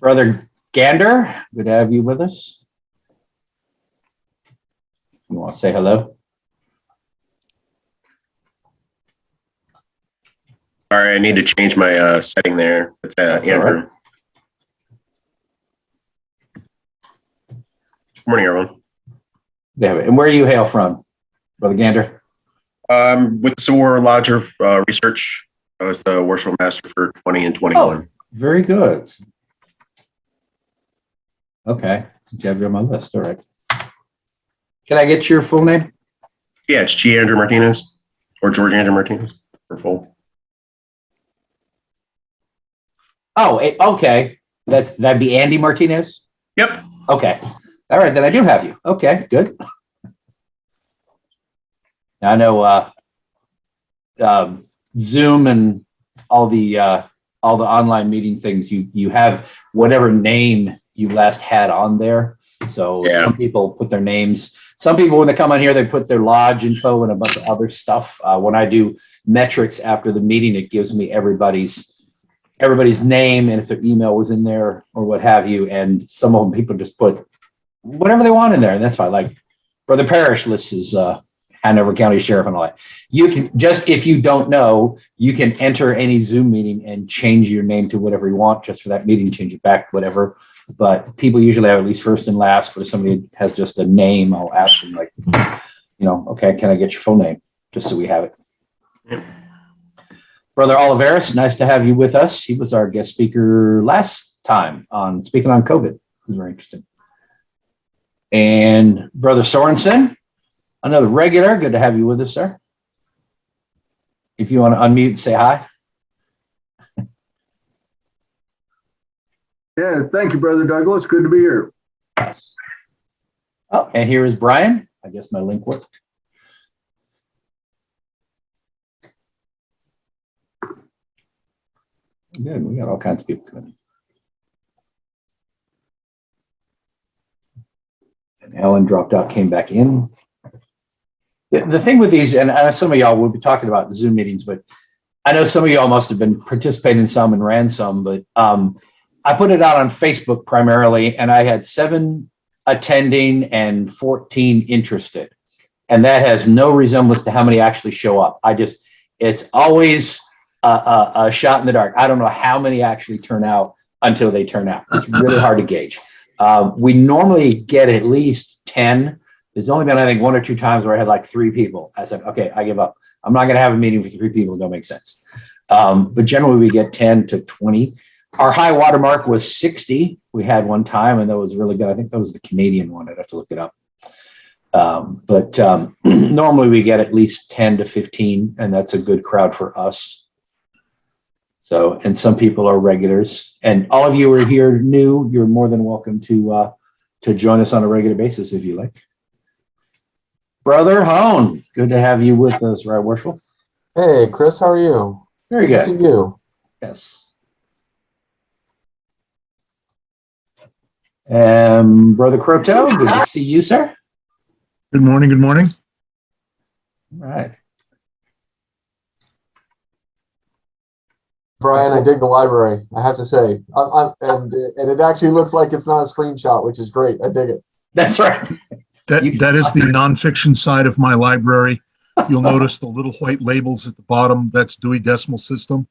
Brother Gander, good to have you with us. You want to say hello? Sorry, I need to change my setting there. It's Andrew. Right. Good morning, everyone. And where you hail from, Brother Gander? With the Hillman Lodge research, I was the worship master for 20 and 21. Oh, very good. Okay, you have you on my list. All right. Can I get your full name? Yeah, it's G. Andrew Martinez or George Andrew Martinez for full. Oh, okay. That'd be Andy Martinez? Yep. Okay. All right, then I do have you. Okay, good. I know Zoom and all the online meeting things, you have whatever name you last had on there. So yeah. Some people put their names. Some people, when they come on here, they put their lodge info and a bunch of other stuff. When I do metrics after the meeting, it gives me everybody's name and if their email was in there or what have you. And some of them people just put whatever they want in there, and that's fine. Like for the parish list is Hanover County Sheriff and all that. You can just, if you don't know, you can enter any Zoom meeting and change your name to whatever you want just for that meeting, change it back, whatever. But people usually have at least first and last, but if somebody has just a name, I'll ask them like, okay, can I get your full name? Just so we have it. Yeah. Brother Oliveris, nice to have you with us. He was our guest speaker last time on speaking on COVID. It was very interesting. And Brother Sorensen, another regular. Good to have you with us, sir. If you want to unmute and say hi. Yeah, thank you, Brother Douglas. Good to be here. Oh, and here is Brian. I guess my link worked. Good. We got all kinds of people coming. And Ellen dropped out, came back in. The thing with these, and some of y'all will be talking about the Zoom meetings, but I know some of y'all must have been participating in some and ran some, but I put it out on Facebook primarily, and I had 7 attending and 14 interested. And that has no resemblance to how many actually show up. It's always a shot in the dark. I don't know how many actually turn out until they turn out. It's really hard to gauge. We normally get at least 10. There's only been, I think, 1 or 2 times where I had like 3 people. I said, okay, I give up. I'm not going to have a meeting with 3 people. It don't make sense. But generally we get 10 to 20. Our high water mark was 60. We had one time, and that was really good. I think that was the Canadian one. I'd have to look it up. But normally we get at least 10 to 15, and that's a good crowd for us. So, and some people are regulars, and all of you are here new. You're more than welcome to join us on a regular basis if you like. Brother Hone, good to have you with us, right, Worshipful? Hey, Chris, how are you? Very good. To see you. Yes. Brother Croteau, good to see you, sir. Good morning. Good morning. All right. Brian, I dig the library, I have to say. And it actually looks like it's not a screenshot, which is great. I dig it. That's right. That is the nonfiction side of my library. You'll notice the little white labels at the bottom. That's Dewey Decimal System.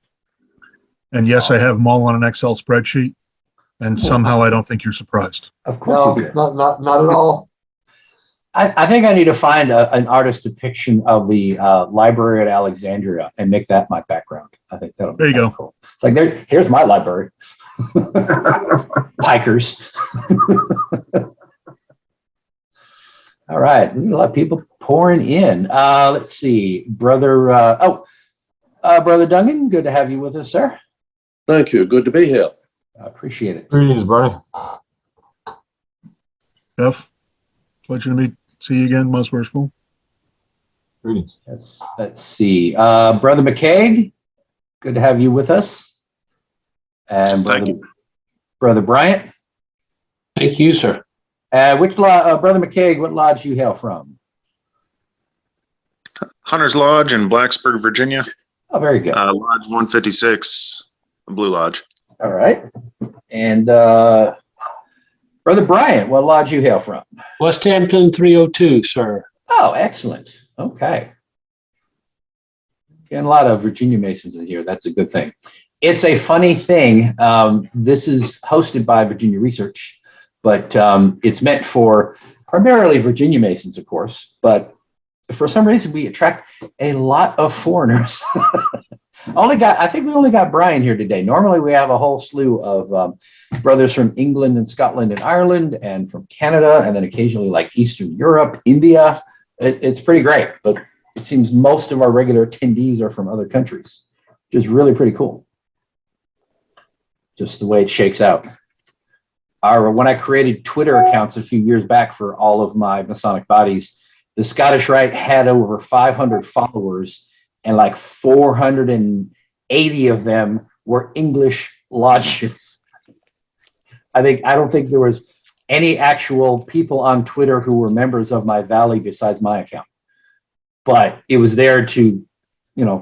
And yes, I have them all on an Excel spreadsheet. And somehow I don't think you're surprised. Of course you do. Not at all. I think I need to find an artist depiction of the library at Alexandria and make that my background. I think that'll be there you go. Cool. It's like here's my library. Pikers. All right, we got a lot of people pouring in. Let's see, Brother Brother Dungan, good to have you with us, sir. Thank you. Good to be here. I appreciate it. Greetings, brother. Jeff, pleasure to see you again, most worshipful. Greetings. Let's see, Brother McCaig, good to have you with us. And Brother Bryant. Thank you, sir. Brother McCaig, what lodge do you hail from? Hunter's Lodge in Blacksburg, Virginia. Oh, very good. Lodge 156, Blue Lodge. All right. And Brother Brian, what lodge you hail from? West Hampton 302, sir. Oh, excellent. Okay. Getting a lot of Virginia Masons in here. That's a good thing. It's a funny thing. This is hosted by Virginia Research, but it's meant for primarily Virginia Masons, of course. But for some reason, we attract a lot of foreigners. I think we only got Brian here today. Normally, we have a whole slew of brothers from England and Scotland and Ireland and from Canada, and then occasionally like Eastern Europe, India. It's pretty great, but it seems most of our regular attendees are from other countries, which is really pretty cool. Just the way it shakes out. When I created Twitter accounts a few years back for all of my Masonic bodies, the Scottish Rite had over 500 followers, and like 480 of them were English lodges. I don't think there was any actual people on Twitter who were members of my valley besides my account. But it was there to,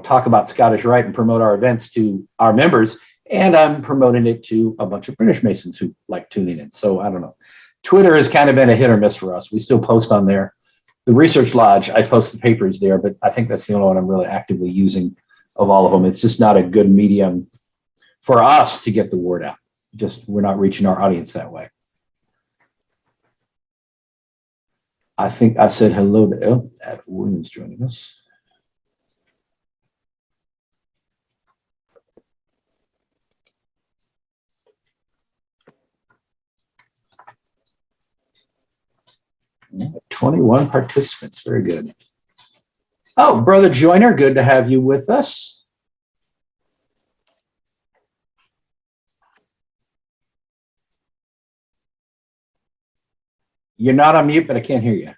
talk about Scottish Rite and promote our events to our members. And I'm promoting it to a bunch of British Masons who like tuning in. So I don't know. Twitter has kind of been a hit or miss for us. We still post on there. The Research Lodge, I post the papers there, but I think that's the only one I'm really actively using of all of them. It's just not a good medium for us to get the word out. We're not reaching our audience that way. I think I said hello to Ed Williams joining us. Yeah, 21 participants. Very good. Oh, Brother Joyner, good to have you with us. You're not on mute, but I can't hear you.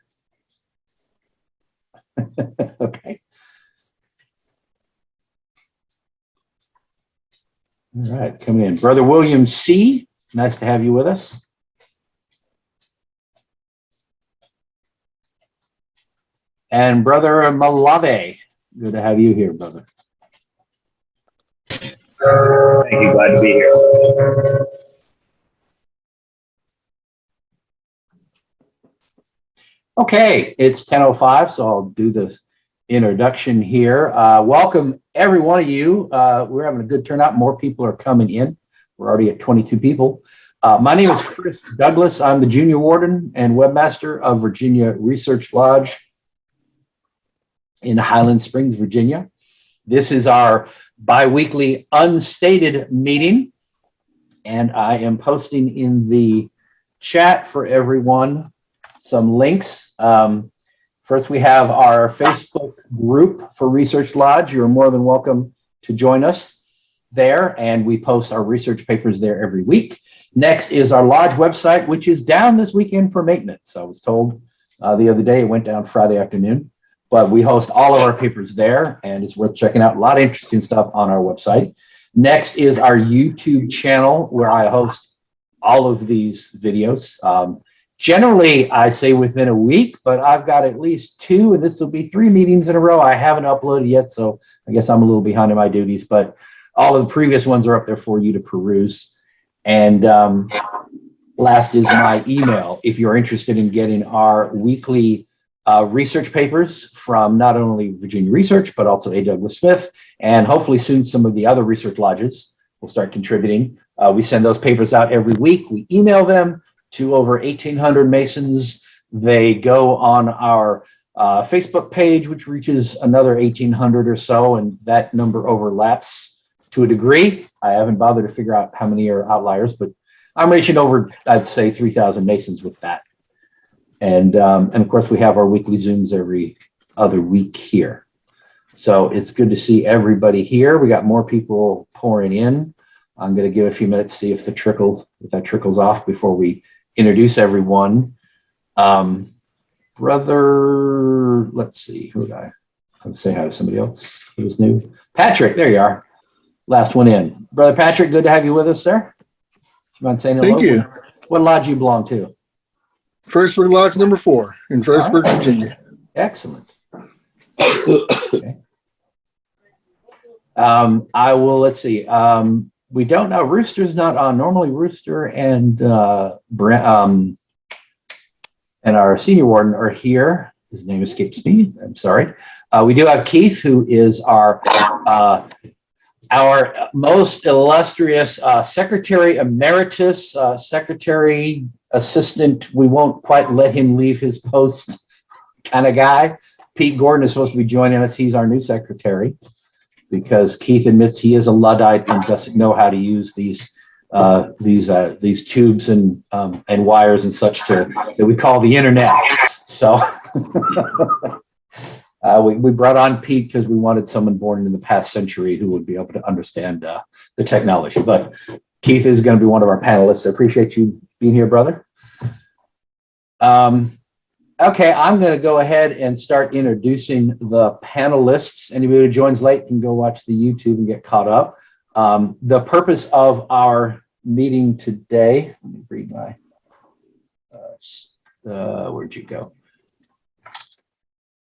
Okay. All right, coming in. Brother William C., nice to have you with us. And Brother Malave, good to have you here, brother. Thank you, glad to be here. Okay, it's 10:05, so I'll do the introduction here. Welcome, every one of you. We're having a good turnout. More people are coming in. We're already at 22 people. My name is Chris Douglas. I'm the Junior Warden and Webmaster of Virginia Research Lodge in Highland Springs, Virginia. This is our bi-weekly unstated meeting, and I am posting in the chat for everyone some links. First, we have our Facebook group for Research Lodge. You're more than welcome to join us there, and we post our research papers there every week. Next is our lodge website, which is down this weekend for maintenance. I was told the other day it went down Friday afternoon, but we host all of our papers there, and it's worth checking out. A lot of interesting stuff on our website. Next is our YouTube channel, where I host all of these videos. Generally, I say within a week, but I've got at least 2, and this will be 3 meetings in a row I haven't uploaded yet, so I guess I'm a little behind in my duties, but all of the previous ones are up there for you to peruse. And last is my email. If you're interested in getting our weekly research papers from not only Virginia Research, but also A. Douglas Smith, and hopefully soon some of the other research lodges will start contributing. We send those papers out every week. We email them to over 1,800 Masons. They go on our Facebook page, which reaches another 1,800 or so, and that number overlaps to a degree. I haven't bothered to figure out how many are outliers, but I'm reaching over, I'd say, 3,000 Masons with that. And of course, we have our weekly Zooms every other week here. So it's good to see everybody here. We got more people pouring in. I'm going to give a few minutes, see if that trickles off before we introduce everyone. Brother, let's see, who did I say hi to somebody else who's new? Patrick, there you are. Last one in. Brother Patrick, good to have you with us, sir. Do you mind saying hello? Thank you. What lodge you belong to? Firstburg Lodge number 4 in Firstburg, All right. Virginia. Excellent. Okay. I will, let's see. we don't know. Rooster's not on. Normally Rooster and our senior warden are here. His name escapes me. I'm sorry. We do have Keith, who is our most illustrious Secretary Emeritus, Secretary Assistant. We won't quite let him leave his post kind of guy. Pete Gordon is supposed to be joining us. He's our new secretary because Keith admits he is a Luddite and doesn't know how to use these tubes and wires and such that we call the internet. So we brought on Pete because we wanted someone born in the past century who would be able to understand the technology. But Keith is going to be one of our panelists. I appreciate you being here, brother. Okay, I'm going to go ahead and start introducing the panelists. Anybody who joins late can go watch the YouTube and get caught up. The purpose of our meeting today, let me read my, where'd you go?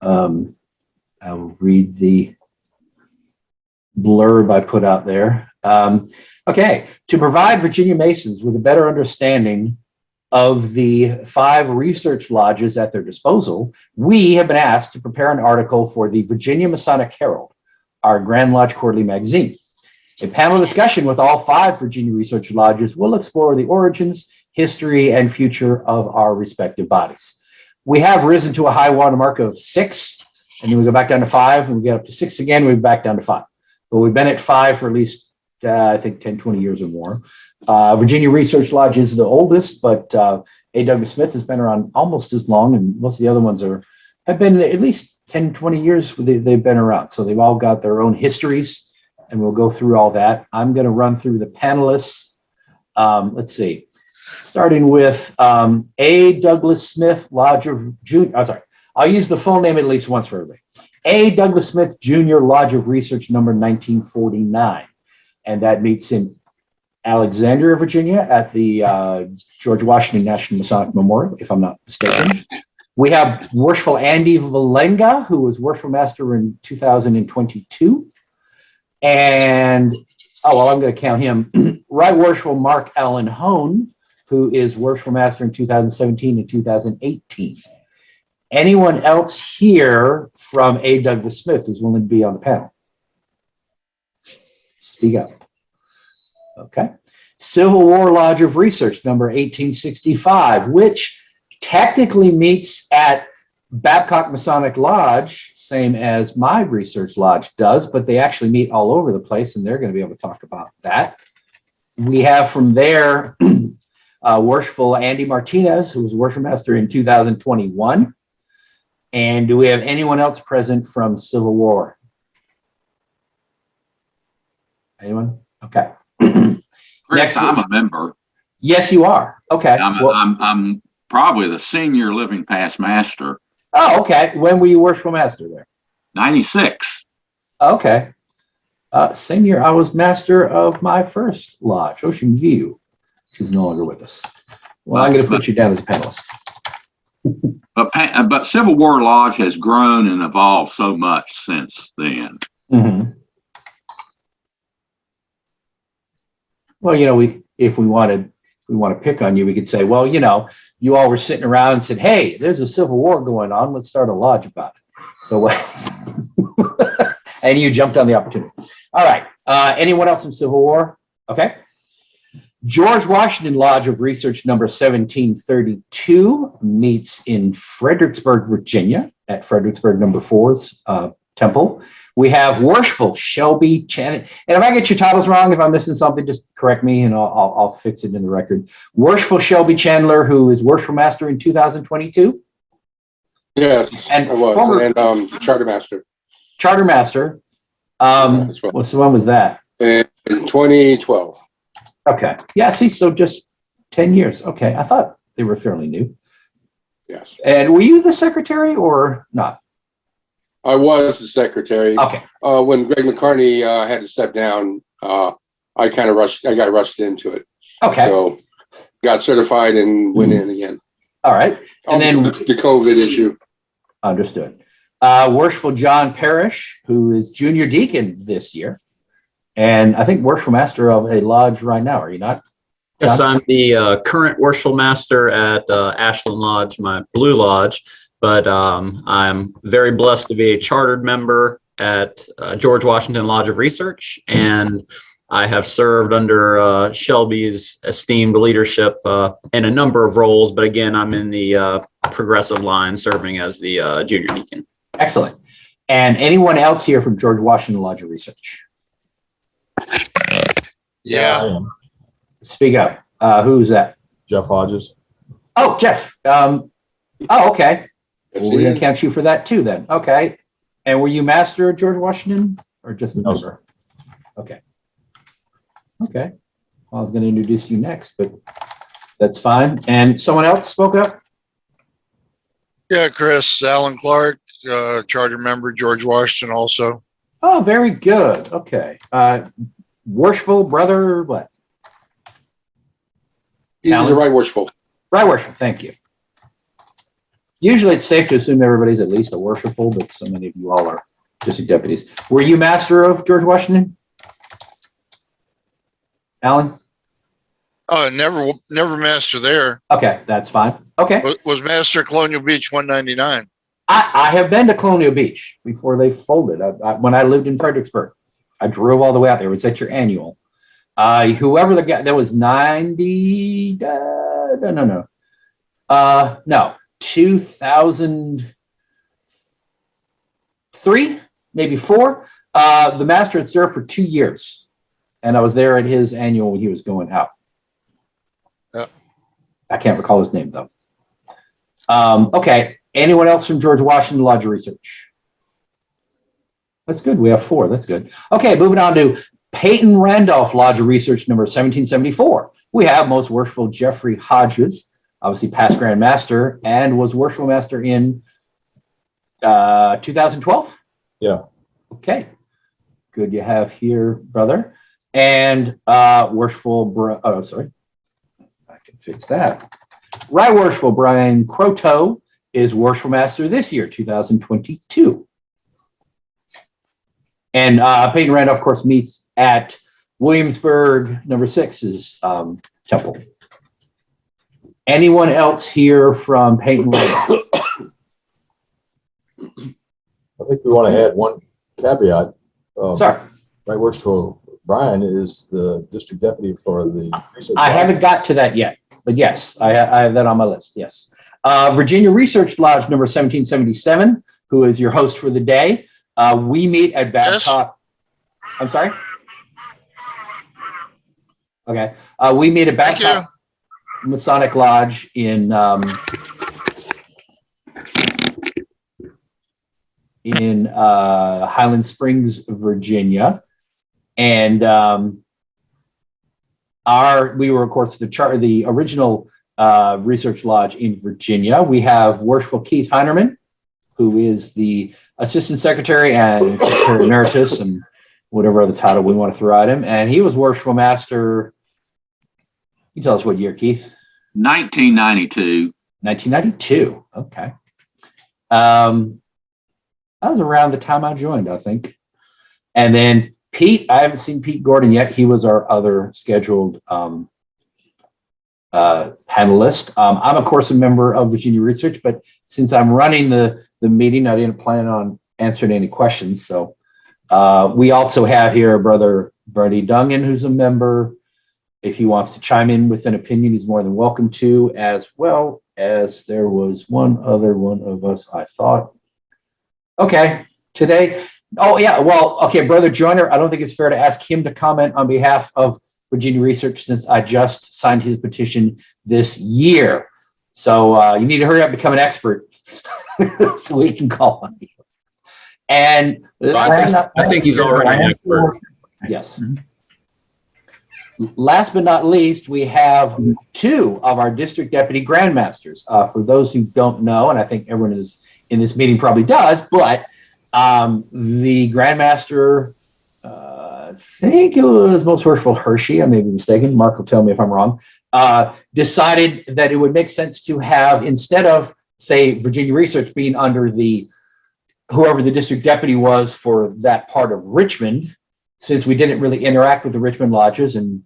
I'll read the blurb I put out there. Okay, to provide Virginia Masons with a better understanding of the 5 research lodges at their disposal, we have been asked to prepare an article for the Virginia Masonic Herald, our Grand Lodge quarterly magazine. A panel discussion with all 5 Virginia research lodges will explore the origins, history, and future of our respective bodies. We have risen to a high watermark of 6, and then we go back down to 5, and we get up to 6 again, we're back down to 5. But we've been at 5 for at least, I think, 10, 20 years or more. Virginia Research Lodge is the oldest, but A. Douglas Smith has been around almost as long, and most of the other ones have been at least 10, 20 years they've been around. So they've all got their own histories, and we'll go through all that. I'm going to run through the panelists. Let's see. Starting with A. Douglas Smith Lodge of Junior. I'm sorry. I'll use the full name at least once for everybody. A. Douglas Smith Jr. Lodge of Research number 1949. And that meets in Alexandria, Virginia at the George Washington National Masonic Memorial, if I'm not mistaken. We have Worshipful Andy Valenga, who was Worshipful Master in 2022. And, oh, well, I'm going to count him. Right Worshipful Mark Allen Hone, who is Worshipful Master in 2017 and 2018. Anyone else here from A. Douglas Smith who's willing to be on the panel? Speak up. Okay. Civil War Lodge of Research, number 1865, which technically meets at Babcock Masonic Lodge, same as my research lodge does, but they actually meet all over the place, and they're going to be able to talk about that. We have from there Worshipful Andy Martinez, who was Worship Master in 2021. And do we have anyone else present from Civil War? Anyone? Okay. Chris, I'm a member. Yes, you are. Okay. I'm probably the senior living past master. Oh, okay. When were you Worshipful Master there? 96. Okay. Same year, I was master of my first lodge, Ocean View, which is no longer with us. Well, I'm going to put you down as a panelist. But Civil War Lodge has grown and evolved so much since then. Mm-hmm. Well, if we want to pick on you, we could say, well, you all were sitting around and said, hey, there's a Civil War going on. Let's start a lodge about it. So, and you jumped on the opportunity. All right. Anyone else from Civil War? Okay. George Washington Lodge of Research number 1732 meets in Fredericksburg, Virginia at Fredericksburg number 4's temple. We have Worshipful Shelby Chandler. And if I get your titles wrong, if I'm missing something, just correct me and I'll fix it in the record. Worshipful Shelby Chandler, who is Worshipful Master in 2022. Yes, and I was. former, and Charter Master. Charter Master. Well. What's the one was that? In 2012. Okay. Yeah, see, so just 10 years. Okay. I thought they were fairly new. Yes. And were you the secretary or not? I was the secretary. Okay. When Greg McCartney had to step down, I got rushed into it. Okay. So got certified and went in again. All right. And then the COVID issue. Understood. Worshipful John Parrish, who is junior deacon this year. And I think worshipful master of a lodge right now, are you not? Yes, John? I'm the current worshipful master at Ashland Lodge, my Blue Lodge, but I'm very blessed to be a chartered member at George Washington Lodge of Research, and I have served under Shelby's esteemed leadership in a number of roles, but again, I'm in the progressive line serving as the junior deacon. Excellent. And anyone else here from George Washington Lodge of Research? Yeah. Speak up. Who's that? Jeff Hodges. Oh, Jeff. Okay. Well, we're going to count you for that too then. Okay. And were you master at George Washington or just a member? sir. Okay. Okay. Well, I was going to introduce you next, but that's fine. And someone else spoke up? Yeah, Chris, Alan Clark, charter member, George Washington also. Oh, very good. Okay. Worshipful brother, what? He's Alan? the right worshipful. Right worship. Thank you. Usually it's safe to assume everybody's at least a worshipful, but so many of you all are district deputies. Were you master of George Washington? Alan? Never master there. Okay, that's fine. Okay. Was master Colonial Beach 199. I have been to Colonial Beach before they folded. When I lived in Fredericksburg, I drove all the way out there. It was at your annual. Whoever the guy, that was 90, no, 2003, maybe 4. The master had served for 2 years, and I was there at his annual when he was going out. Yeah. I can't recall his name though. Okay. Anyone else from George Washington Lodge of Research? That's good. We have 4. That's good. Okay, moving on to Peyton Randolph Lodge of Research number 1774. We have Most Worshipful Jeffrey Hodges, obviously past Grand Master, and was Worshipful Master in 2012? Yeah. Okay. Good you have here, brother. And Worshipful, sorry. I can fix that. Right Worshipful Brian Croteau is Worshipful Master this year, 2022. And Peyton Randolph, of course, meets at Williamsburg, number 6's temple. Anyone else here from Peyton Randolph? I think we want to add one caveat. Sorry. Right worshipful Brian is the district deputy for the research. I haven't got to that yet, but yes, I have that on my list. Yes. Virginia Research Lodge number 1777, who is your host for the day. We meet at Babcock. Yes. I'm sorry. Okay. We meet at Babcock Masonic Lodge in Highland Springs, Virginia, and we were, of course, the original research lodge in Virginia. We have Worshipful Keith Heinerman, who is the Assistant Secretary and Secretary Emeritus and whatever other title we want to throw at him. And he was Worshipful Master. You tell us what year, Keith? 1992. 1992. Okay. That was around the time I joined, I think. And then Pete, I haven't seen Pete Gordon yet. He was our other scheduled panelist. I'm, of course, a member of Virginia Research, but since I'm running the meeting, I didn't plan on answering any questions. So we also have here Brother Bernie Dungan, who's a member. If he wants to chime in with an opinion, he's more than welcome to, as well as there was one other one of us, I thought. Okay, today. Oh, yeah. Well, okay, Brother Joyner, I don't think it's fair to ask him to comment on behalf of Virginia Research since I just signed his petition this year. So you need to hurry up and become an expert so we can call on you. And I think he's already an expert. Yes. Last but not least, we have 2 of our district deputy grandmasters. For those who don't know, and I think everyone is in this meeting probably does, but the grandmaster, I think it was Most Worshipful Hershey, I may be mistaken, Mark will tell me if I'm wrong, decided that it would make sense to have, instead of, say, Virginia Research being under whoever the district deputy was for that part of Richmond, since we didn't really interact with the Richmond lodges and,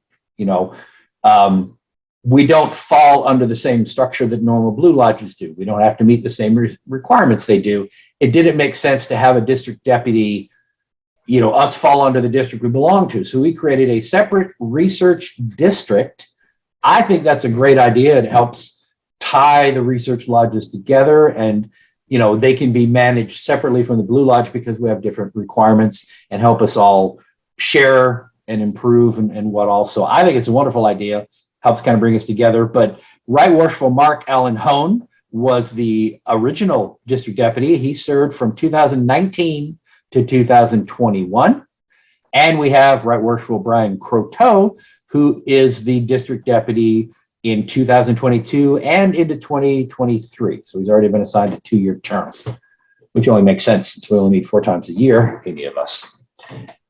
we don't fall under the same structure that normal blue lodges do. We don't have to meet the same requirements they do. It didn't make sense to have a district deputy, us fall under the district we belong to. So we created a separate research district. I think that's a great idea. It helps tie the research lodges together, and they can be managed separately from the Blue Lodge because we have different requirements, and help us all share and improve and what also. I think it's a wonderful idea. Helps kind of bring us together. But Right Worshipful Mark Allen Hone was the original district deputy. He served from 2019 to 2021. And we have Right Worshipful Brian Croteau, who is the district deputy in 2022 and into 2023. So he's already been assigned a 2-year term, which only makes sense since we only meet 4 times a year, any of us.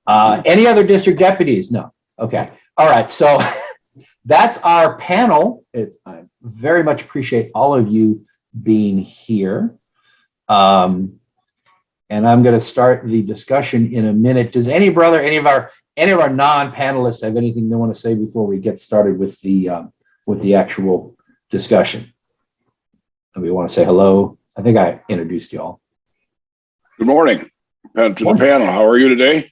Any other district deputies? No. Okay. All right. So that's our panel. I very much appreciate all of you being here. And I'm going to start the discussion in a minute. Does any of our non-panelists have anything they want to say before we get started with the actual discussion? And we want to say hello. I think I introduced you all. Good morning to the panel. How are you today?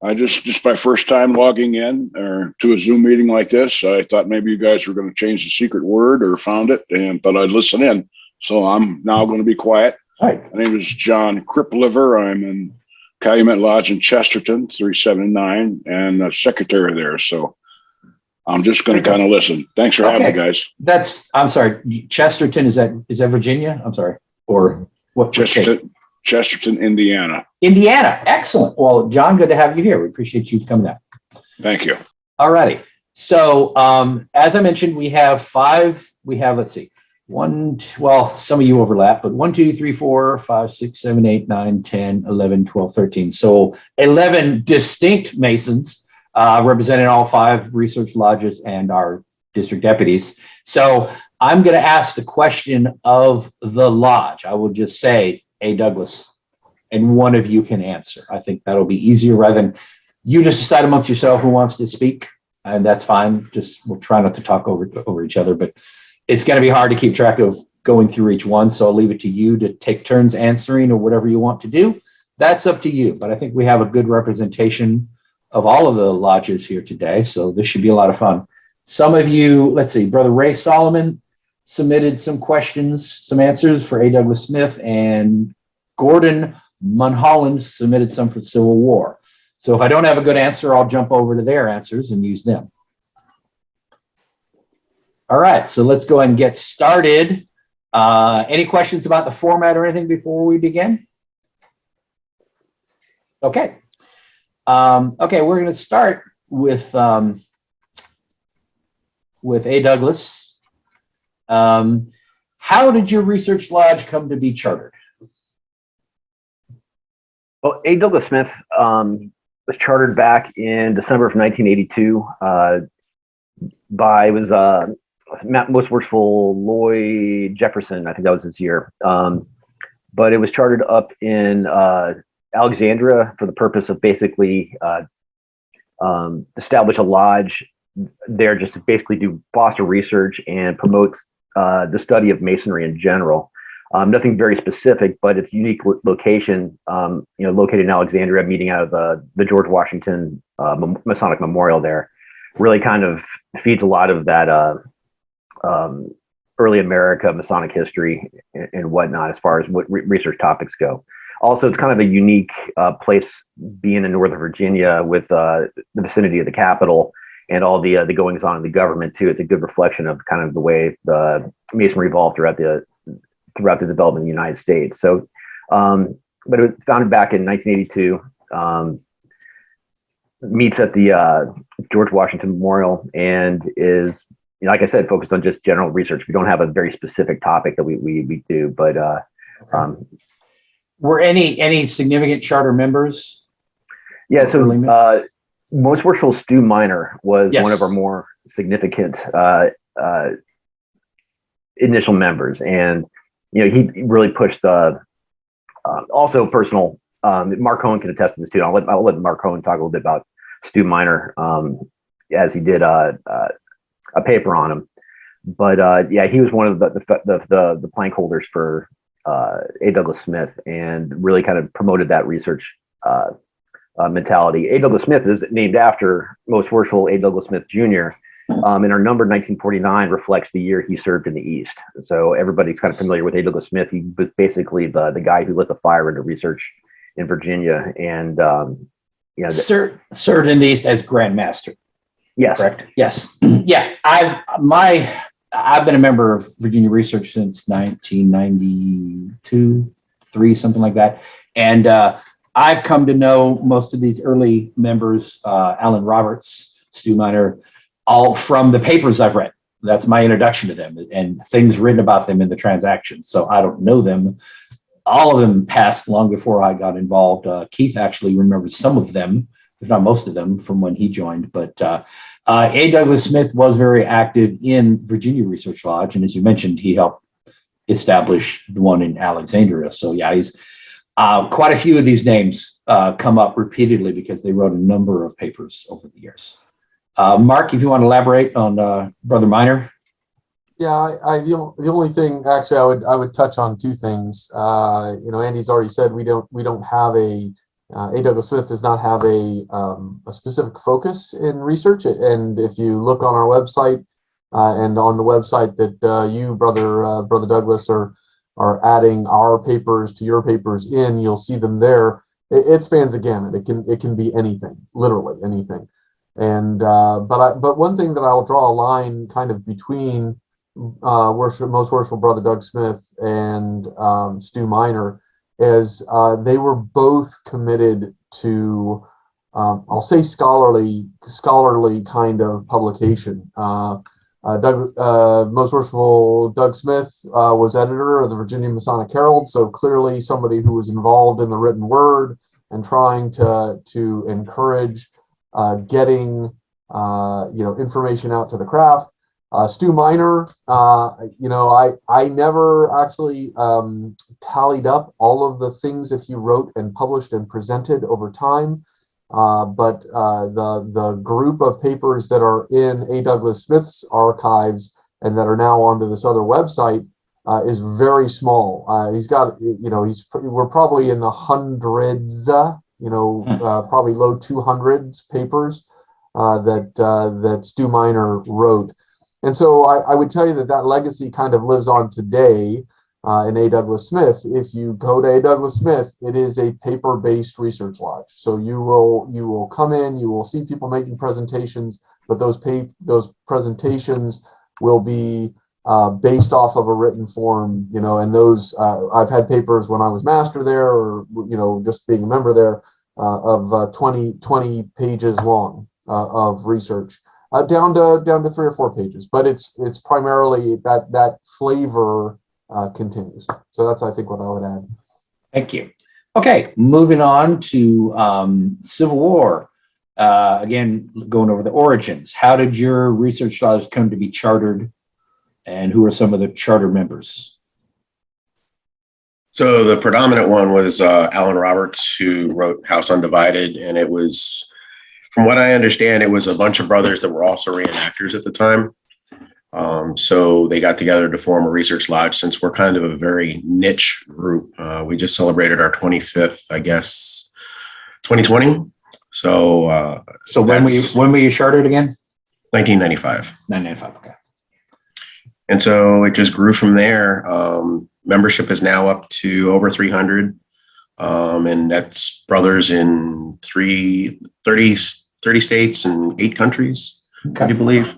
I just my first time logging in or to a Zoom meeting like this. I thought maybe you guys were going to change the secret word or found it, and thought I'd listen in. So I'm now going to be quiet. Hi. My name is John Kripliver. I'm in Calumet Lodge in Chesterton, 379, and a secretary there. So I'm just going to kind of listen. Thanks for having me, guys. I'm sorry, Chesterton, is that Virginia? I'm sorry. Or what? Chesterton, Indiana. Indiana. Excellent. Well, John, good to have you here. We appreciate you coming out. Thank you. All righty. So as I mentioned, we have let's see, some of you overlap, but 1, 2, 3, 4, 5, 6, 7, 8, 9, 10, 11, 12, 13. So 11 distinct Masons representing all 5 research lodges and our district deputies. So I'm going to ask the question of the lodge. I will just say, A. Douglas, and one of you can answer. I think that'll be easier rather than you just decide amongst yourself who wants to speak, and that's fine. We'll try not to talk over each other, but it's going to be hard to keep track of going through each one. So I'll leave it to you to take turns answering or whatever you want to do. That's up to you. But I think we have a good representation of all of the lodges here today. So this should be a lot of fun. Some of you, let's see, Brother Ray Solomon submitted some questions, some answers for A. Douglas Smith, and Gordon Munholland submitted some for Civil War. So if I don't have a good answer, I'll jump over to their answers and use them. All right, so let's go ahead and get started. Any questions about the format or anything before we begin? Okay. Okay, we're going to start with A. Douglas. How did your research lodge come to be chartered? Well, A. Douglas Smith was chartered back in December of 1982 by most worshipful Lloyd Jefferson. I think that was his year. But it was chartered up in Alexandria for the purpose of basically establish a lodge there just to basically do foster research and promote the study of Masonry in general. Nothing very specific, but it's a unique location, located in Alexandria, meeting out of the George Washington Masonic Memorial there. Really kind of feeds a lot of that early America Masonic history and whatnot as far as what research topics go. Also, it's kind of a unique place being in Northern Virginia with the vicinity of the Capitol and all the goings on in the government too. It's a good reflection of kind of the way the Masonry evolved throughout the development of the United States. So, but it was founded back in 1982. Meets at the George Washington Memorial and is, like I said, focused on just general research. We don't have a very specific topic that we do, but were any significant charter members? Yeah, so Most Worshipful Stu Minor was one of our more significant initial members, and he really pushed also personal Mark Cohen can attest to this too. I'll let Mark Cohen talk a little bit about Stu Minor, as he did a paper on him. But yeah, he was one of the plank holders for A. Douglas Smith, and really kind of promoted that research mentality. A. Douglas Smith is named after Most Worshipful A. Douglas Smith Jr. And our number 1949 reflects the year he served in the East. So everybody's kind of familiar with A. Douglas Smith. He was basically the guy who lit the fire into research in Virginia, and served in the East as Grand Master. Yes, correct. Yes, yeah. I've been a member of Virginia Research since 1992, 3, something like that, and I've come to know most of these early members, Alan Roberts, Stu Minor, all from the papers I've read. That's my introduction to them and things written about them in the transactions. So I don't know them. All of them passed long before I got involved. Keith actually remembers some of them, if not most of them, from when he joined. But A. Douglas Smith was very active in Virginia Research Lodge. And as you mentioned, he helped establish the one in Alexandria. So yeah, he's quite a few of these names come up repeatedly because they wrote a number of papers over the years. Mark, if you want to elaborate on Brother Minor. Yeah, the only thing actually I would touch on 2 things. Andy's already said we don't have A. Douglas Smith does not have a specific focus in research. And if you look on our website and on the website that you, Brother Douglas, are adding our papers to your papers in, you'll see them there. It spans a gamut. It can be anything, literally anything. And but one thing that I'll draw a line kind of between most worshipful Brother Doug Smith and Stu Minor is they were both committed to I'll say scholarly kind of publication. Most worshipful Doug Smith was editor of the Virginia Masonic Herald, so clearly somebody who was involved in the written word and trying to encourage getting information out to the craft. Stu Minor, I never actually tallied up all of the things that he wrote and published and presented over time. But the group of papers that are in A. Douglas Smith's archives and that are now onto this other website is very small. He's got, we're probably in the hundreds, probably low 200s papers that Stu Minor wrote. And so I would tell you that legacy kind of lives on today in A. Douglas Smith. If you go to A. Douglas Smith, it is a paper-based research lodge. So you will come in, you will see people making presentations, but those presentations will be based off of a written form, and those I've had papers when I was master there, or just being a member there, of 20 pages long of research. Down to 3 or 4 pages, but it's primarily that flavor continues. So that's, I think, what I would add. Thank you. Okay, moving on to Civil War. Again, going over the origins. How did your research lodge come to be chartered, and who are some of the charter members? So the predominant one was Alan Roberts, who wrote House Undivided, and it was, from what I understand, it was a bunch of brothers that were also reenactors at the time. So they got together to form a research lodge, since we're kind of a very niche group. We just celebrated our 25th, I guess, 2020. So when were you chartered again? 1995. 1995, okay. And so it just grew from there. Membership is now up to over 300. And that's brothers in 30 states and 8 countries, I do believe.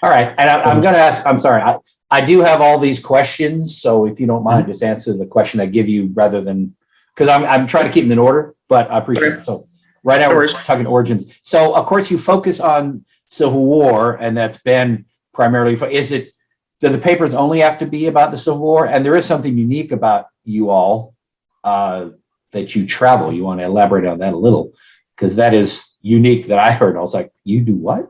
All right. And I'm going to ask, I'm sorry, I do have all these questions. So if you don't mind, just answer the question I give you rather than, because I'm trying to keep them in order, but I appreciate it. So right now we're talking origins. So of course you focus on Civil War, and that's been primarily, do the papers only have to be about the Civil War? And there is something unique about you all that you travel. You want to elaborate on that a little, because that is unique that I heard. I was like, you do what?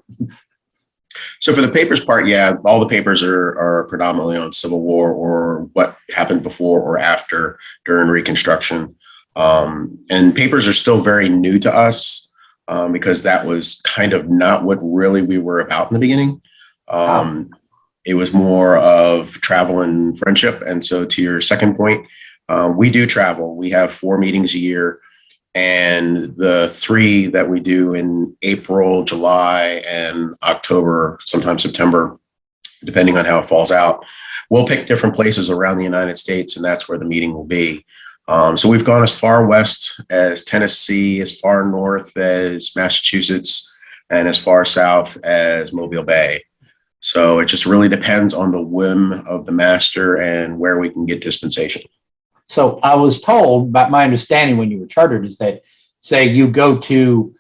So for the papers part, yeah, all the papers are predominantly on Civil War or what happened before or after during Reconstruction. And papers are still very new to us because that was kind of not what really we were about in the beginning. It was more of travel and friendship. And so to your second point, we do travel. We have 4 meetings a year. And the 3 that we do in April, July, and October, sometimes September, depending on how it falls out, we'll pick different places around the United States, and that's where the meeting will be. So we've gone as far west as Tennessee, as far north as Massachusetts, and as far south as Mobile Bay. So it just really depends on the whim of the master and where we can get dispensation. So I was told, by my understanding when you were chartered, is that, say you go to,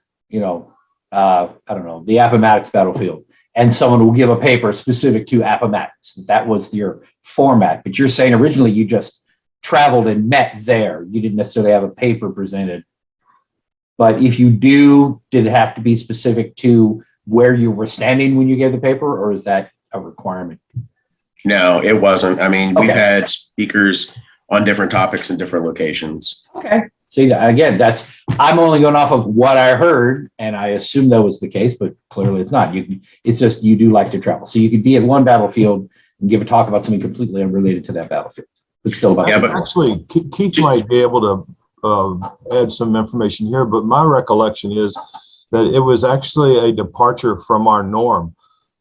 I don't know, the Appomattox battlefield, and someone will give a paper specific to Appomattox. That was your format. But you're saying originally you just traveled and met there. You didn't necessarily have a paper presented. But if you do, did it have to be specific to where you were standing when you gave the paper, or is that a requirement? No, it wasn't. I mean, we've Okay. had speakers on different topics in different locations. Okay. See, again, I'm only going off of what I heard, and I assume that was the case, but clearly it's not. It's just you do like to travel. So you could be at one battlefield and give a talk about something completely unrelated to that battlefield, but still about. Yeah, but Actually, Keith might be able to add some information here, but my recollection is that it was actually a departure from our norm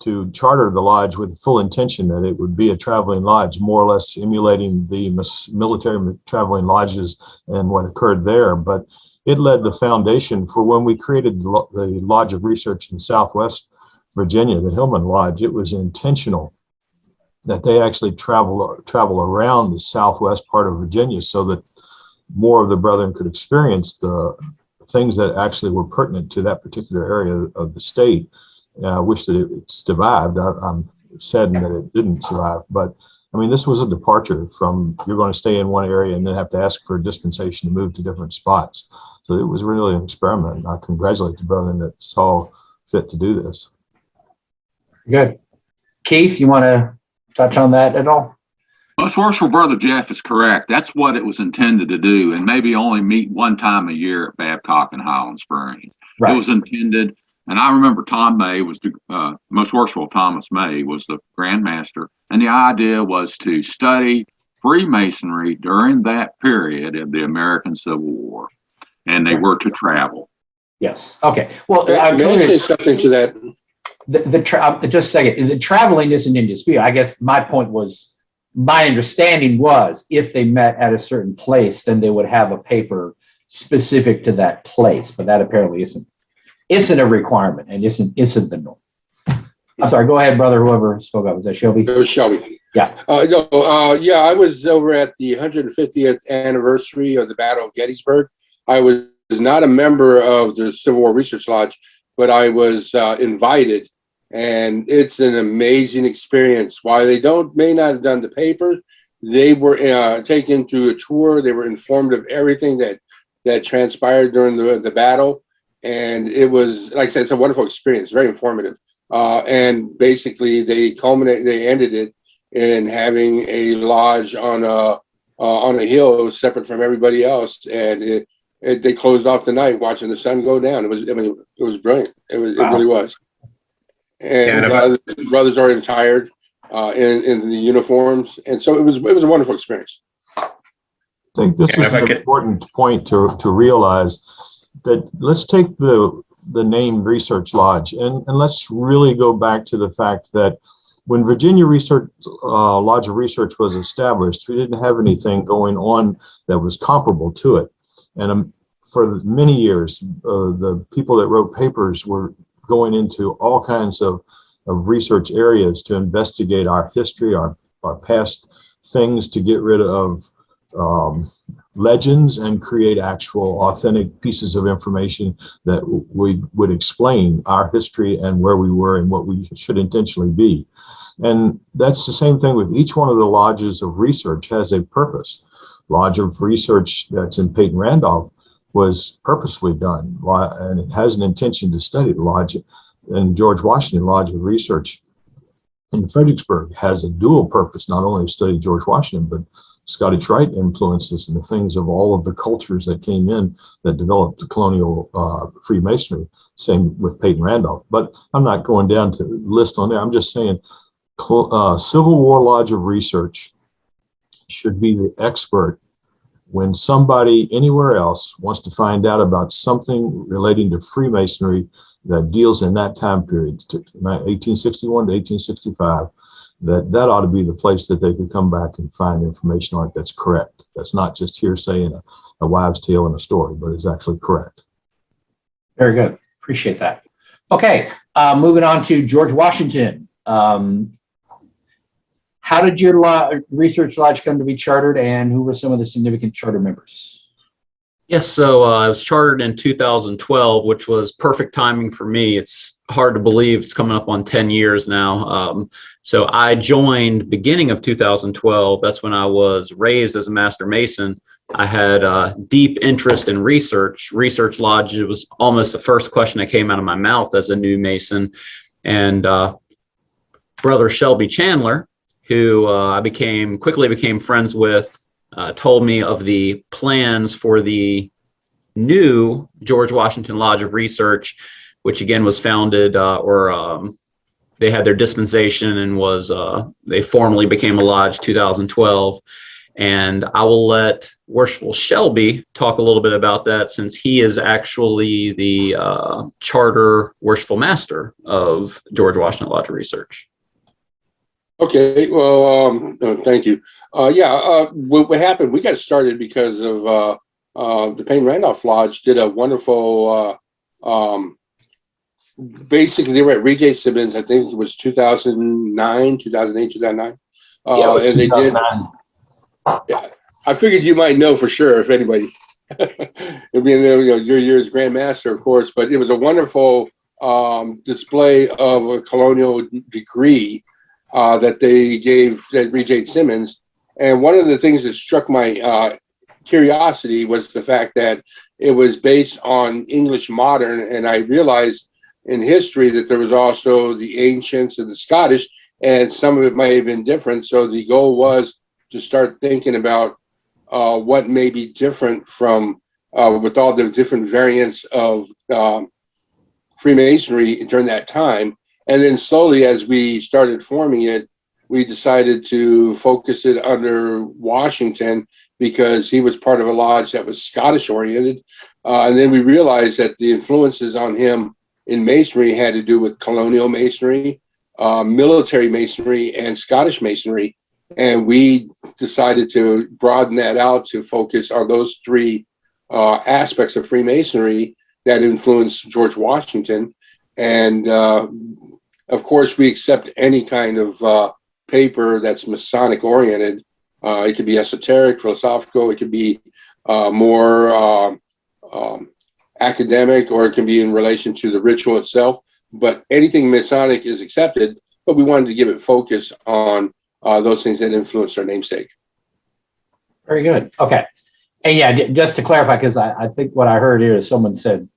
to charter the lodge with the full intention that it would be a traveling lodge, more or less emulating the military traveling lodges and what occurred there. But it led the foundation for when we created the Lodge of Research in Southwest Virginia, the Hillman Lodge. It was intentional that they actually travel around the southwest part of Virginia so that more of the brethren could experience the things that actually were pertinent to that particular area of the state. I wish that it survived. I'm saddened that it didn't survive. But I mean, this was a departure from you're going to stay in one area and then have to ask for a dispensation to move to different spots. So it was really an experiment. I congratulate the brethren that saw fit to do this. Good. Keith, you want to touch on that at all? Most worshipful Brother Jeff is correct. That's what it was intended to do, and maybe only meet one time a year at Babcock and Highland Springs. Right. It was intended. And I remember Tom May was Most Worshipful Thomas May was the Grand Master. And the idea was to study Freemasonry during that period of the American Civil War. And they were to travel. Yes. Okay. Well, May I say something to that? Just a second. The traveling isn't in dispute. I guess my point was, my understanding was if they met at a certain place, then they would have a paper specific to that place. But that apparently isn't a requirement and isn't the norm. I'm sorry, go ahead, brother, whoever spoke up. Was that Shelby? It was Shelby. Yeah. I was over at the 150th anniversary of the Battle of Gettysburg. I was not a member of the Civil War Research Lodge, but I was invited, and it's an amazing experience. While they may not have done the paper, they were taken through a tour. They were informed of everything that transpired during the battle. And it was, like I said, it's a wonderful experience, very informative. And basically they ended it in having a lodge on a hill separate from everybody else. And they closed off the night watching the sun go down. It was brilliant. It really was. And the brothers are retired in the uniforms. And so it was a wonderful experience. I think this is an important point to realize, that let's take the name Research Lodge and let's really go back to the fact that when Virginia Lodge of Research was established, we didn't have anything going on that was comparable to it. And for many years, the people that wrote papers were going into all kinds of research areas to investigate our history, our past things, to get rid of legends and create actual authentic pieces of information that would explain our history and where we were and what we should intentionally be. And that's the same thing with each one of the lodges of research has a purpose. Lodge of Research that's in Peyton, Randolph was purposely done, and it has an intention to study. The lodge and George Washington Lodge of Research in Fredericksburg has a dual purpose, not only to study George Washington, but Scottish Rite influences and the things of all of the cultures that came in that developed the colonial Freemasonry. Same with Peyton Randolph. But I'm not going down to list on there. I'm just saying Civil War Lodge of Research should be the expert when somebody anywhere else wants to find out about something relating to Freemasonry that deals in that time period, 1861 to 1865, that ought to be the place that they could come back and find information on it that's correct. That's not just hearsay and a wives' tale and a story, but is actually correct. Very good. Appreciate that. Okay, moving on to George Washington. How did your research lodge come to be chartered, and who were some of the significant charter members? Yes, so I was chartered in 2012, which was perfect timing for me. It's hard to believe it's coming up on 10 years now. So I joined beginning of 2012. That's when I was raised as a Master Mason. I had a deep interest in research. Research lodge, it was almost the first question that came out of my mouth as a new Mason. And Brother Shelby Chandler, who I quickly became friends with, told me of the plans for the new George Washington Lodge of Research, which again was founded they had their dispensation and they formally became a lodge 2012. And I will let Worshipful Shelby talk a little bit about that, since he is actually the charter worshipful master of George Washington Lodge of Research. Okay, well, thank you. What happened, we got started because of the Peyton Randolph Lodge did a wonderful, basically they were at J. Simmons, I think it was 2009, 2008, 2009. And they did, I figured you might know for sure if anybody. It'd be in there, your year's Grand Master, of course, but it was a wonderful display of a colonial degree that they gave at J. Simmons. And one of the things that struck my curiosity was the fact that it was based on English modern. And I realized in history that there was also the ancients and the Scottish, and some of it might have been different. So the goal was to start thinking about what may be different from with all the different variants of Freemasonry during that time. And then slowly, as we started forming it, we decided to focus it under Washington because he was part of a lodge that was Scottish oriented. And then we realized that the influences on him in Masonry had to do with colonial Masonry, military Masonry, and Scottish Masonry. And we decided to broaden that out to focus on those three aspects of Freemasonry that influenced George Washington. And of course, we accept any kind of paper that's Masonic oriented. It could be esoteric, philosophical, it could be more academic, or it can be in relation to the ritual itself. But anything Masonic is accepted, but we wanted to give it focus on those things that influence our namesake. Very good. Okay. And yeah, just to clarify, because I think what I heard here is someone said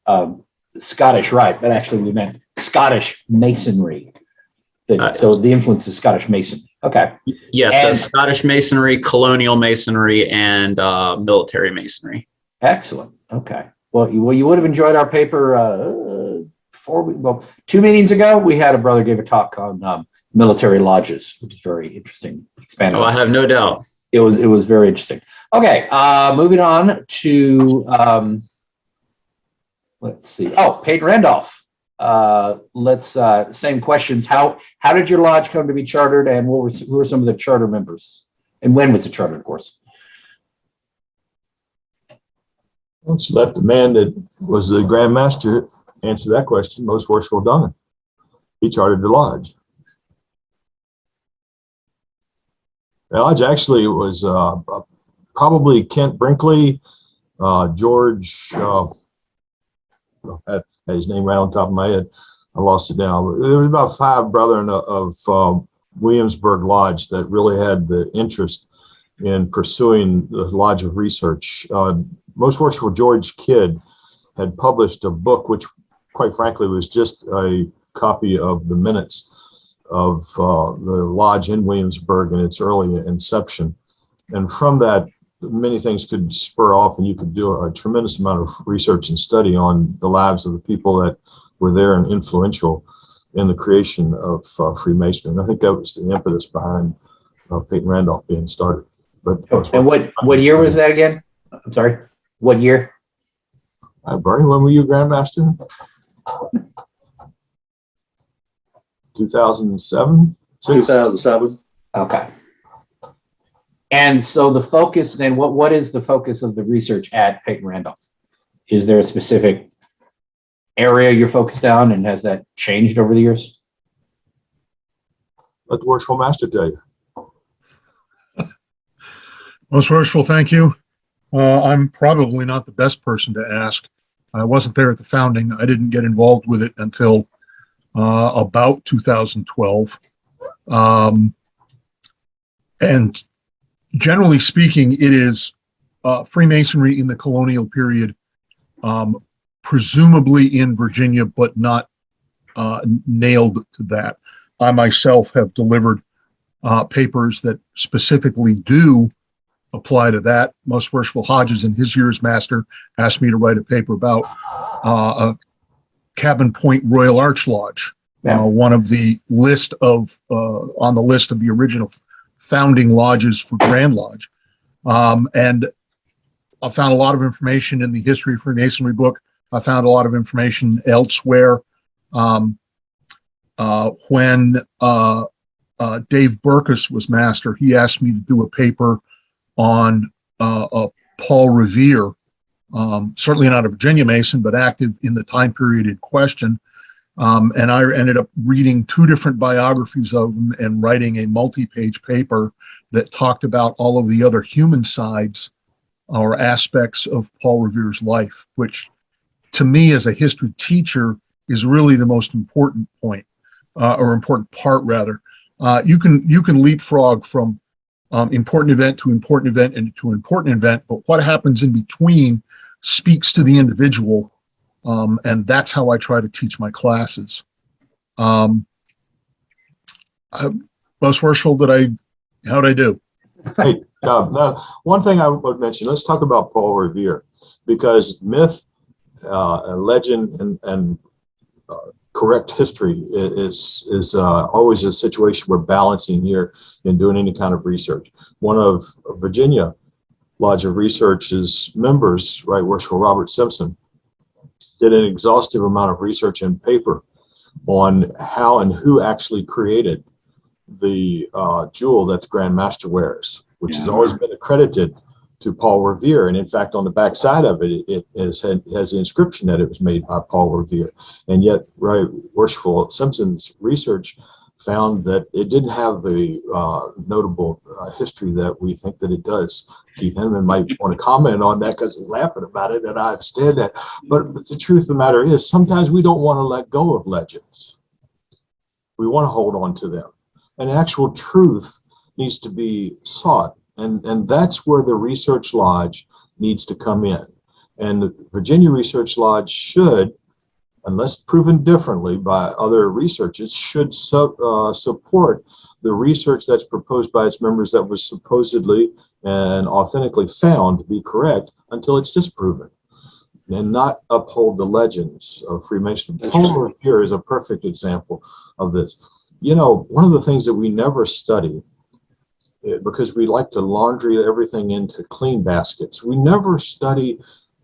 Scottish Rite, but actually we meant Scottish Masonry. So the influence is Scottish Masonry. Okay. Yes, so Scottish Masonry, colonial Masonry, and military Masonry. Excellent. Okay. Well, you would have enjoyed our paper 2 meetings ago. We had a brother gave a talk on military lodges, which is very interesting. Expanded. Oh, I have no doubt. It was very interesting. Okay, moving on to let's see. Oh, Peyton Randolph. Same questions. How did your lodge come to be chartered, and who were some of the charter members, and when was it chartered, of course? Let's let the man that was the Grand Master answer that question. Most Worshipful Donner. He chartered the lodge. The lodge actually was probably Kent Brinkley, George. I had his name right on top of my head. I lost it now. There was about 5 brethren of Williamsburg Lodge that really had the interest in pursuing the Lodge of Research. Most Worshipful George Kidd had published a book, which quite frankly was just a copy of the minutes of the lodge in Williamsburg in its early inception. And from that, many things could spur off, and you could do a tremendous amount of research and study on the lives of the people that were there and influential in the creation of Freemasonry. And I think that was the impetus behind Peyton Randolph being started. But and what year was that again? I'm sorry. What year? Bernie, when were you Grand Master? 2007? 2007. Okay. And so the focus then, what is the focus of the research at Peyton Randolph? Is there a specific area you're focused on, and has that changed over the years? Let the Worshipful Master tell you. Most worshipful, thank you. I'm probably not the best person to ask. I wasn't there at the founding. I didn't get involved with it until about 2012. And generally speaking, it is Freemasonry in the colonial period, presumably in Virginia, but not nailed to that. I myself have delivered papers that specifically do apply to that. Most Worshipful Hodges, in his year as master, asked me to write a paper about a Cabin Point Royal Arch Lodge, one of the list of on the list of the original founding lodges for Grand Lodge. And I found a lot of information in the History of Freemasonry book. I found a lot of information elsewhere. When Dave Burkus was master, he asked me to do a paper on Paul Revere, certainly not a Virginia Mason, but active in the time period in question. And I ended up reading two different biographies of him and writing a multi-page paper that talked about all of the other human sides or aspects of Paul Revere's life, which to me as a history teacher is really the most important point, or important part rather. You can leapfrog from important event to important event and to important event, but what happens in between speaks to the individual. And that's how I try to teach my classes. Most worshipful, how'd I do? Hey, one thing I would mention, let's talk about Paul Revere, because myth, legend, and correct history is always a situation we're balancing here in doing any kind of research. One of Virginia Lodge of Research's members, Right Worshipful Robert Simpson, did an exhaustive amount of research and paper on how and who actually created the jewel that the Grand Master wears, which has always been accredited to Paul Revere. And in fact, on the back side of it, it has the inscription that it was made by Paul Revere. And yet, Right Worshipful Simpson's research found that it didn't have the notable history that we think that it does. Keith Hillman might want to comment on that because he's laughing about it, and I understand that. But the truth of the matter is, sometimes we don't want to let go of legends. We want to hold on to them. And actual truth needs to be sought. And that's where the Research Lodge needs to come in. And the Virginia Research Lodge should, unless proven differently by other researchers, should support the research that's proposed by its members that was supposedly and authentically found to be correct until it's disproven, and not uphold the legends of Freemasonry. Paul Revere is a perfect example of this. You know, one of the things that we never study, because we like to laundry everything into clean baskets, we never study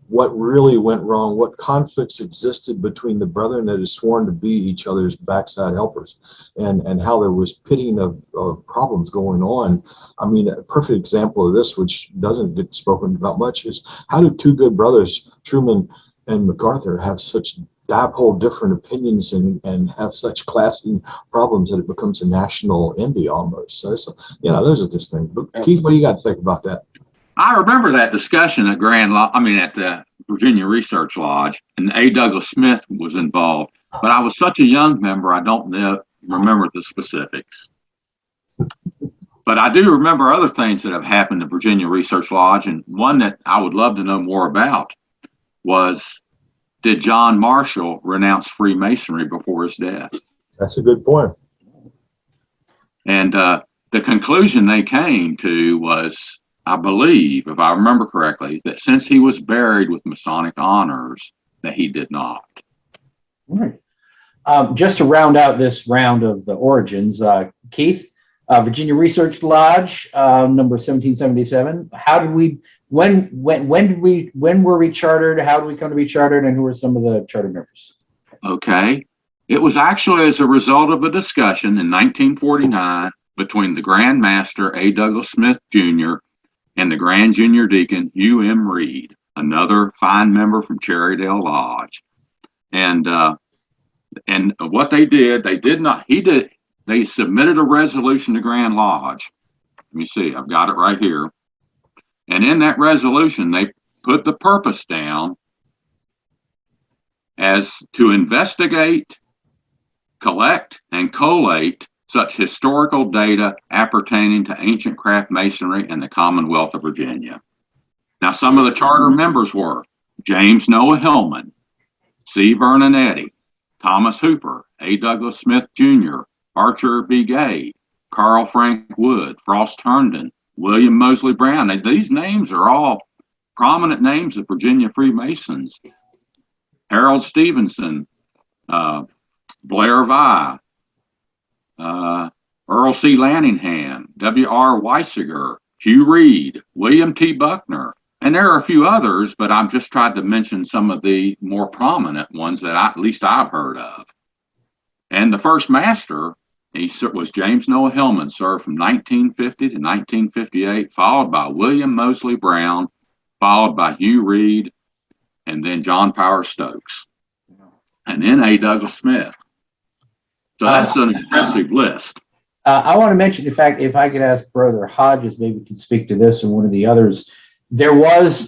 what really went wrong, what conflicts existed between the brethren that is sworn to be each other's backside helpers, and how there was pitting of problems going on. I mean, a perfect example of this, which doesn't get spoken about much, is how do two good brothers, Truman and MacArthur, have such dipole different opinions and have such clashing problems that it becomes a national envy almost. So, those are just things. But Keith, what do you got to think about that? I remember that discussion at at the Virginia Research Lodge, and A. Douglas Smith was involved, but I was such a young member, I don't remember the specifics. But I do remember other things that have happened at Virginia Research Lodge, and one that I would love to know more about was, did John Marshall renounce Freemasonry before his death? That's a good point. And the conclusion they came to was, I believe, if I remember correctly, that since he was buried with Masonic honors, that he did not. All right. Just to round out this round of the origins, Keith, Virginia Research Lodge, number 1777. How did we? When were we chartered? How did we come to be chartered? And who were some of the charter members? Okay. It was actually as a result of a discussion in 1949 between the Grand Master A. Douglas Smith Jr. and the Grand Junior Deacon Hugh M. Reed, another fine member from Cherrydale Lodge. And what they did, they submitted a resolution to Grand Lodge. Let me see, I've got it right here. And in that resolution, they put the purpose down as to investigate, collect, and collate such historical data appertaining to ancient craft masonry in the Commonwealth of Virginia. Now, some of the charter members were James Noah Hillman, C. Vernon Eddy, Thomas Hooper, A. Douglas Smith Jr., Archer B. Gay, Carl Frank Wood, Frost Herndon, William Mosley Brown. These names are all prominent names of Virginia Freemasons. Harold Stevenson, Blair Vi, Earl C. Lanningham, W.R. Weisiger, Hugh Reed, William T. Buckner, and there are a few others, but I've just tried to mention some of the more prominent ones that at least I've heard of. And the first master, he was James Noah Hillman, served from 1950 to 1958, followed by William Mosley Brown, followed by Hugh Reed, and then John Power Stokes, and then A. Douglas Smith. So that's an impressive list. I want to mention, in fact, if I could ask Brother Hodges, maybe could speak to this and one of the others. There was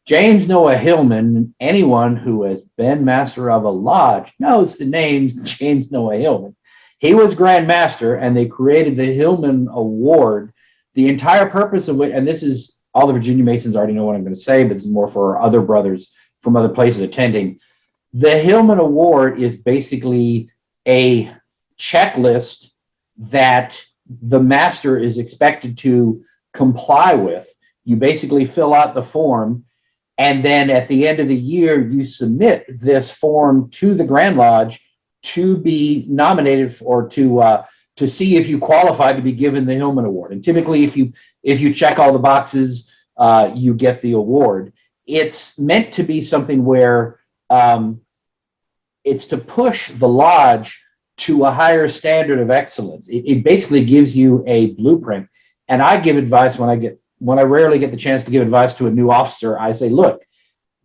James Noah Hillman. Anyone who has been master of a lodge knows the name James Noah Hillman. He was Grand Master, and they created the Hillman Award. The entire purpose of it, and this is all the Virginia Masons already know what I'm going to say, but it's more for other brothers from other places attending. The Hillman Award is basically a checklist that the master is expected to comply with. You basically fill out the form, and then at the end of the year, you submit this form to the Grand Lodge to be nominated or to see if you qualify to be given the Hillman Award. And typically, if you check all the boxes, you get the award. It's meant to be something where it's to push the lodge to a higher standard of excellence. It basically gives you a blueprint. And I give advice when I rarely get the chance to give advice to a new officer. I say, look,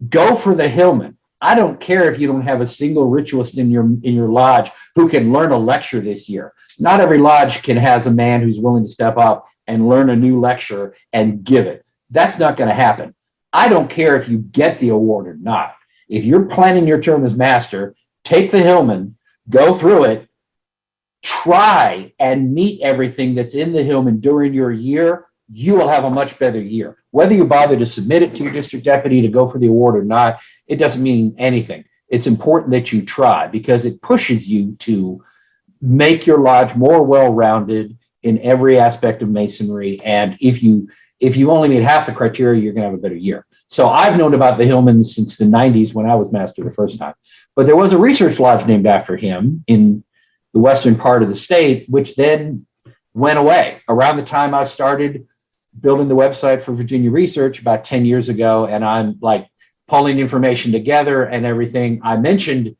go for the Hillman. I don't care if you don't have a single ritualist in your lodge who can learn a lecture this year. Not every lodge has a man who's willing to step up and learn a new lecture and give it. That's not going to happen. I don't care if you get the award or not. If you're planning your term as master, take the Hillman, go through it, try and meet everything that's in the Hillman during your year. You will have a much better year. Whether you bother to submit it to your district deputy to go for the award or not, it doesn't mean anything. It's important that you try because it pushes you to make your lodge more well-rounded in every aspect of masonry. And if you only meet half the criteria, you're going to have a better year. So I've known about the Hillman since the 90s when I was master the first time. But there was a research lodge named after him in the western part of the state, which then went away around the time I started building the website for Virginia Research about 10 years ago. And I'm like pulling information together and everything. I mentioned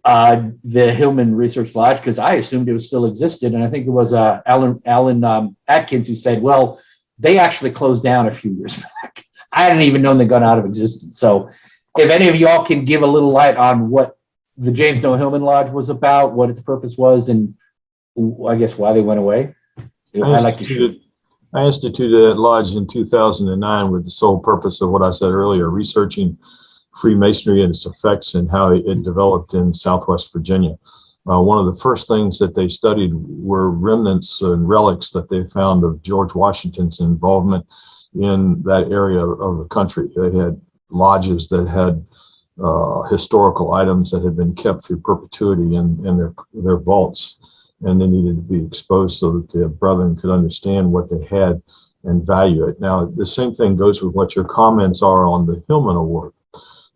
the Hillman Research Lodge because I assumed it still existed. And I think it was Alan Atkins who said, well, they actually closed down a few years back. I hadn't even known they got out of existence. So if any of y'all can give a little light on what the James Noah Hillman Lodge was about, what its purpose was, and I guess why they went away. I'd like to share. I instituted that lodge in 2009 with the sole purpose of what I said earlier, researching Freemasonry and its effects and how it developed in Southwest Virginia. One of the first things that they studied were remnants and relics that they found of George Washington's involvement in that area of the country. They had lodges that had historical items that had been kept through perpetuity in their vaults, and they needed to be exposed so that the brethren could understand what they had and value it. Now, the same thing goes with what your comments are on the Hillman Award.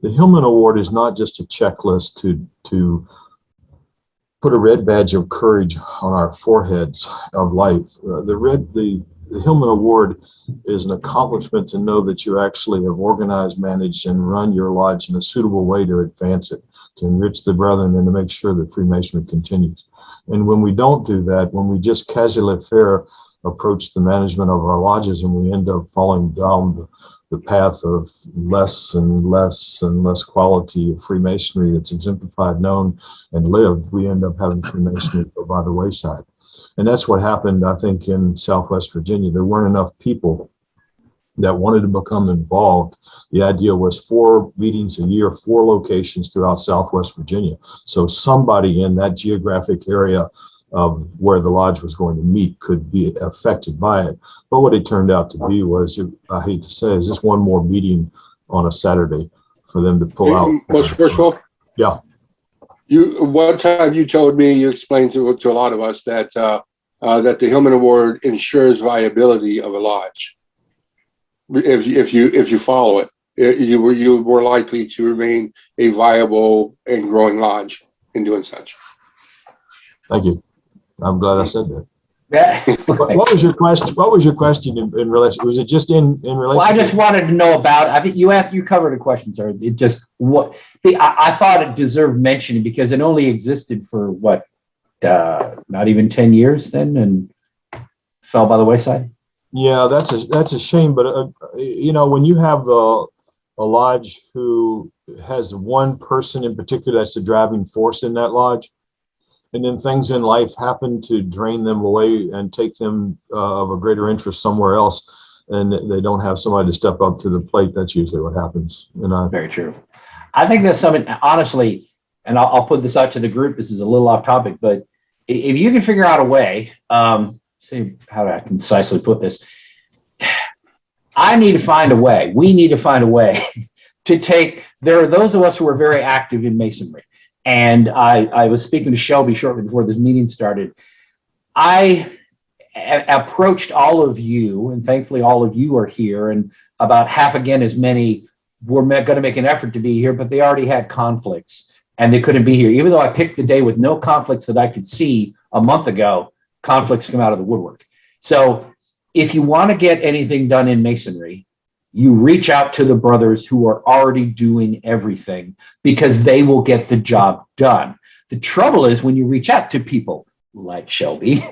The Hillman Award is not just a checklist to put a red badge of courage on our foreheads of life. The Hillman Award is an accomplishment to know that you actually have organized, managed, and run your lodge in a suitable way to advance it, to enrich the brethren, and to make sure that Freemasonry continues. And when we don't do that, when we just casual-faire approach the management of our lodges, and we end up falling down the path of less and less and less quality of Freemasonry that's exemplified, known, and lived, we end up having Freemasonry go by the wayside. And that's what happened, I think, in Southwest Virginia. There weren't enough people that wanted to become involved. The idea was 4 meetings a year, 4 locations throughout Southwest Virginia. So somebody in that geographic area of where the lodge was going to meet could be affected by it. But what it turned out to be was, I hate to say, is just one more meeting on a Saturday for them to pull out. Most worshipful? Yeah. One time you told me, you explained to a lot of us that that the Hillman Award ensures viability of a lodge. If you follow it, you were more likely to remain a viable and growing lodge in doing such. Thank you. I'm glad I said that. Yeah. What was your question? What was your question in relation? Was it just in relation? Well, I just wanted to know about, I think you covered the question, sir. It just, I thought it deserved mentioning because it only existed for what, not even 10 years then, and fell by the wayside. Yeah, that's a shame. But you know, when you have a lodge who has one person in particular that's the driving force in that lodge, and then things in life happen to drain them away and take them of a greater interest somewhere else, and they don't have somebody to step up to the plate, that's usually what happens. Very true. I think that's something, honestly, and I'll put this out to the group. This is a little off topic, but if you can figure out a way, see how do I concisely put this? I need to find a way. We need to find a way to take, there are those of us who are very active in Masonry. And I was speaking to Shelby shortly before this meeting started. I approached all of you, and thankfully all of you are here, and about half again as many were going to make an effort to be here, but they already had conflicts and they couldn't be here. Even though I picked the day with no conflicts that I could see a month ago, conflicts come out of the woodwork. So if you want to get anything done in Masonry, you reach out to the brothers who are already doing everything because they will get the job done. The trouble is when you reach out to people like Shelby,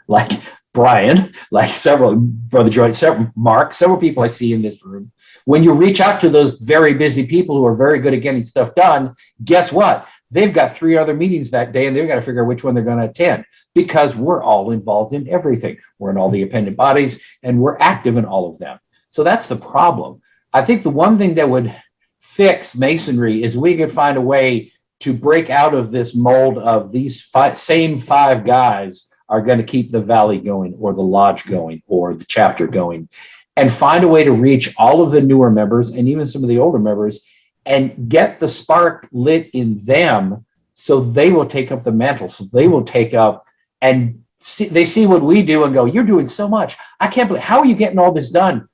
like Brian, like several, Brother Joy, Mark, several people I see in this room. When you reach out to those very busy people who are very good at getting stuff done, guess what? They've got 3 other meetings that day and they've got to figure out which one they're going to attend because we're all involved in everything. We're in all the appendant bodies and we're active in all of them. So that's the problem. I think the one thing that would fix Masonry is we could find a way to break out of this mold of these same 5 guys are going to keep the valley going or the lodge going or the chapter going, and find a way to reach all of the newer members and even some of the older members and get the spark lit in them so they will take up the mantle. So they will take up and they see what we do and go, you're doing so much. I can't believe, how are you getting all this done?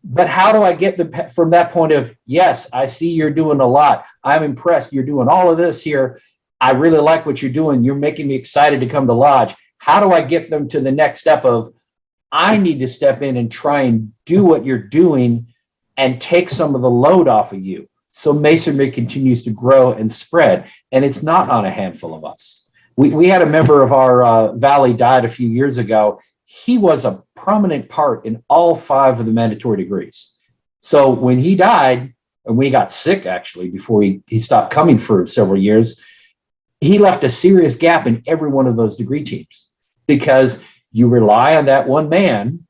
But how do I get from that point of, yes, I see you're doing a lot. I'm impressed. You're doing all of this here. I really like what you're doing. You're making me excited to come to lodge. How do I get them to the next step of, I need to step in and try and do what you're doing and take some of the load off of you. So Masonry continues to grow and spread. And it's not on a handful of us. We had a member of our valley died a few years ago. He was a prominent part in all 5 of the mandatory degrees. So when he died, and we got sick actually before he stopped coming for several years, he left a serious gap in every one of those degree teams because you rely on that one man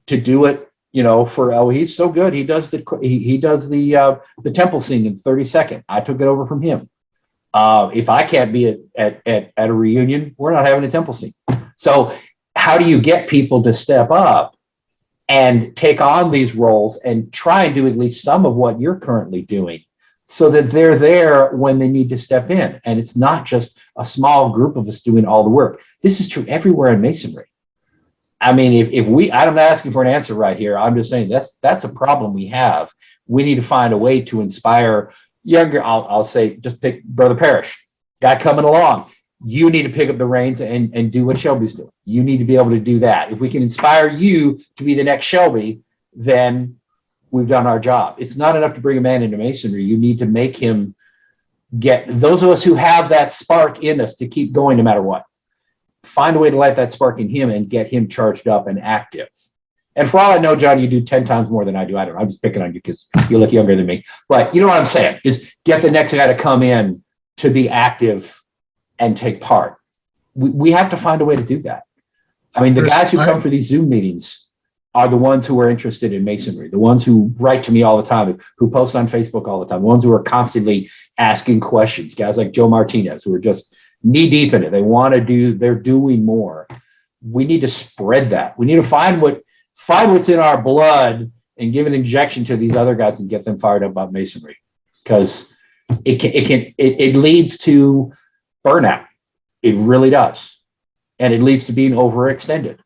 to do it, you know, for, oh, he's so good. He does the temple scene in 30 seconds. I took it over from him. If I can't be at a reunion, we're not having a temple scene. So how do you get people to step up and take on these roles and try and do at least some of what you're currently doing so that they're there when they need to step in? And it's not just a small group of us doing all the work. This is true everywhere in Masonry. I mean, if we, I'm not asking for an answer right here. I'm just saying that's a problem we have. We need to find a way to inspire younger. I'll say, just pick Brother Parrish, guy coming along. You need to pick up the reins and do what Shelby's doing. You need to be able to do that. If we can inspire you to be the next Shelby, then we've done our job. It's not enough to bring a man into masonry. You need to make him get, those of us who have that spark in us to keep going no matter what, find a way to light that spark in him and get him charged up and active. And for all I know, John, you do 10 times more than I do. I don't know. I'm just picking on you because you look younger than me. But you know what I'm saying is get the next guy to come in to be active and take part. We have to find a way to do that. I mean, the guys who come for these Zoom meetings are the ones who are interested in masonry, the ones who write to me all the time, who post on Facebook all the time, the ones who are constantly asking questions, guys like Joe Martinez, who are just knee deep in it. They want to do, they're doing more. We need to spread that. We need to find what's in our blood and give an injection to these other guys and get them fired up about masonry, because it leads to burnout. It really does. And it leads to being overextended,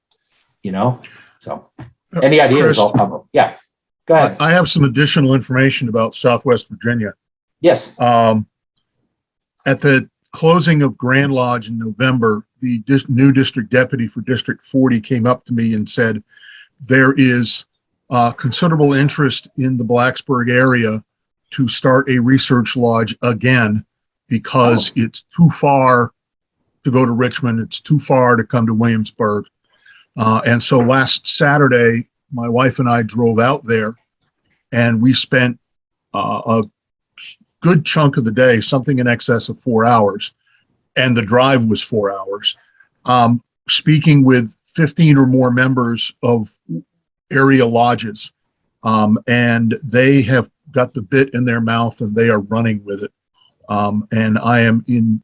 you know? So any ideas? Chris, I'll come up. Yeah, go ahead. I have some additional information about Southwest Virginia. Yes. At the closing of Grand Lodge in November, the new district deputy for District 40 came up to me and said, there is considerable interest in the Blacksburg area to start a research lodge again, because it's too far to go to Richmond. It's too far to come to Williamsburg. And so last Saturday, my wife and I drove out there, and we spent a good chunk of the day, something in excess of 4 hours, and the drive was 4 hours, speaking with 15 or more members of area lodges. And they have got the bit in their mouth and they are running with it. And I am in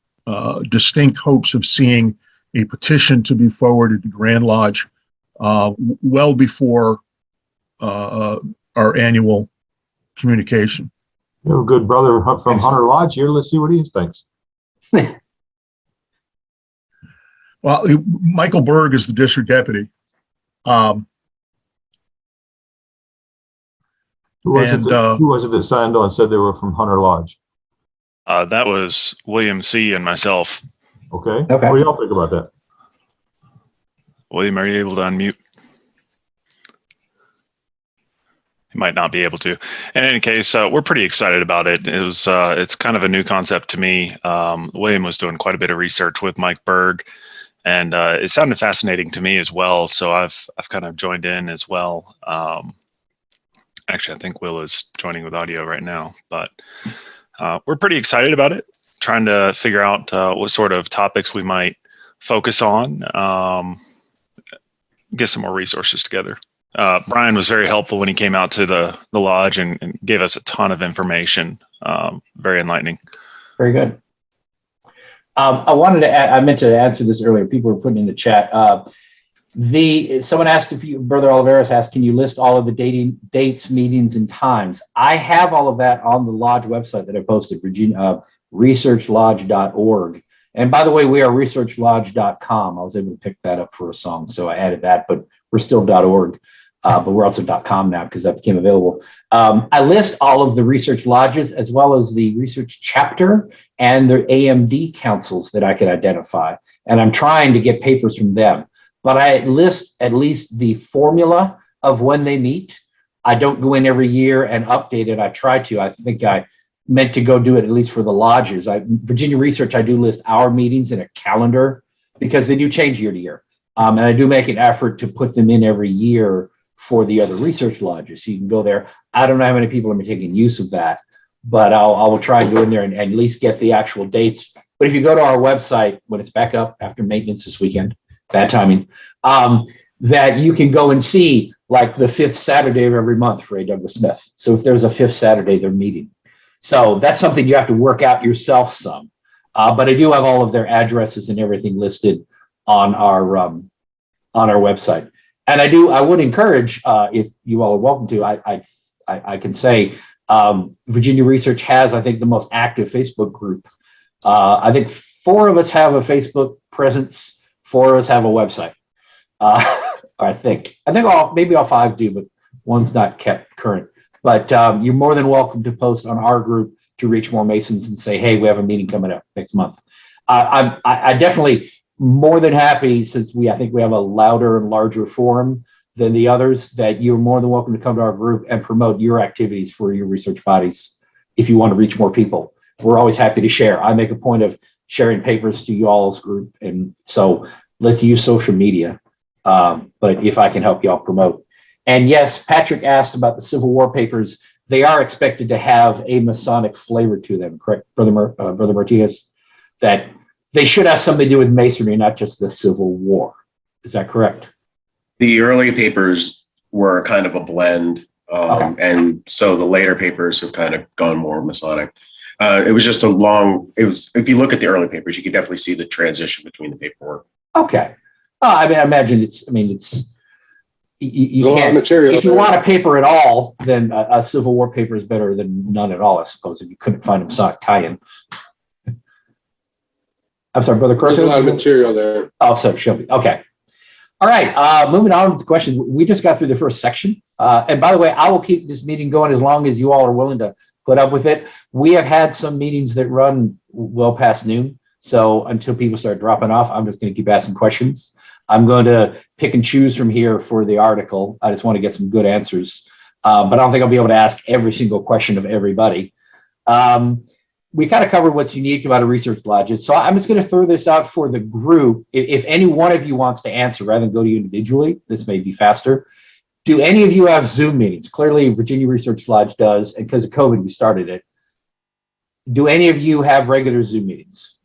distinct hopes of seeing a petition to be forwarded to Grand Lodge well before our annual communication. You have a good brother from Hunter Lodge here. Let's see what he thinks. Well, Michael Berg is the district deputy. Who was it that signed on and said they were from Hunter Lodge? That was William C. and myself. Okay. What do y'all think about that? William, are you able to unmute? You might not be able to. In any case, we're pretty excited about it. It's kind of a new concept to me. William was doing quite a bit of research with Mike Berg, and it sounded fascinating to me as well. So I've kind of joined in as well. Actually, I think Will is joining with audio right now, but we're pretty excited about it, trying to figure out what sort of topics we might focus on, get some more resources together. Brian was very helpful when he came out to the lodge and gave us a ton of information. Very enlightening. Very good. I meant to answer this earlier. People were putting in the chat. Someone asked Brother Oliveras asked, can you list all of the dates, meetings, and times? I have all of that on the lodge website that I posted, Virginia, researchlodge.org. And by the way, we are researchlodge.com. I was able to pick that up for a song, so I added that, but we're still .org, but we're also .com now because that became available. I list all of the research lodges as well as the research chapter and their AMD councils that I could identify. And I'm trying to get papers from them. But I list at least the formula of when they meet. I don't go in every year and update it. I try to. I think I meant to go do it at least for the lodges. Virginia Research, I do list our meetings in a calendar because they do change year to year. And I do make an effort to put them in every year for the other research lodges. So you can go there. I don't know how many people are taking use of that, but I will try and go in there and at least get the actual dates. But if you go to our website, when it's back up after maintenance this weekend, bad timing, that you can go and see like the 5th Saturday of every month for A. Douglas Smith. So if there's a 5th Saturday, they're meeting. So that's something you have to work out yourself some. But I do have all of their addresses and everything listed on our website. And I would encourage, if you all are welcome to, I can say Virginia Research has, I think, the most active Facebook group. I think 4 of us have a Facebook presence. 4 of us have a website. I think maybe all 5 do, but one's not kept current. But you're more than welcome to post on our group to reach more Masons and say, hey, we have a meeting coming up next month. I definitely more than happy, since I think we have a louder and larger forum than the others, that you're more than welcome to come to our group and promote your activities for your research bodies if you want to reach more people. We're always happy to share. I make a point of sharing papers to y'all's group, and so let's use social media. But if I can help y'all promote. And yes, Patrick asked about the Civil War papers. They are expected to have a Masonic flavor to them, correct, Brother Martinez? That they should have something to do with Masonry, not just the Civil War. Is that correct? The early papers were kind of a blend, and so the later papers have kind of gone more Masonic. It was just if you look at the early papers, you can definitely see the transition between the paperwork. Okay. I imagine you a lot of can't, material if you there. want a paper at all, then a Civil War paper is better than none at all, I suppose, if you couldn't find a Masonic tie-in. I'm sorry, Brother Corso. There's a lot of material there. Oh, so show me. Okay. All right. Moving on with the questions. We just got through the first section. And by the way, I will keep this meeting going as long as you all are willing to put up with it. We have had some meetings that run well past noon. So until people start dropping off, I'm just going to keep asking questions. I'm going to pick and choose from here for the article. I just want to get some good answers. But I don't think I'll be able to ask every single question of everybody. We kind of covered what's unique about a research lodge. So I'm just going to throw this out for the group. If any one of you wants to answer rather than go to you individually, this may be faster. Do any of you have Zoom meetings? Clearly, Virginia Research Lodge does, and because of COVID, we started it. Do any of you have regular Zoom meetings?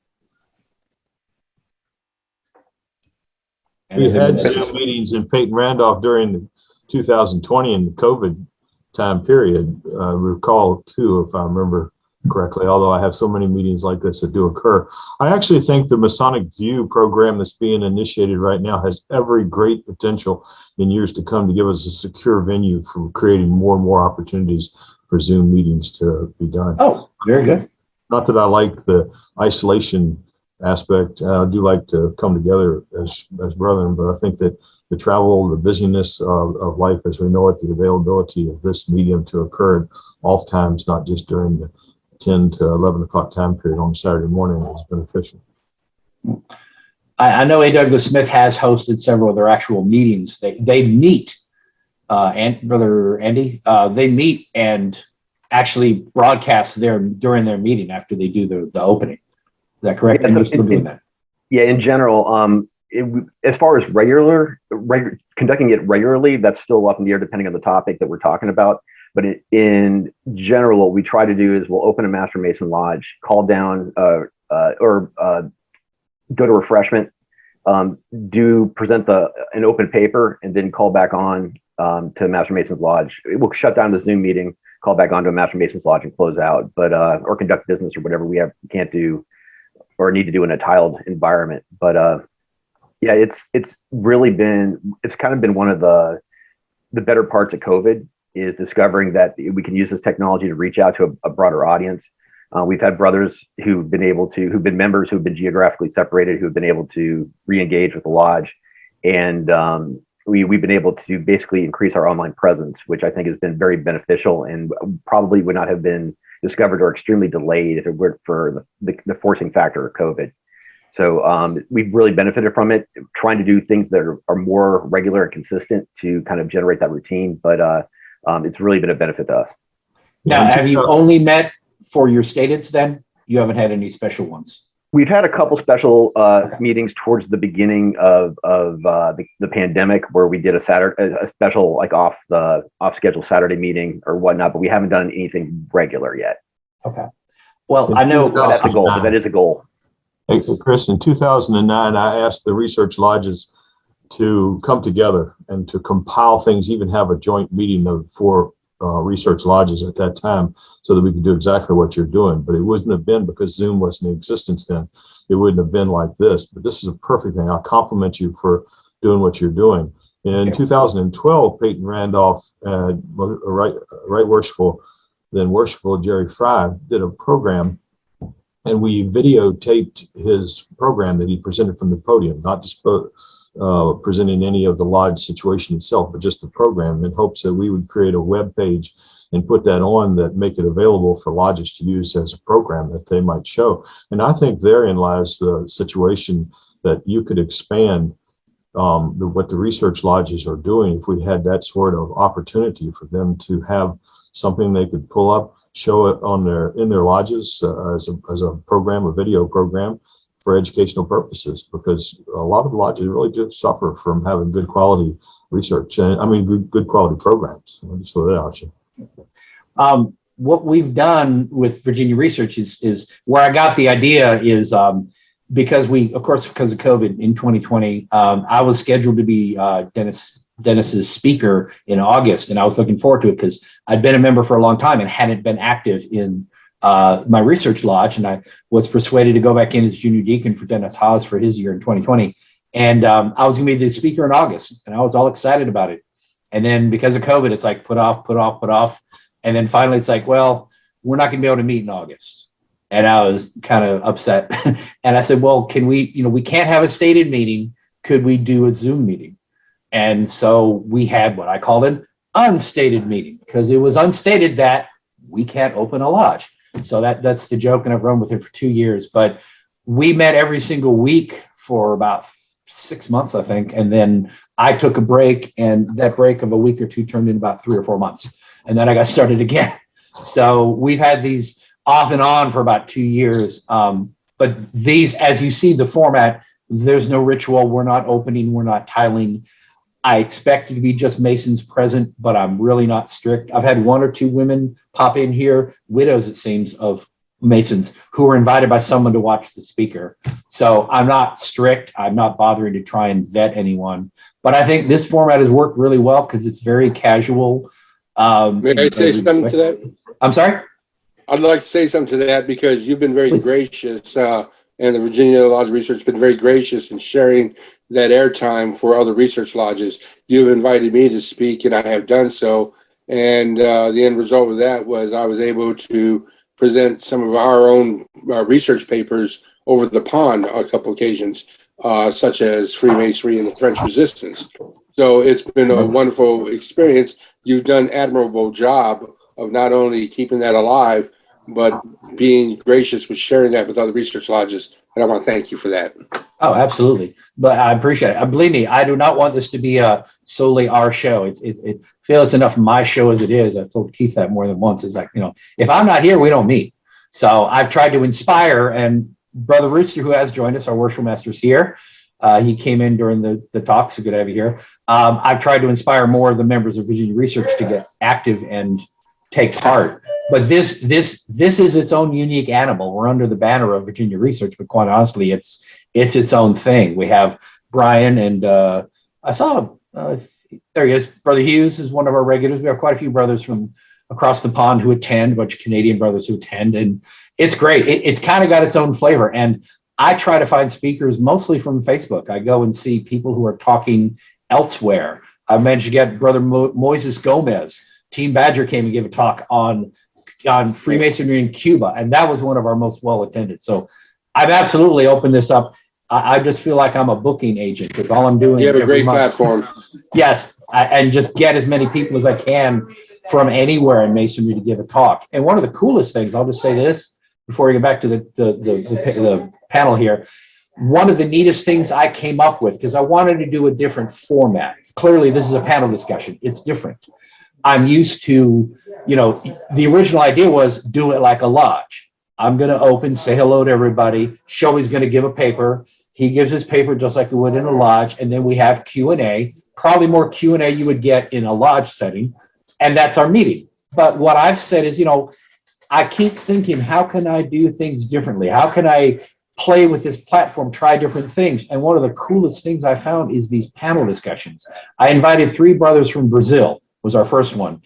We had Zoom meetings in Peyton Randolph during the 2020 and the COVID time period. Recall 2, if I remember correctly, although I have so many meetings like this that do occur. I actually think the Masonic View program that's being initiated right now has every great potential in years to come to give us a secure venue for creating more and more opportunities for Zoom meetings to be done. Oh, very good. Not that I like the isolation aspect. I do like to come together as brethren, but I think that the travel, the busyness of life as we know it, the availability of this medium to occur oftentimes, not just during the 10 to 11 o'clock time period on Saturday morning, is beneficial. I know A. Douglas Smith has hosted several of their actual meetings. They meet, and Brother Andy, they meet and actually broadcast during their meeting after they do the opening. Is that correct? Yeah, so in general, as far as conducting it regularly, that's still up in the air depending on the topic that we're talking about. But in general, what we try to do is we'll open a Master Mason Lodge, call down or go to refreshment, present an open paper, and then call back on to Master Mason's Lodge. We'll shut down the Zoom meeting, call back on to a Master Mason's Lodge and close out, but or conduct business or whatever we can't do or need to do in a tiled environment. But yeah, it's kind of been one of the better parts of COVID is discovering that we can use this technology to reach out to a broader audience. We've had brothers who've been members who've been geographically separated, who've been able to re-engage with the lodge. And we've been able to basically increase our online presence, which I think has been very beneficial and probably would not have been discovered or extremely delayed if it weren't for the forcing factor of COVID. So we've really benefited from it, trying to do things that are more regular and consistent to kind of generate that routine. But it's really been a benefit to us. Now, have you only met for your stateds then? You haven't had any special ones? We've had a couple special meetings towards the beginning of the pandemic where we did a special like off schedule Saturday meeting or whatnot, but we haven't done anything regular yet. Okay. Well, I know that's a goal, but that is a goal. Hey, Chris, in 2009, I asked the research lodges to come together and to compile things, even have a joint meeting of 4 research lodges at that time so that we could do exactly what you're doing. But it wouldn't have been because Zoom wasn't in existence then. It wouldn't have been like this. But this is a perfect thing. I'll compliment you for doing what you're doing. In 2012, Peyton Randolph, Right Worshipful, then Worshipful Jerry Fry did a program, and we videotaped his program that he presented from the podium, not presenting any of the lodge situation itself, but just the program, in hopes that we would create a web page and put that on, that make it available for lodges to use as a program that they might show. And I think therein lies the situation, that you could expand what the research lodges are doing if we had that sort of opportunity for them to have something they could pull up, show it in their lodges as a program, a video program for educational purposes, because a lot of the lodges really do suffer from having good quality research, and I mean good quality programs. I'll just throw that out you. What we've done with Virginia Research is where I got the idea is because of COVID in 2020, I was scheduled to be Dennis's speaker in August, and I was looking forward to it because I'd been a member for a long time and hadn't been active in my research lodge, and I was persuaded to go back in as junior deacon for Dennis Haas for his year in 2020. And I was going to be the speaker in August, and I was all excited about it. And then because of COVID, it's like put off. And then finally it's like, well, we're not going to be able to meet in August. And I was kind of upset. And I said, well, can we, we can't have a stated meeting. Could we do a Zoom meeting? And so we had what I called an unstated meeting, because it was unstated that we can't open a lodge. So that's the joke, and I've run with it for 2 years. But we met every single week for about 6 months, I think. And then I took a break, and that break of a week or two turned into about 3 or 4 months. And then I got started again. So we've had these off and on for about 2 years. But these, as you see the format, there's no ritual. We're not opening. We're not tiling. I expect it to be just Masons present, but I'm really not strict. I've had 1 or 2 women pop in here, widows, it seems, of Masons who were invited by someone to watch the speaker. So I'm not strict. I'm not bothering to try and vet anyone. But I think this format has worked really well because it's very casual. May I say something to that? I'm sorry? I'd like to say something to that, because you've been very gracious, and the Virginia Lodge Research has been very gracious in sharing that airtime for other research lodges. You've invited me to speak, and I have done so. And the end result of that was I was able to present some of our own research papers over the pond on a couple occasions, such as Freemasonry and the French Resistance. So it's been a wonderful experience. You've done an admirable job of not only keeping that alive, but being gracious with sharing that with other research lodges. And I want to thank you for that. Oh, absolutely. But I appreciate it. Believe me, I do not want this to be solely our show. It feels enough my show as it is. I've told Keith that more than once. It's like, if I'm not here, we don't meet. So I've tried to inspire, and Brother Rooster, who has joined us, our worship master's here. He came in during the talk, so good to have you here. I've tried to inspire more of the members of Virginia Research to get active and take part. But this is its own unique animal. We're under the banner of Virginia Research, but quite honestly, it's its own thing. We have Brian, and I saw there he is. Brother Hughes is one of our regulars. We have quite a few brothers from across the pond who attend, a bunch of Canadian brothers who attend, and it's great. It's kind of got its own flavor. And I try to find speakers mostly from Facebook. I go and see people who are talking elsewhere. I managed to get Brother Moises Gomez. Team Badger came and gave a talk on Freemasonry in Cuba, and that was one of our most well attended. So I've absolutely opened this up. I just feel like I'm a booking agent, because all I'm doing. You have a great platform. Yes, and just get as many people as I can from anywhere in Masonry to give a talk. And one of the coolest things, I'll just say this before we get back to the panel here. One of the neatest things I came up with, because I wanted to do a different format. Clearly, this is a panel discussion. It's different. I'm used to, the original idea was do it like a lodge. I'm going to open, say hello to everybody. Shelby's going to give a paper. He gives his paper just like he would in a lodge. And then we have Q&A, probably more Q&A you would get in a lodge setting. And that's our meeting. But what I've said is, I keep thinking, how can I do things differently? How can I play with this platform, try different things? And one of the coolest things I found is these panel discussions. I invited 3 brothers from Brazil, was our first one.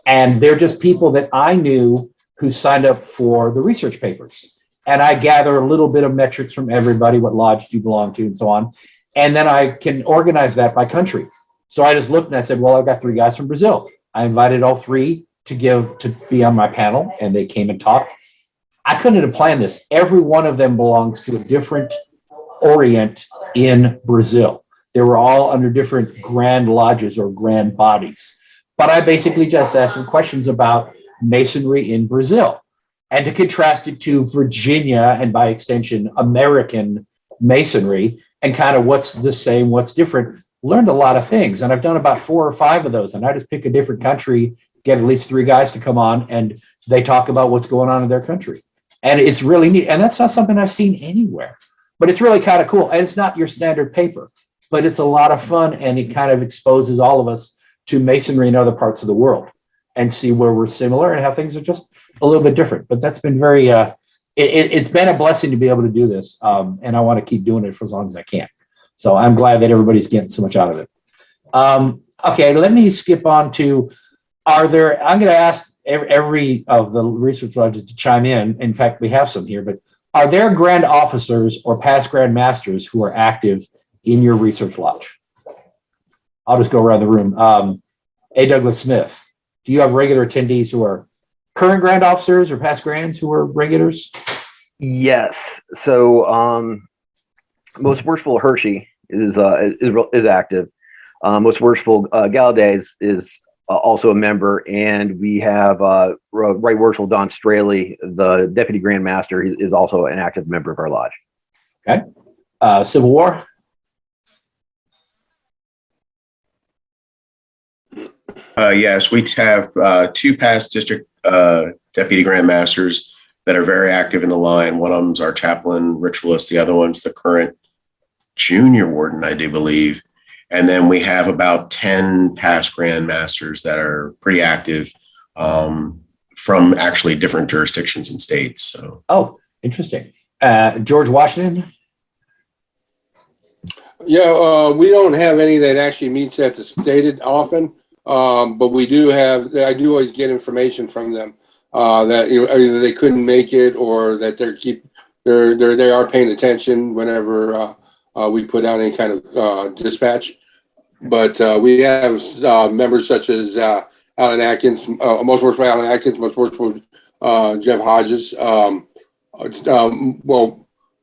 And they're just people that I knew who signed up for the research papers. And I gather a little bit of metrics from everybody, what lodge do you belong to and so on. And then I can organize that by country. So I just looked and I said, well, I've got 3 guys from Brazil. I invited all 3 to be on my panel, and they came and talked. I couldn't have planned this. Every one of them belongs to a different orient in Brazil. They were all under different grand lodges or grand bodies. But I basically just asked them questions about Masonry in Brazil and to contrast it to Virginia and by extension, American Masonry and kind of what's the same, what's different. Learned a lot of things. And I've done about 4 or 5 of those. And I just pick a different country, get at least 3 guys to come on and they talk about what's going on in their country. And it's really neat. And that's not something I've seen anywhere, but it's really kind of cool. And it's not your standard paper, but it's a lot of fun. And it kind of exposes all of us to Masonry in other parts of the world and see where we're similar and how things are just a little bit different. But that's been very, it's been a blessing to be able to do this. And I want to keep doing it for as long as I can. So I'm glad that everybody's getting so much out of it. Okay, let me skip on to, I'm going to ask every of the research lodges to chime in. In fact, we have some here, but are there grand officers or past grand masters who are active in your research lodge? I'll just go around the room. A. Douglas Smith, do you have regular attendees who are current grand officers or past grands who are regulars? Yes. So Most Worshipful Hershey is active. Most Worshipful Gallaudet is also a member, and we have Right Worshipful Don Straley, the Deputy Grand Master, is also an active member of our lodge. Okay. Civil War. Yes, we have 2 past district deputy grand masters that are very active in the line. One of them's our chaplain ritualist. The other one's the current junior warden, I do believe. And then we have about 10 past grand masters that are pretty active from actually different jurisdictions and states. So. Oh, interesting. George Washington. Yeah, we don't have any that actually meets at the stated often. But we do have, I do always get information from them that either they couldn't make it or that they are paying attention whenever we put out any kind of dispatch. But we have members such as Alan Atkins, most worshipful Alan Atkins, most worshipful Jeff Hodges.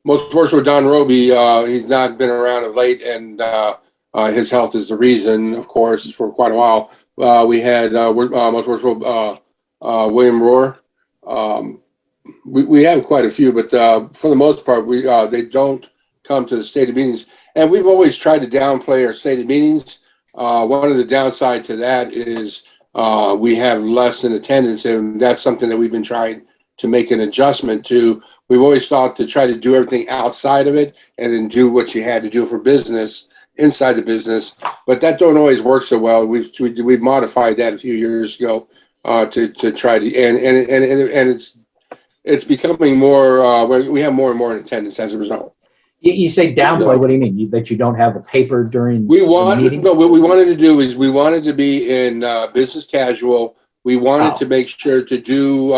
Most worshipful Don Roby. He's not been around of late, and his health is the reason, of course, for quite a while. We had most worshipful William Rohr. We have quite a few, but for the most part, they don't come to the stated meetings. And we've always tried to downplay our stated meetings. One of the downside to that is we have less in attendance, and that's something that we've been trying to make an adjustment to. We've always thought to try to do everything outside of it and then do what you had to do for business inside the business, but that don't always work so well. We've modified that a few years ago to try to, and it's becoming more. We have more and more in attendance as a result. You say downplay. What do you mean? That you don't have the paper during the meeting? No, what we wanted to do is we wanted to be in business casual. We wanted to make sure to do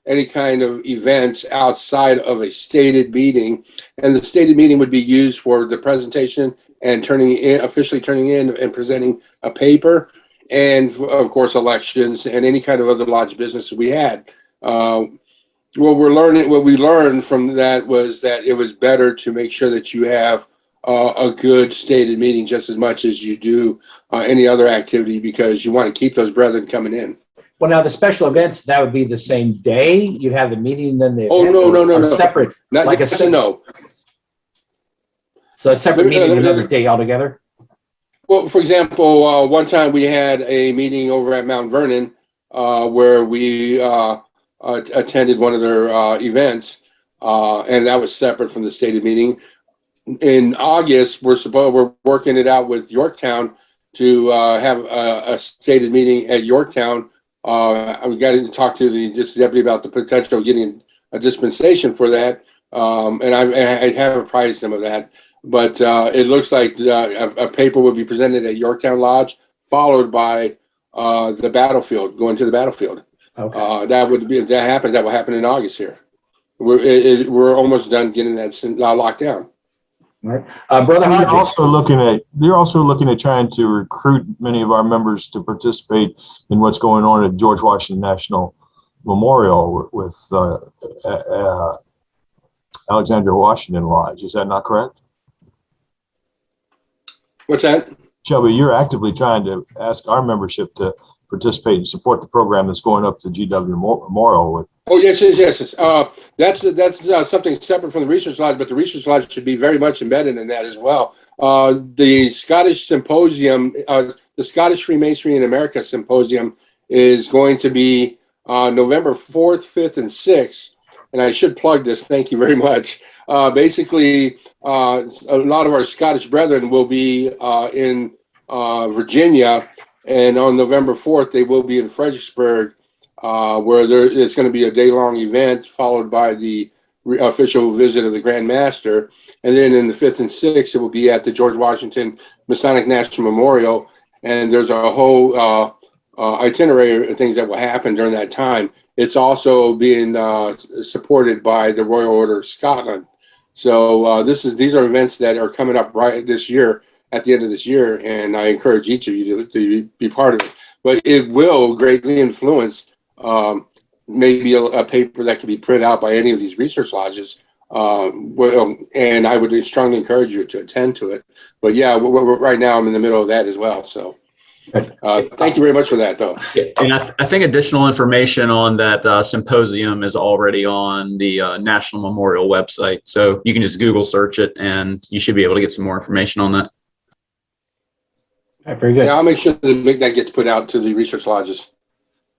any kind of events outside of a stated meeting, and the stated meeting would be used for the presentation and officially turning in and presenting a paper, and of course elections and any kind of other lodge business we had. What we learned from that was that it was better to make sure that you have a good stated meeting just as much as you do any other activity, because you want to keep those brethren coming in. Well, now the special events, that would be the same day. You'd have the meeting, then the event, no. Separate, not like yes and no. So a separate meeting another day altogether? Well, for example, one time we had a meeting over at Mount Vernon where we attended one of their events, and that was separate from the stated meeting. In August, we're working it out with Yorktown to have a stated meeting at Yorktown. We got to talk to the deputy about the potential of getting a dispensation for that, and I have apprised them of that. But it looks like a paper will be presented at Yorktown Lodge, followed by the battlefield, going to the battlefield. Okay. If that happens, that will happen in August here. We're almost done getting that locked down. All right. Brother Hodges. You're also looking at trying to recruit many of our members to participate in what's going on at George Washington National Memorial with Alexander Washington Lodge. Is that not correct? What's that? Shelby, you're actively trying to ask our membership to participate and support the program that's going up to GW Memorial with. Oh, yes. That's something separate from the Research Lodge, but the Research Lodge should be very much embedded in that as well. The Scottish Symposium, the Scottish Freemasonry in America Symposium is going to be November 4th, 5th, and 6th. And I should plug this. Thank you very much. Basically, a lot of our Scottish brethren will be in Virginia, and on November 4th, they will be in Fredericksburg, where it's going to be a day-long event followed by the official visit of the Grand Master. And then in the 5th and 6th, it will be at the George Washington Masonic National Memorial. And there's a whole itinerary of things that will happen during that time. It's also being supported by the Royal Order of Scotland. So these are events that are coming up right this year, at the end of this year, and I encourage each of you to be part of it. But it will greatly influence maybe a paper that can be printed out by any of these research lodges. And I would strongly encourage you to attend to it. But yeah, right now I'm in the middle of that as well. So thank you very much for that, though. And I think additional information on that symposium is already on the National Memorial website. So you can just Google search it and you should be able to get some more information on that. Very good. Yeah, I'll make sure that gets put out to the research lodges.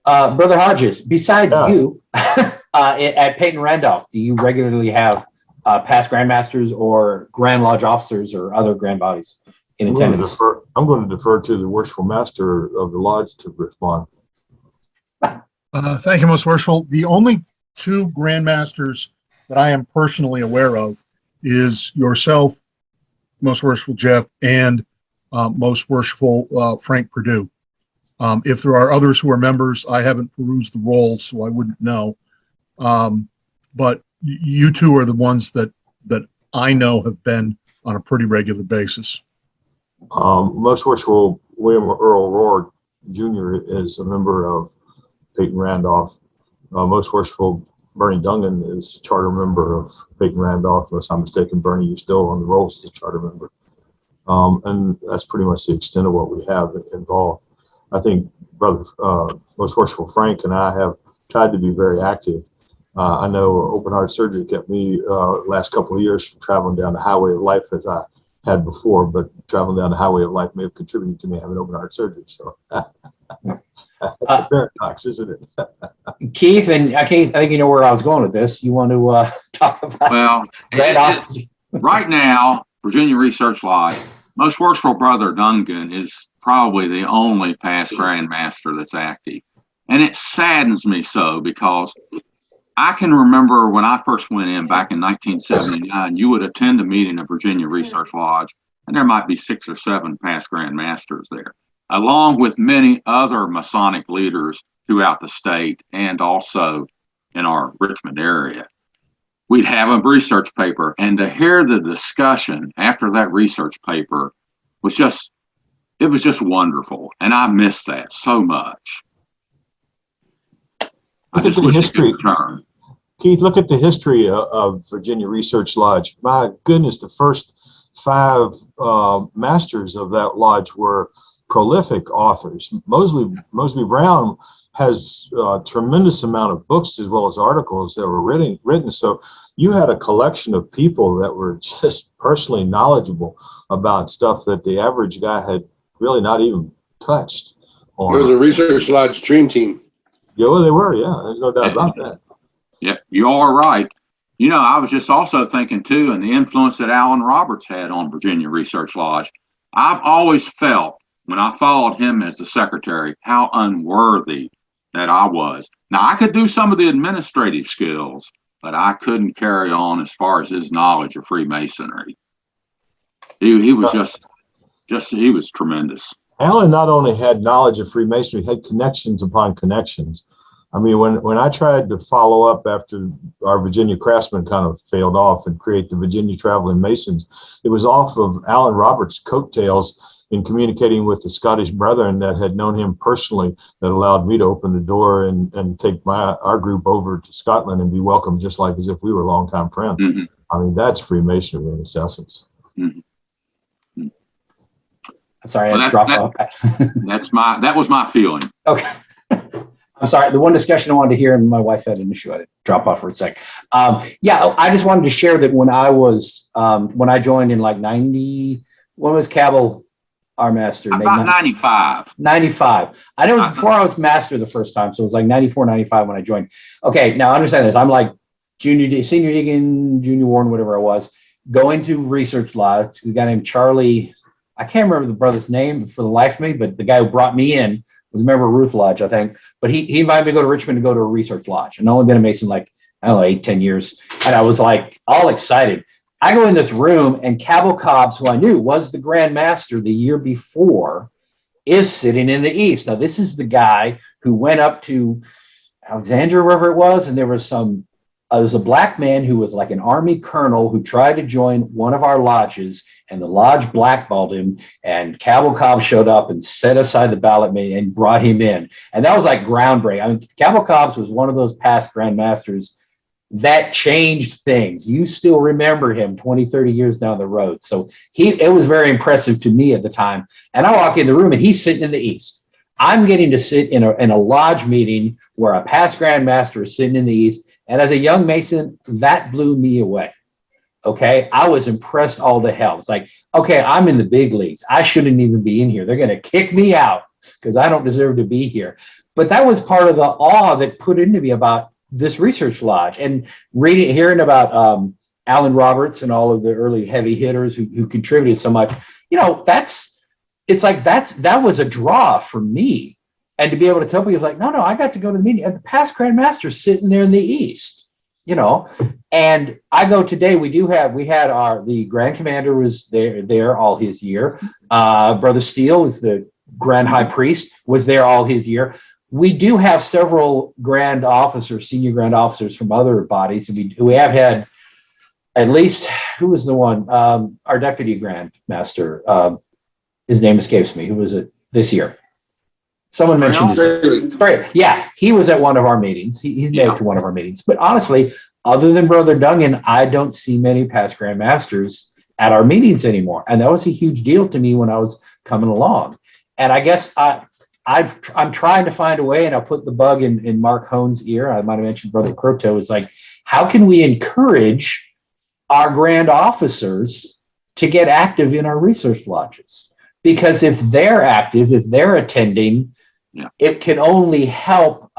Brother Hodges, besides you at Peyton Randolph, do you regularly have past grandmasters or grand lodge officers or other grand bodies in attendance? I'm going to defer to the worshipful master of the lodge to respond. Thank you, Most Worshipful. The only two grandmasters that I am personally aware of is yourself, Most Worshipful Jeff, and Most Worshipful Frank Perdue. If there are others who are members, I haven't perused the rolls, so I wouldn't know. But you two are the ones that I know have been on a pretty regular basis. Most Worshipful William Earl Rourke Jr. is a member of Peyton Randolph. Most Worshipful Bernie Dungan is a charter member of Peyton Randolph. Unless I'm mistaken, Bernie, you're still on the rolls as a charter member. And that's pretty much the extent of what we have involved. I think Brother Most Worshipful Frank and I have tried to be very active. I know open heart surgery kept me last couple of years from traveling down the highway of life as I had before, but traveling down the highway of life may have contributed to me having open heart surgery. So that's a paradox, isn't it? Keith, I think you know where I was going with this. You want to talk about? Well, right now, Virginia Research Lodge, Most Worshipful Brother Dungan is probably the only past grandmaster that's active. And it saddens me so, because I can remember when I first went in back in 1979, you would attend a meeting of Virginia Research Lodge, and there might be 6 or 7 past grandmasters there, along with many other Masonic leaders throughout the state and also in our Richmond area. We'd have a research paper, and to hear the discussion after that research paper was just wonderful. And I miss that so much. I just wish it could return. Keith, look at the history of Virginia Research Lodge. My goodness, the first 5 masters of that lodge were prolific authors. Mosby Brown has a tremendous amount of books as well as articles that were written. So you had a collection of people that were just personally knowledgeable about stuff that the average guy had really not even touched on. It was a Research Lodge dream team. Yeah, well, they were. Yeah, there's no doubt about that. Yeah, you are right. You know, I was just also thinking too, and the influence that Alan Roberts had on Virginia Research Lodge. I've always felt when I followed him as the secretary, how unworthy that I was. Now, I could do some of the administrative skills, but I couldn't carry on as far as his knowledge of Freemasonry. He was he was tremendous. Alan not only had knowledge of Freemasonry, he had connections upon connections. I mean, when I tried to follow up after our Virginia Craftsmen kind of failed off and create the Virginia Traveling Masons, it was off of Alan Roberts' coattails in communicating with the Scottish brethren that had known him personally that allowed me to open the door and take our group over to Scotland and be welcomed just like as if we were longtime friends. Mm-hmm. I mean, that's Freemasonry in its essence. Mm-hmm. I'm sorry, Well, I dropped off. that was my feeling. Okay. I'm sorry. The one discussion I wanted to hear, and my wife had an issue. I had to drop off for a sec. Yeah, I just wanted to share that when I joined in like 90, when was Cabell our master? About 95. 95. I know it was before I was master the first time. So it was like 94, 95 when I joined. Okay, now understand this. I'm like senior deacon, junior warden, whatever I was, going to research lodge. The guy named Charlie, I can't remember the brother's name for the life of me, but the guy who brought me in was a member of Ruth Lodge, I think. But he invited me to go to Richmond to go to a research lodge. And I've only been a Mason like, I don't know, 8, 10 years. And I was like all excited. I go in this room and Cabell Cobbs, who I knew was the Grand Master the year before, is sitting in the East. Now, this is the guy who went up to Alexandria, wherever it was, and there was a black man who was like an army colonel who tried to join one of our lodges, and the lodge blackballed him, and Cabell Cobbs showed up and set aside the ballot and brought him in. And that was like groundbreaking. I mean, Cabell Cobbs was one of those past Grand Masters that changed things. You still remember him 20, 30 years down the road. So it was very impressive to me at the time. And I walk in the room and he's sitting in the East. I'm getting to sit in a lodge meeting where a past Grand Master is sitting in the East. And as a young Mason, that blew me away. Okay. I was impressed all to hell. It's like, okay, I'm in the big leagues. I shouldn't even be in here. They're going to kick me out because I don't deserve to be here. But that was part of the awe that put into me about this research lodge, and hearing about Alan Roberts and all of the early heavy hitters who contributed so much. You know, that was a draw for me. And to be able to tell people like, no, I got to go to the meeting, and the past Grand Master sitting there in the East, you know. And I go today, the Grand Commander was there all his year. Brother Steele is the Grand High Priest, was there all his year. We do have several grand officers, senior grand officers from other bodies. We have had at least, who was the one? Our deputy grand master, his name escapes me. Who was it this year? Someone mentioned this. Yeah, he was at one of our meetings. He's made to one of our meetings. But honestly, other than Brother Duggan, I don't see many past grand masters at our meetings anymore. And that was a huge deal to me when I was coming along. And I guess I'm trying to find a way, and I'll put the bug in Mark Hone's ear. I might have mentioned Brother Croto. It's like, how can we encourage our grand officers to get active in our research lodges? Because if they're active, if they're attending, it can only help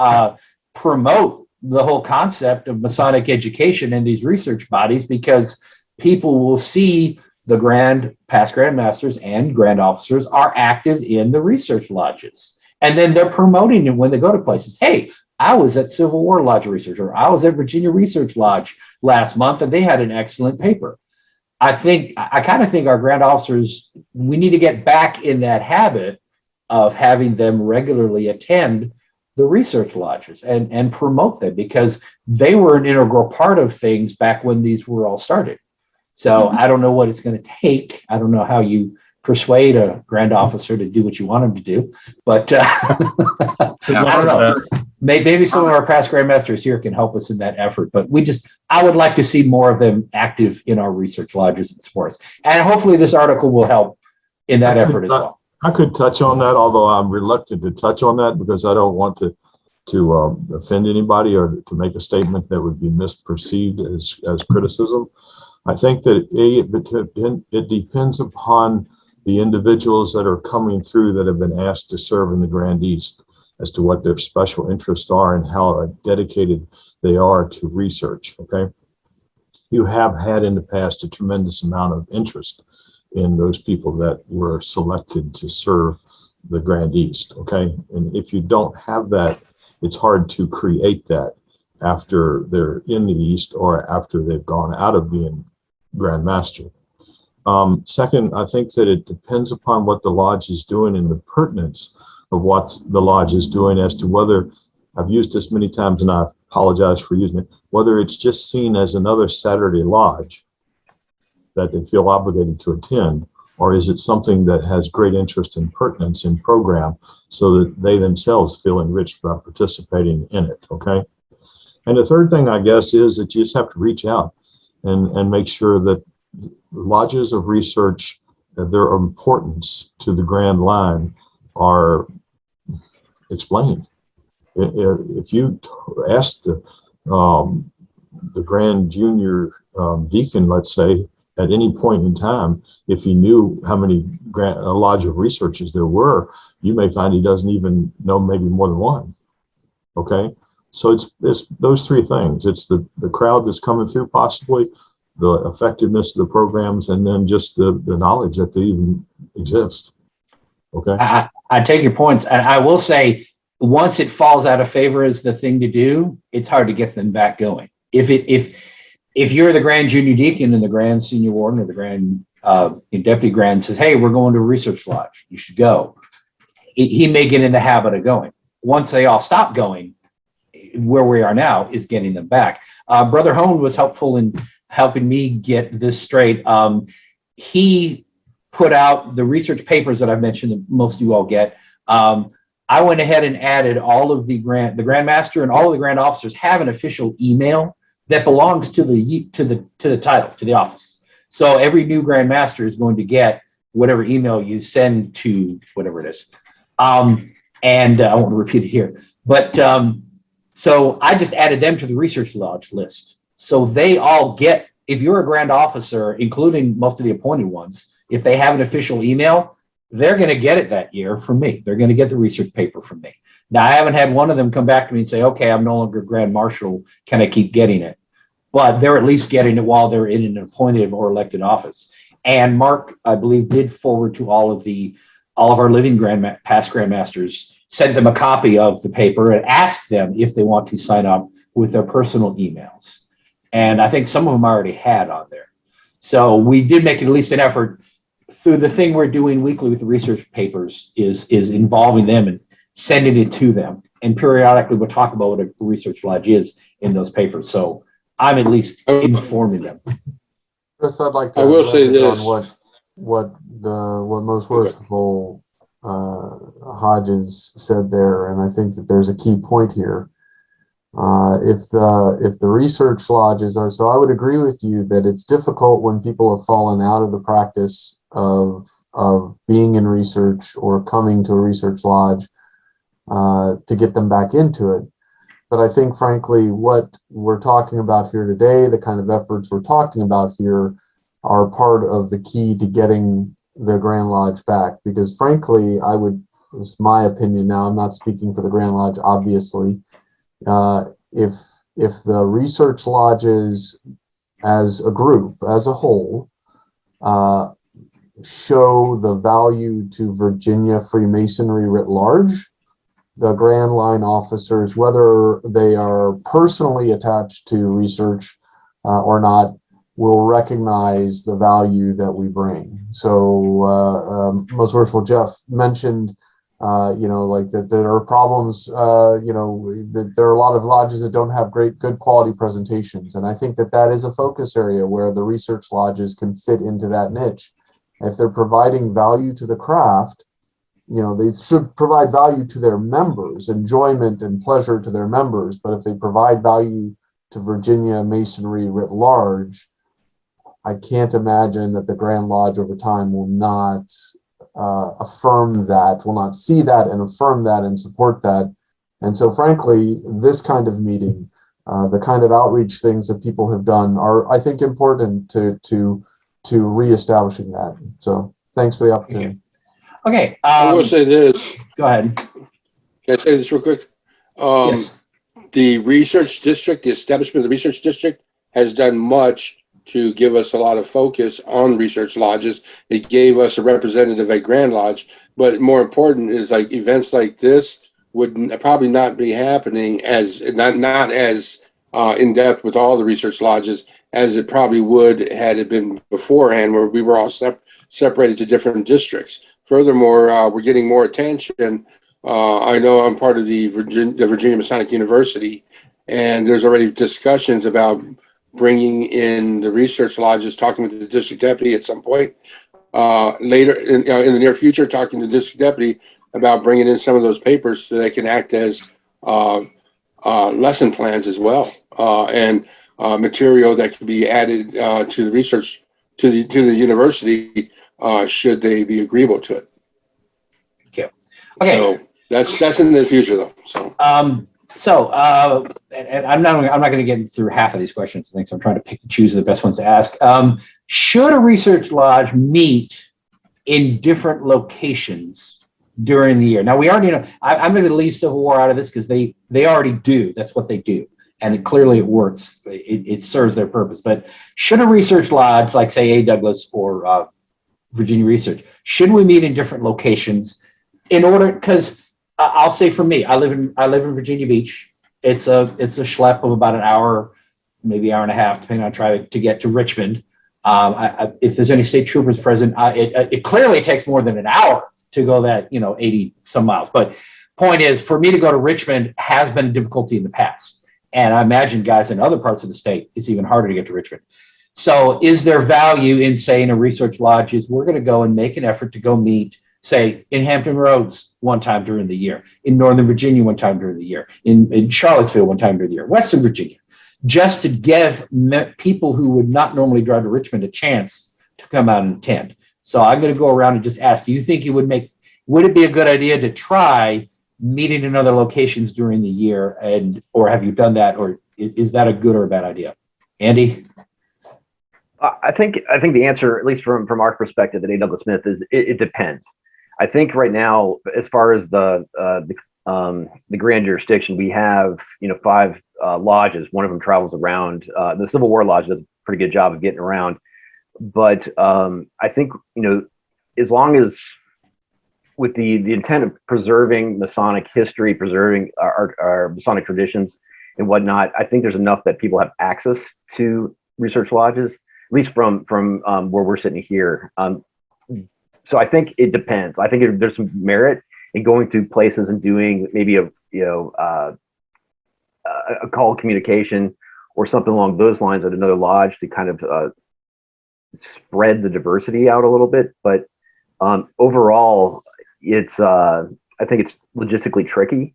promote the whole concept of Masonic education in these research bodies, because people will see the past Grand Masters and Grand Officers are active in the research lodges. And then they're promoting it when they go to places. Hey, I was at Civil War Lodge Research, or I was at Virginia Research Lodge last month, and they had an excellent paper. I kind of think our Grand Officers, we need to get back in that habit of having them regularly attend the research lodges and promote them, because they were an integral part of things back when these were all started. So I don't know what it's going to take. I don't know how you persuade a grand officer to do what you want him to do, but I don't know. Maybe some of our past grandmasters here can help us in that effort, but I would like to see more of them active in our research lodges and sports. And hopefully this article will help in that effort as well. I could touch on that, although I'm reluctant to touch on that because I don't want to offend anybody or to make a statement that would be misperceived as criticism. I think that it depends upon the individuals that are coming through that have been asked to serve in the Grand East as to what their special interests are and how dedicated they are to research, okay? You have had in the past a tremendous amount of interest in those people that were selected to serve the Grand East, okay? And if you don't have that, it's hard to create that after they're in the East or after they've gone out of being Grand Master. Second, I think that it depends upon what the lodge is doing and the pertinence of what the lodge is doing as to whether, I've used this many times and I apologize for using it, whether it's just seen as another Saturday lodge that they feel obligated to attend, or is it something that has great interest and pertinence in program so that they themselves feel enriched by participating in it, okay? And the third thing, I guess, is that you just have to reach out and make sure that lodges of research their importance to the Grand Line are explained. If you ask the Grand Junior Deacon, let's say, at any point in time, if he knew how many Lodge of Researchers there were, you may find he doesn't even know maybe more than one. Okay, so it's those three things. It's the crowd that's coming through, possibly the effectiveness of the programs, and then just the knowledge that they even exist. Okay, I take your points, and I will say, once it falls out of favor as the thing to do, it's hard to get them back going. If you're the Grand Junior Deacon and the Grand Senior Warden or the Grand Deputy Grand says, "Hey, we're going to a research lodge, you should go," he may get in the habit of going. Once they all stop going, where we are now is getting them back. Brother Hone was helpful in helping me get this straight. He put out the research papers that I've mentioned that most of you all get. I went ahead and added all of the Grandmaster and all of the Grand Officers have an official email that belongs to the title, to the office. So every new Grand Master is going to get whatever email you send to whatever it is. And I won't repeat it here, but so I just added them to the Research Lodge list. So they all get, if you're a Grand Officer, including most of the appointed ones, if they have an official email, they're going to get it that year from me. They're going to get the research paper from me. Now, I haven't had one of them come back to me and say, "Okay, I'm no longer Grand Marshal. Can I keep getting it?" But they're at least getting it while they're in an appointed or elected office. And Mark, I believe, did forward to all of our living past Grandmasters, sent them a copy of the paper and asked them if they want to sign up with their personal emails. And I think some of them already had on there. So we did make at least an effort through the thing we're doing weekly with the research papers is involving them and sending it to them. And periodically we'll talk about what a research lodge is in those papers. So I'm at least informing them. Chris, I'd like to I will say this. on what Most Worshipful Hodges said there, and I think that there's a key point here. If the research lodges are, so I would agree with you that it's difficult when people have fallen out of the practice of being in research or coming to a research lodge to get them back into it. But I think, frankly, what we're talking about here today, the kind of efforts we're talking about here, are part of the key to getting the Grand Lodge back. Because, frankly, it's my opinion now, I'm not speaking for the Grand Lodge, obviously. If the research lodges as a group, as a whole, show the value to Virginia Freemasonry writ large, the Grand Line officers, whether they are personally attached to research or not, will recognize the value that we bring. So Most Worshipful Jeff mentioned like that there are problems, that there are a lot of lodges that don't have good quality presentations. And I think that is a focus area where the research lodges can fit into that niche. If they're providing value to the craft, they should provide value to their members, enjoyment and pleasure to their members. But if they provide value to Virginia Masonry writ large, I can't imagine that the Grand Lodge over time will not affirm that, will not see that and affirm that and support that. And so, frankly, this kind of meeting, the kind of outreach things that people have done are, I think, important to reestablishing that. So thanks for the opportunity. Okay. I will say this. Go ahead. Can I say this real quick? Yes. The research district, the establishment of the research district has done much to give us a lot of focus on research lodges. It gave us a representative at Grand Lodge, but more important is like events like this would probably not be happening as not as in depth with all the research lodges as it probably would had it been beforehand, where we were all separated to different districts. Furthermore, we're getting more attention. I know I'm part of the Virginia Masonic University, and there's already discussions about bringing in the research lodges, talking with the district deputy at some point later in the near future, talking to the district deputy about bringing in some of those papers so they can act as lesson plans as well, and material that can be added to the research to the university should they be agreeable to it. Okay. Okay. So that's in the future though. So. And I'm not going to get through half of these questions. I think so. I'm trying to pick and choose the best ones to ask. Should a research lodge meet in different locations during the year? Now we already know. I'm going to leave Civil War out of this because they already do. That's what they do, and clearly it works. It serves their purpose. But should a research lodge, like say A. Douglas or Virginia Research, should we meet in different locations in order? Because I'll say for me, I live in Virginia Beach. It's a schlep of about an hour, maybe hour and a half, depending on traffic, to get to Richmond. If there's any state troopers present, it clearly takes more than an hour to go that 80 some miles. But point is, for me to go to Richmond has been a difficulty in the past, and I imagine guys in other parts of the state it's even harder to get to Richmond. So, is there value in saying a research lodge is we're going to go and make an effort to go meet, say, in Hampton Roads one time during the year, in Northern Virginia one time during the year, in Charlottesville one time during the year, Western Virginia, just to give people who would not normally drive to Richmond a chance to come out and attend. So I'm going to go around and just ask, do you think would it be a good idea to try meeting in other locations during the year, or have you done that, or is that a good or a bad idea? Andy? I think the answer, at least from our perspective at A. Douglas Smith, is it depends. I think right now, as far as the grand jurisdiction, we have 5 lodges. One of them travels around. The Civil War Lodge does a pretty good job of getting around. But I think as long as with the intent of preserving Masonic history, preserving our Masonic traditions and whatnot, I think there's enough that people have access to research lodges, at least from where we're sitting here. So I think it depends. I think there's some merit in going to places and doing maybe a call communication or something along those lines at another lodge to kind of spread the diversity out a little bit. But overall, I think it's logistically tricky.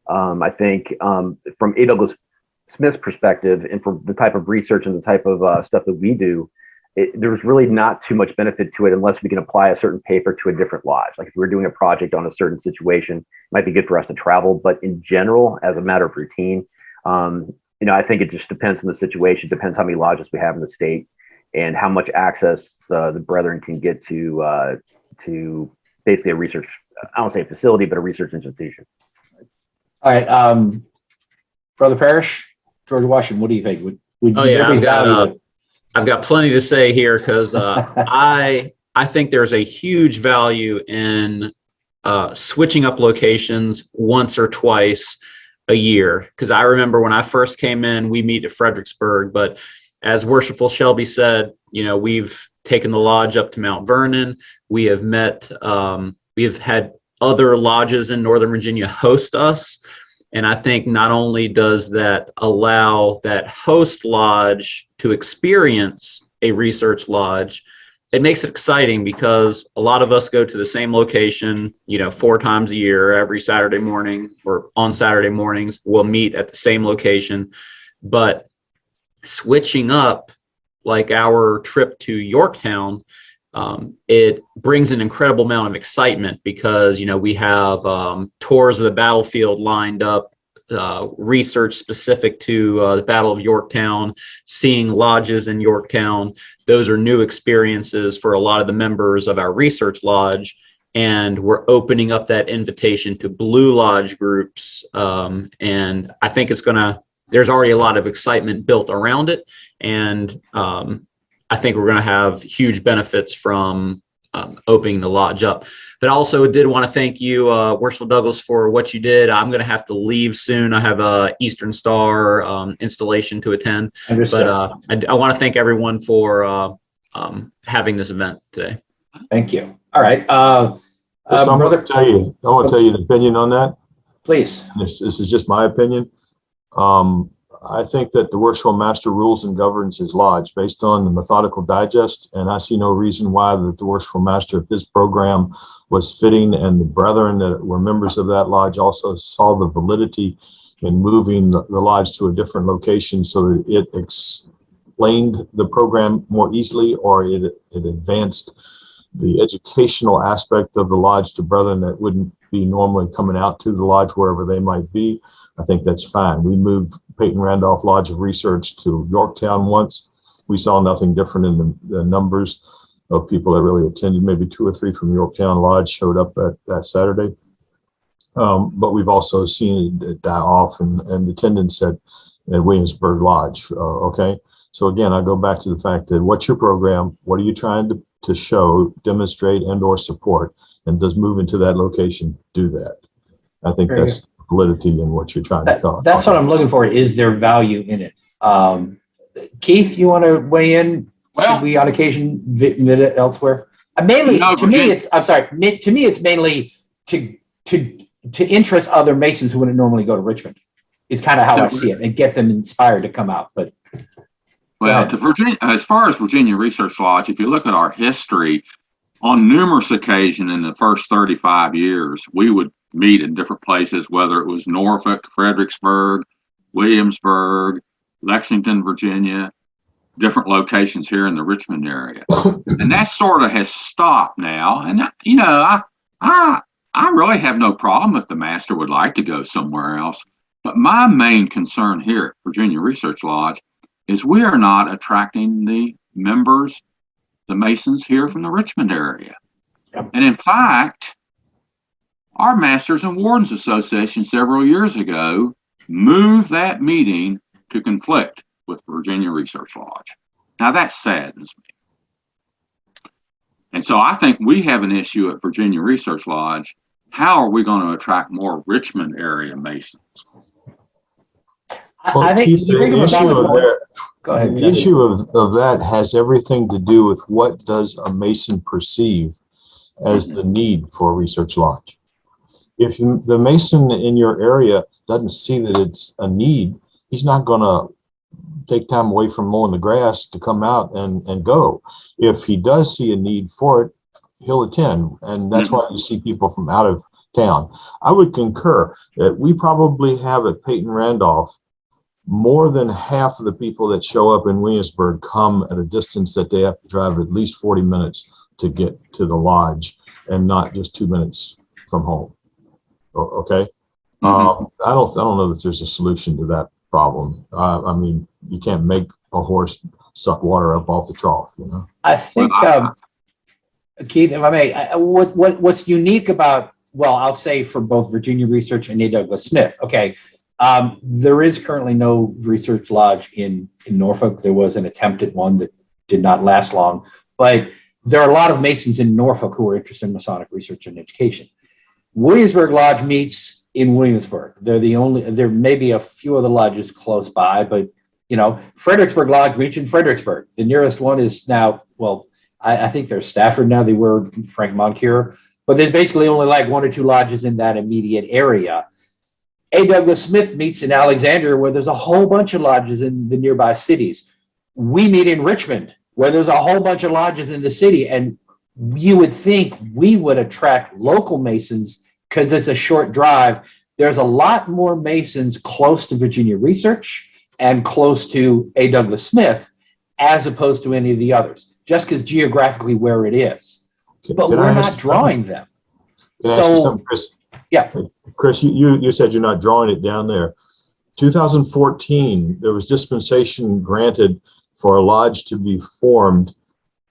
I think from A. Douglas Smith's perspective and from the type of research and the type of stuff that we do, there's really not too much benefit to it unless we can apply a certain paper to a different lodge. Like if we're doing a project on a certain situation, it might be good for us to travel. But in general, as a matter of routine, I think it just depends on the situation, depends how many lodges we have in the state and how much access the brethren can get to basically a research, I don't say a facility, but a research institution. All right. Brother Parrish, George Washington, what do you think? I've got plenty to say here because I think there's a huge value in switching up locations once or twice a year. Because I remember when I first came in, we meet at Fredericksburg, but as Worshipful Shelby said, we've taken the lodge up to Mount Vernon. We have met, we have had other lodges in Northern Virginia host us. And I think not only does that allow that host lodge to experience a research lodge, it makes it exciting because a lot of us go to the same location, 4 times a year, every Saturday morning or on Saturday mornings, we'll meet at the same location. But switching up, like our trip to Yorktown, it brings an incredible amount of excitement because, we have tours of the battlefield lined up, research specific to the Battle of Yorktown, seeing lodges in Yorktown. Those are new experiences for a lot of the members of our research lodge. And we're opening up that invitation to Blue Lodge groups. And I think there's already a lot of excitement built around it. And I think we're going to have huge benefits from opening the lodge up. But I also did want to thank you, Worshipful Douglas, for what you did. I'm going to have to leave soon. I have a Eastern Star installation to attend. But I want to thank everyone for having this event today. Thank you. All right. I want to tell you an opinion on that. Please. This is just my opinion. I think that the Worshipful Master rules and governs his lodge based on the Methodical Digest, and I see no reason why that the Worshipful Master, if his program was fitting and the brethren that were members of that lodge also saw the validity in moving the lodge to a different location so that it explained the program more easily or it advanced the educational aspect of the lodge to brethren that wouldn't be normally coming out to the lodge wherever they might be, I think that's fine. We moved Peyton Randolph Lodge of Research to Yorktown once. We saw nothing different in the numbers of people that really attended. Maybe 2 or 3 from Yorktown Lodge showed up that Saturday. But we've also seen it die off and attendance at Williamsburg Lodge. Okay. So again, I go back to the fact that what's your program? What are you trying to show, demonstrate, and or support? And does moving to that location do that? I think that's validity in what you're trying to call. That's what I'm looking for. Is there value in it? Keith, you want to weigh in? Should we on occasion admit it elsewhere? Mainly, to me, it's, I'm sorry, to me, it's mainly to interest other Masons who wouldn't normally go to Richmond is kind of how I see it, and get them inspired to come out. But well, to Virginia, as far as Virginia Research Lodge, if you look at our history, on numerous occasions in the first 35 years, we would meet in different places, whether it was Norfolk, Fredericksburg, Williamsburg, Lexington, Virginia, different locations here in the Richmond area. And that sort of has stopped now. And, you know, I really have no problem if the master would like to go somewhere else. But my main concern here at Virginia Research Lodge is we are not attracting the members, the Masons here from the Richmond area. And in fact, our Masters and Wardens Association several years ago moved that meeting to conflict with Virginia Research Lodge. Now that saddens me. And so I think we have an issue at Virginia Research Lodge. How are we going to attract more Richmond area Masons? Well, I think the issue of that has everything to do with what does a Mason perceive as the need for a research lodge. If the Mason in your area doesn't see that it's a need, he's not going to take time away from mowing the grass to come out and go. If he does see a need for it, he'll attend. And that's why you see people from out of town. I would concur that we probably have at Peyton Randolph more than half of the people that show up in Williamsburg come at a distance that they have to drive at least 40 minutes to get to the lodge and not just 2 minutes from home. Okay. I don't know that there's a solution to that problem. I mean, you can't make a horse suck water up off the trough, you know? I think, Keith, if I may, what's unique about, well, I'll say for both Virginia Research and A. Douglas Smith, okay, there is currently no research lodge in Norfolk. There was an attempt at one that did not last long, but there are a lot of Masons in Norfolk who are interested in Masonic research and education. Williamsburg Lodge meets in Williamsburg. They're the only, there may be a few other lodges close by, but you know, Fredericksburg Lodge meets in Fredericksburg. The nearest one is now, well, I think they're Stafford now. They were Frank Moncure, but there's basically only like 1 or 2 lodges in that immediate area. A. Douglas Smith meets in Alexandria, where there's a whole bunch of lodges in the nearby cities. We meet in Richmond, where there's a whole bunch of lodges in the city. And you would think we would attract local Masons because it's a short drive. There's a lot more Masons close to Virginia Research and close to A. Douglas Smith, as opposed to any of the others, just because geographically where it is. But we're not drawing them. Can I ask you something, Chris? Yeah. Chris, you said you're not drawing it down there. 2014, there was dispensation granted for a lodge to be formed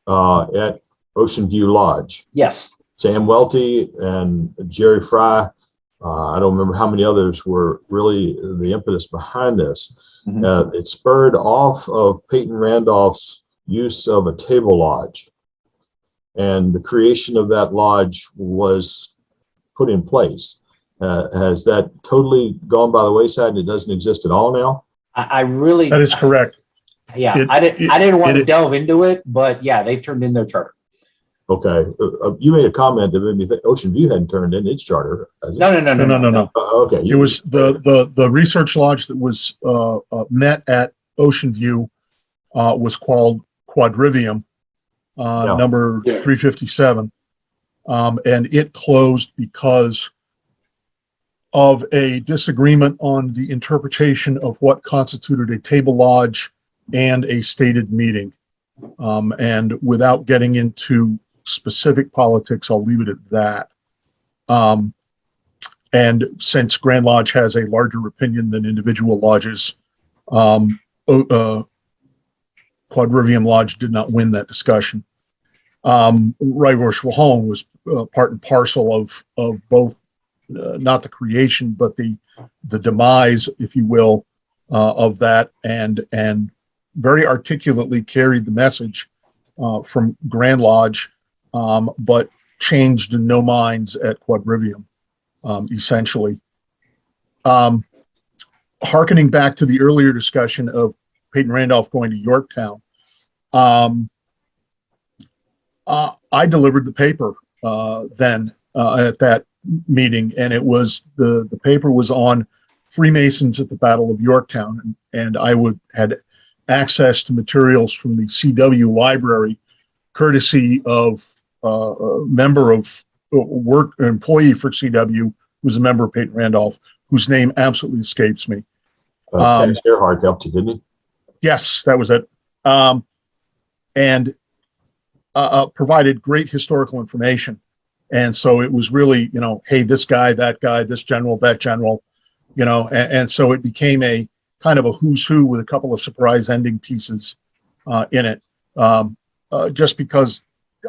at Ocean View Lodge. Yes. Sam Welty and Jerry Fry, I don't remember how many others were really the impetus behind this. It spurred off of Peyton Randolph's use of a table lodge. And the creation of that lodge was put in place. Has that totally gone by the wayside and it doesn't exist at all now? I really, That is correct. yeah, I didn't want to delve into it, but yeah, they've turned in their charter. Okay. You made a comment that made me think Ocean View hadn't turned in its charter. Has it? No. Okay. It was the research lodge that was met at Ocean View was called Quadrivium, number 357. And it closed because of a disagreement on the interpretation of what constituted a table lodge and a stated meeting. And without getting into specific politics. I'll leave it at that. And since Grand Lodge has a larger opinion than individual lodges, Quadrivium Lodge did not win that discussion. Right Worshipful Home was part and parcel of both, not the creation, but the demise, if you will, of that, and very articulately carried the message from Grand Lodge, but changed no minds at Quadrivium, essentially. Hearkening back to the earlier discussion of Peyton Randolph going to Yorktown, I delivered the paper then at that meeting, and it was the paper was on Freemasons at the Battle of Yorktown, and I had access to materials from the CW library, courtesy of a member of employee for CW who was a member of Peyton Randolph, whose name absolutely escapes me. Ken Gerhardt helped you, didn't he? Yes, that was it. And provided great historical information. And so it was really, hey, this guy, that guy, this general, that general, and so it became a kind of a who's who with a couple of surprise ending pieces in it. Just because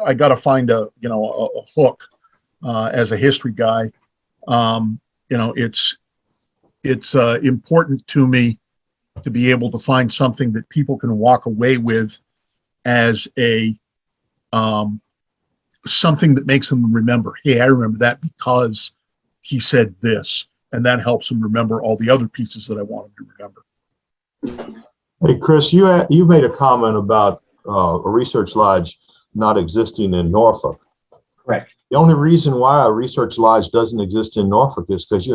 I got to find a hook as a history guy. It's important to me to be able to find something that people can walk away with as a something that makes them remember, hey, I remember that because he said this, and that helps them remember all the other pieces that I want them to remember. Hey, Chris, you made a comment about a research lodge not existing in Norfolk. Correct. The only reason why a research lodge doesn't exist in Norfolk is because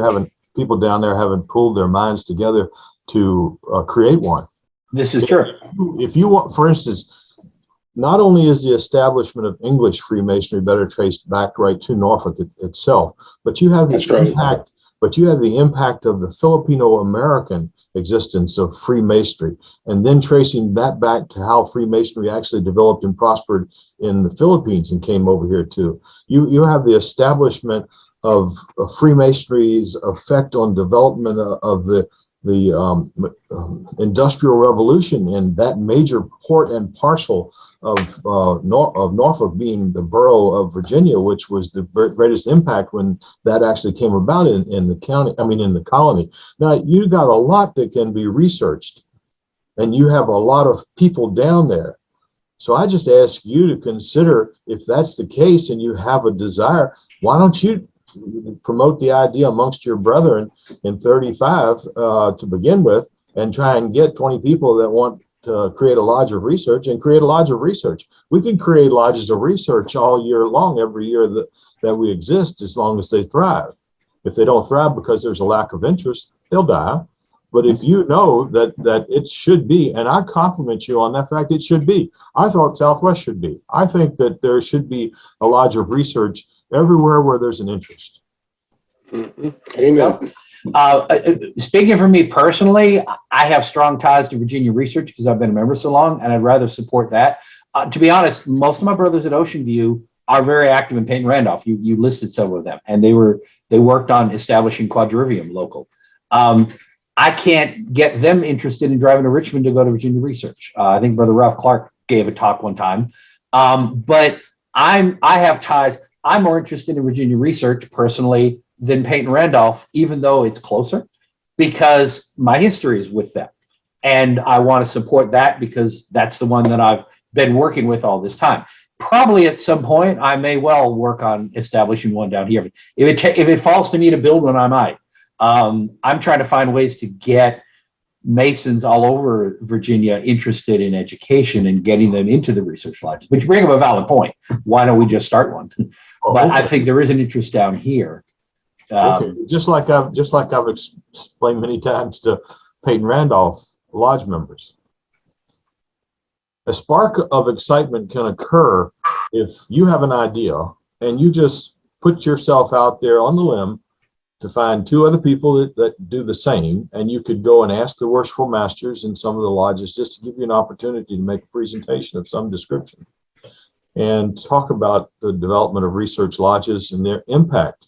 people down there haven't pulled their minds together to create one. This is true. If you want, for instance, not only is the establishment of English Freemasonry better traced back right to Norfolk itself, but you have the impact of the Filipino American existence of Freemasonry, and then tracing that back to how Freemasonry actually developed and prospered in the Philippines and came over here too. You have the establishment of Freemasonry's effect on development of the Industrial Revolution, and that major port and parcel of Norfolk being the borough of Virginia, which was the greatest impact when that actually came about in the county, in the colony. Now, you got a lot that can be researched, and you have a lot of people down there. So I just ask you to consider, if that's the case and you have a desire, why don't you promote the idea amongst your brethren in 35 to begin with, and try and get 20 people that want to create a lodge of research and create a lodge of research. We can create lodges of research all year long, every year that we exist, as long as they thrive. If they don't thrive because there's a lack of interest, they'll die. But if you know that it should be, and I compliment you on that fact, it should be. I thought Southwest should be. I think that there should be a lodge of research everywhere where there's an interest. Mm-hmm. Amen. Speaking for me personally, I have strong ties to Virginia Research because I've been a member so long, and I'd rather support that. To be honest, most of my brothers at Ocean View are very active in Peyton Randolph. You listed several of them, and they worked on establishing Quadrivium local. I can't get them interested in driving to Richmond to go to Virginia Research. I think Brother Ralph Clark gave a talk one time, but I have ties. I'm more interested in Virginia Research personally than Peyton Randolph, even though it's closer, because my history is with them. And I want to support that because that's the one that I've been working with all this time. Probably at some point, I may well work on establishing one down here. If it falls to me to build one, I might. I'm trying to find ways to get Masons all over Virginia interested in education and getting them into the research lodges, which bring up a valid point. Why don't we just start one? But I think there is an interest down here. Okay. Just like I've explained many times to Peyton Randolph lodge members, a spark of excitement can occur if you have an idea and you just put yourself out there on the limb to find two other people that do the same, and you could go and ask the worshipful masters in some of the lodges just to give you an opportunity to make a presentation of some description. and talk about the development of research lodges and their impact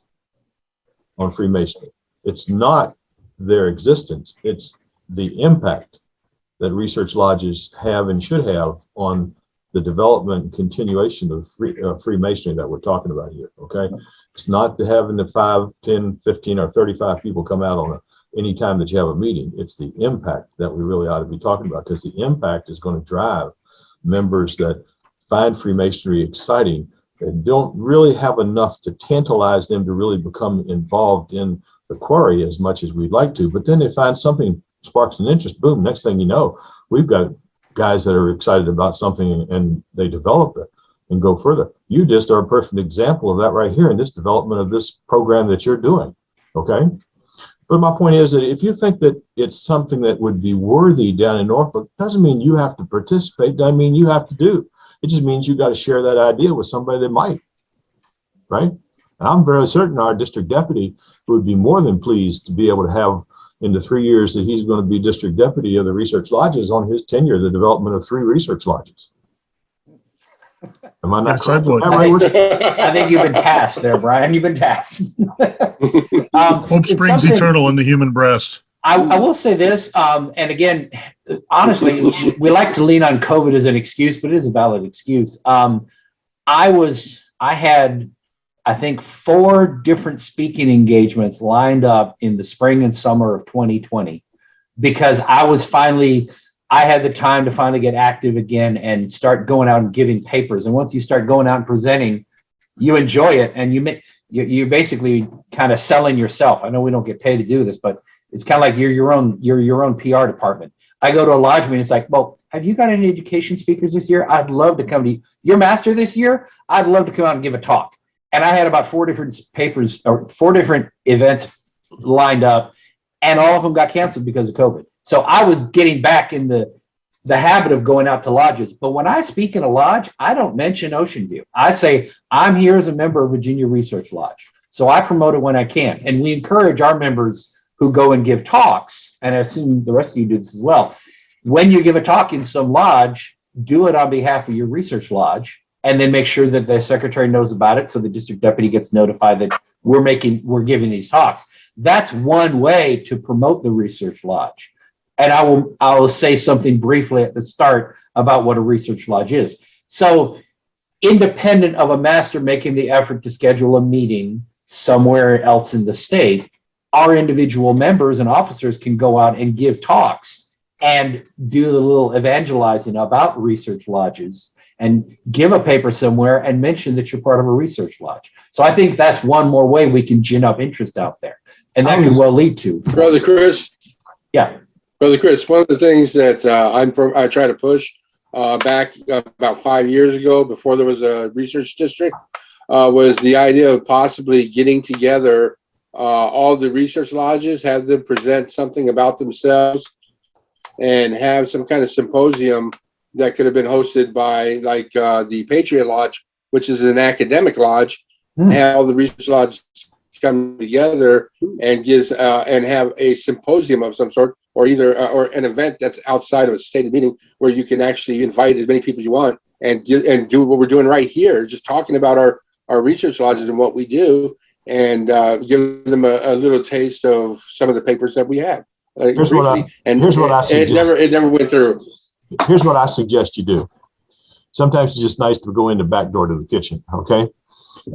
on Freemasonry. It's not their existence, it's the impact that research lodges have and should have on the development and continuation of Freemasonry that we're talking about here, okay? It's not the having the 5, 10, 15, or 35 people come out on any time that you have a meeting. It's the impact that we really ought to be talking about, because the impact is going to drive members that find Freemasonry exciting and don't really have enough to tantalize them to really become involved in the quarry as much as we'd like to. But then they find something sparks an interest, boom, next thing you know, we've got guys that are excited about something and they develop it and go further. You just are a perfect example of that right here in this development of this program that you're doing, okay? But my point is that if you think that it's something that would be worthy down in Norfolk, doesn't mean you have to participate, doesn't mean you have to do. It just means you got to share that idea with somebody that might, right? And I'm very certain our district deputy would be more than pleased to be able to have, in the 3 years that he's going to be district deputy of the research lodges, on his tenure, the development of 3 research lodges. Am I not Yes, I correct? would. I think you've been tasked there, Brian. You've been tasked. Hope springs eternal in the human breast. I will say this, and again, honestly, we like to lean on COVID as an excuse, but it is a valid excuse. I had, I think, 4 different speaking engagements lined up in the spring and summer of 2020, because I had the time to finally get active again and start going out and giving papers. And once you start going out and presenting, you enjoy it, and you're basically kind of selling yourself. I know we don't get paid to do this, but it's kind of like you're your own PR department. I go to a lodge meeting, it's like, well, have you got any education speakers this year? I'd love to come to you. Your master this year? I'd love to come out and give a talk. And I had about 4 different papers or 4 different events lined up, and all of them got canceled because of COVID. So I was getting back in the habit of going out to lodges. But when I speak in a lodge, I don't mention Ocean View. I say, I'm here as a member of Virginia Research Lodge. So I promote it when I can. And we encourage our members who go and give talks, and I assume the rest of you do this as well. When you give a talk in some lodge, do it on behalf of your research lodge, and then make sure that the secretary knows about it, so the district deputy gets notified that we're giving these talks. That's one way to promote the research lodge. And I will say something briefly at the start about what a research lodge is. So, independent of a master making the effort to schedule a meeting somewhere else in the state, our individual members and officers can go out and give talks and do the little evangelizing about research lodges and give a paper somewhere and mention that you're part of a research lodge. So I think that's one more way we can gin up interest out there. And that could well lead to. Brother Chris? Yeah. Brother Chris, one of the things that I try to push back about 5 years ago, before there was a research district, was the idea of possibly getting together all the research lodges, have them present something about themselves, and have some kind of symposium that could have been hosted by, like, the Patriot Lodge, which is an academic lodge, and have all the research lodges come together and have a symposium of some sort, or either or an event that's outside of a stated meeting where you can actually invite as many people as you want and do what we're doing right here, just talking about our research lodges and what we do, and give them a little taste of some of the papers that we have. Here's what I suggest. It never went through. Here's what I suggest you do. Sometimes it's just nice to go in the back door to the kitchen, okay?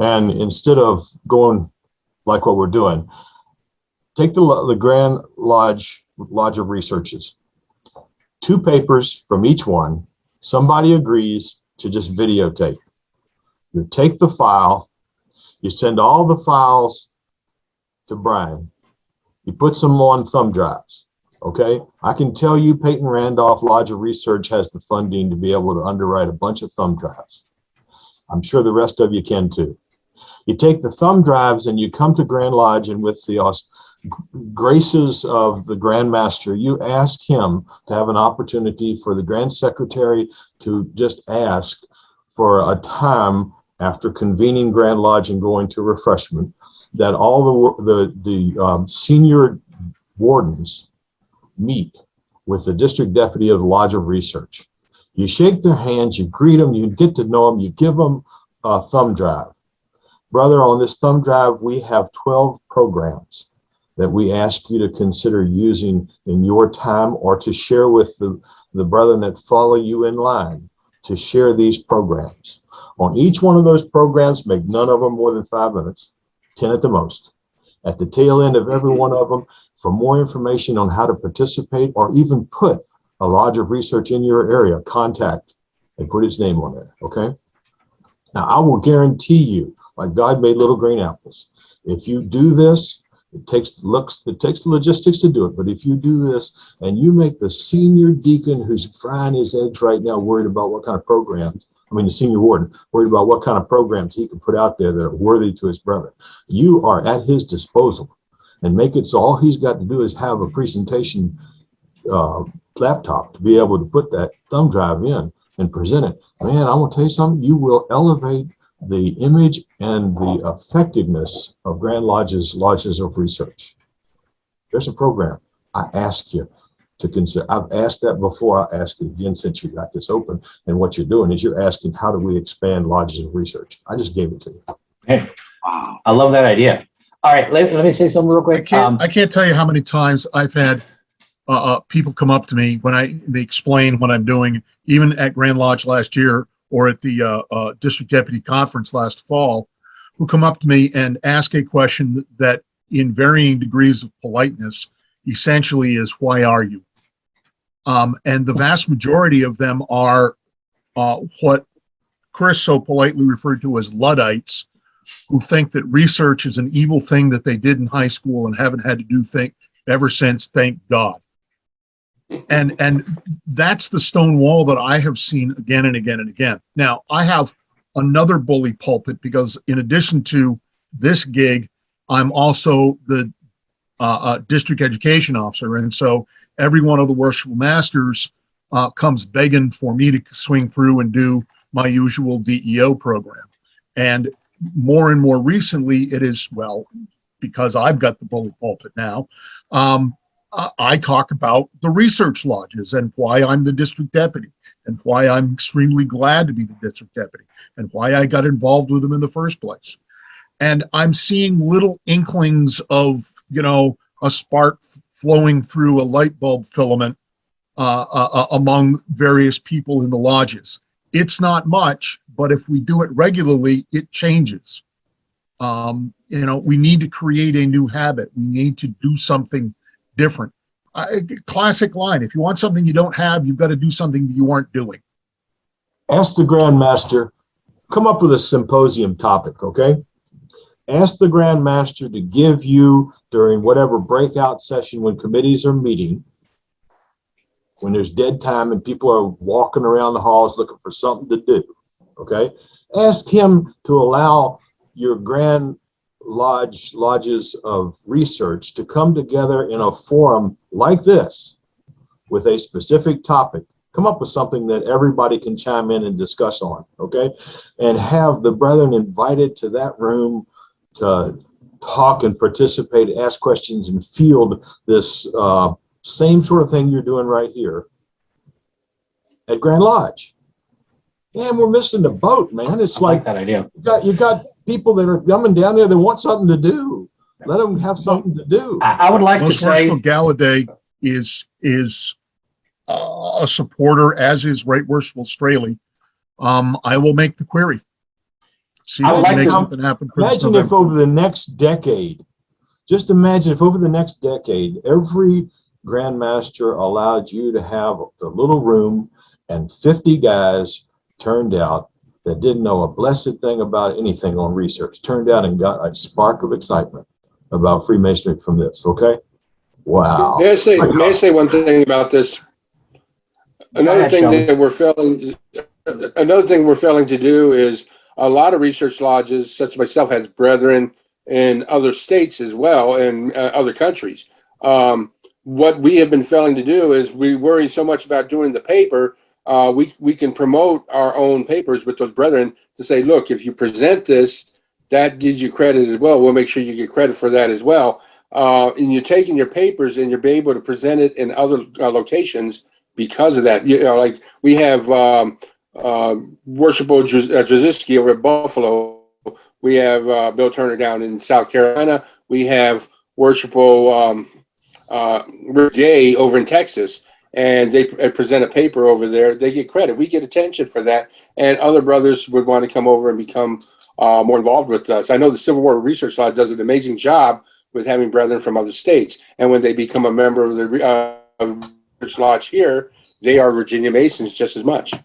And instead of going like what we're doing, take the Grand Lodge of Researches, 2 papers from each one. Somebody agrees to just videotape. You take the file, you send all the files to Brian. He puts them on thumb drives, okay? I can tell you Peyton Randolph Lodge of Research has the funding to be able to underwrite a bunch of thumb drives. I'm sure the rest of you can too. You take the thumb drives and you come to Grand Lodge, and with the graces of the Grand Master, you ask him to have an opportunity for the Grand Secretary to just ask for a time after convening Grand Lodge and going to refreshment, that all the senior wardens meet with the district deputy of the Lodge of Research. You shake their hands, you greet them, you get to know them, you give them a thumb drive. Brother, on this thumb drive, we have 12 programs that we ask you to consider using in your time or to share with the brethren that follow you in line to share these programs. On each one of those programs, make none of them more than 5 minutes, 10 at the most. At the tail end of every one of them, for more information on how to participate or even put a lodge of research in your area, contact and put its name on there, okay? Now, I will guarantee you, like God made little green apples, if you do this, it takes the logistics to do it, but if you do this and you make the senior deacon who's frying his eggs right now worried about what kind of programs, the senior warden, worried about what kind of programs he can put out there that are worthy to his brother, you are at his disposal, and make it so all he's got to do is have a presentation laptop to be able to put that thumb drive in and present it. Man, I want to tell you something, you will elevate the image and the effectiveness of Grand Lodge's lodges of research. There's a program I ask you to consider. I've asked that before. I'll ask it again since you got this open. And what you're doing is you're asking, how do we expand lodges of research? I just gave it to you. Hey, wow, I love that idea. All right, let me say something real quick. I can't tell you how many times I've had people come up to me when they explain what I'm doing, even at Grand Lodge last year or at the district deputy conference last fall, who come up to me and ask a question that in varying degrees of politeness essentially is, why are you? And the vast majority of them are what Chris so politely referred to as Luddites, who think that research is an evil thing that they did in high school and haven't had to do ever since, thank God. And that's the stone wall that I have seen again and again and again. Now, I have another bully pulpit because in addition to this gig, I'm also the district education officer. And so every one of the worshipful masters comes begging for me to swing through and do my usual DEO program. And more recently, it is, well, because I've got the bully pulpit now, I talk about the research lodges and why I'm the district deputy and why I'm extremely glad to be the district deputy and why I got involved with them in the first place. And I'm seeing little inklings of, a spark flowing through a light bulb filament among various people in the lodges. It's not much, but if we do it regularly, it changes. We need to create a new habit. We need to do something different. Classic line, if you want something you don't have, you've got to do something that you aren't doing. Ask the Grand Master, come up with a symposium topic, okay? Ask the Grand Master to give you, during whatever breakout session when committees are meeting, when there's dead time and people are walking around the halls looking for something to do, okay? Ask him to allow your Grand lodges of research to come together in a forum like this with a specific topic. Come up with something that everybody can chime in and discuss on, okay? And have the brethren invited to that room to talk and participate, ask questions, and field this same sort of thing you're doing right here at Grand Lodge. And we're missing the boat, man. It's like that idea. You got people that are coming down there that want something to do. Let them have something to do. I would like to Most say Worshipful Gallaudet is a supporter, as is Right Worshipful Straley. I will make the query. See if we can make something happen. Imagine if over the next decade, just imagine if over the next decade, every Grand Master allowed you to have the little room and 50 guys turned out that didn't know a blessed thing about anything on research, turned out and got a spark of excitement about Freemasonry from this, okay? Wow. May I say one thing about this? Another thing we're failing to do is a lot of research lodges, such as myself, has brethren in other states as well and other countries. What we have been failing to do is we worry so much about doing the paper. We can promote our own papers with those brethren to say, look, if you present this, that gives you credit as well. We'll make sure you get credit for that as well. And you're taking your papers and you're able to present it in other locations because of that. Like We have Worshipful Drzezinski over at Buffalo. We have Bill Turner down in South Carolina. We have Worshipful Rick Day over in Texas. And they present a paper over there. They get credit. We get attention for that. And other brothers would want to come over and become more involved with us. I know the Civil War Research Lodge does an amazing job with having brethren from other states. And when they become a member of the Research Lodge here, they are Virginia Masons just as much. When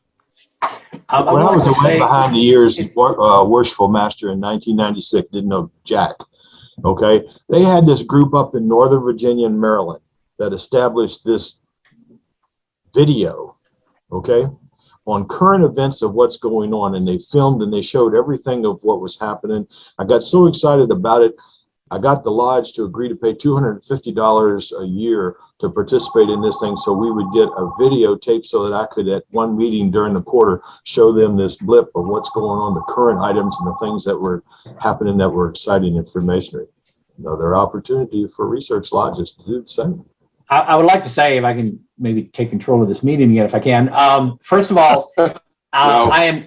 I was away behind the years, Worshipful Master in 1996, didn't know Jack. Okay. They had this group up in Northern Virginia and Maryland that established this video, okay, on current events of what's going on. And they filmed and they showed everything of what was happening. I got so excited about it. I got the lodge to agree to pay $250 a year to participate in this thing, so we would get a videotape so that I could, at one meeting during the quarter, show them this blip of what's going on, the current items and the things that were happening that were exciting in Freemasonry. Another opportunity for research lodges to do the same. I would like to say, if I can maybe take control of this meeting again, if I can. First of all, I am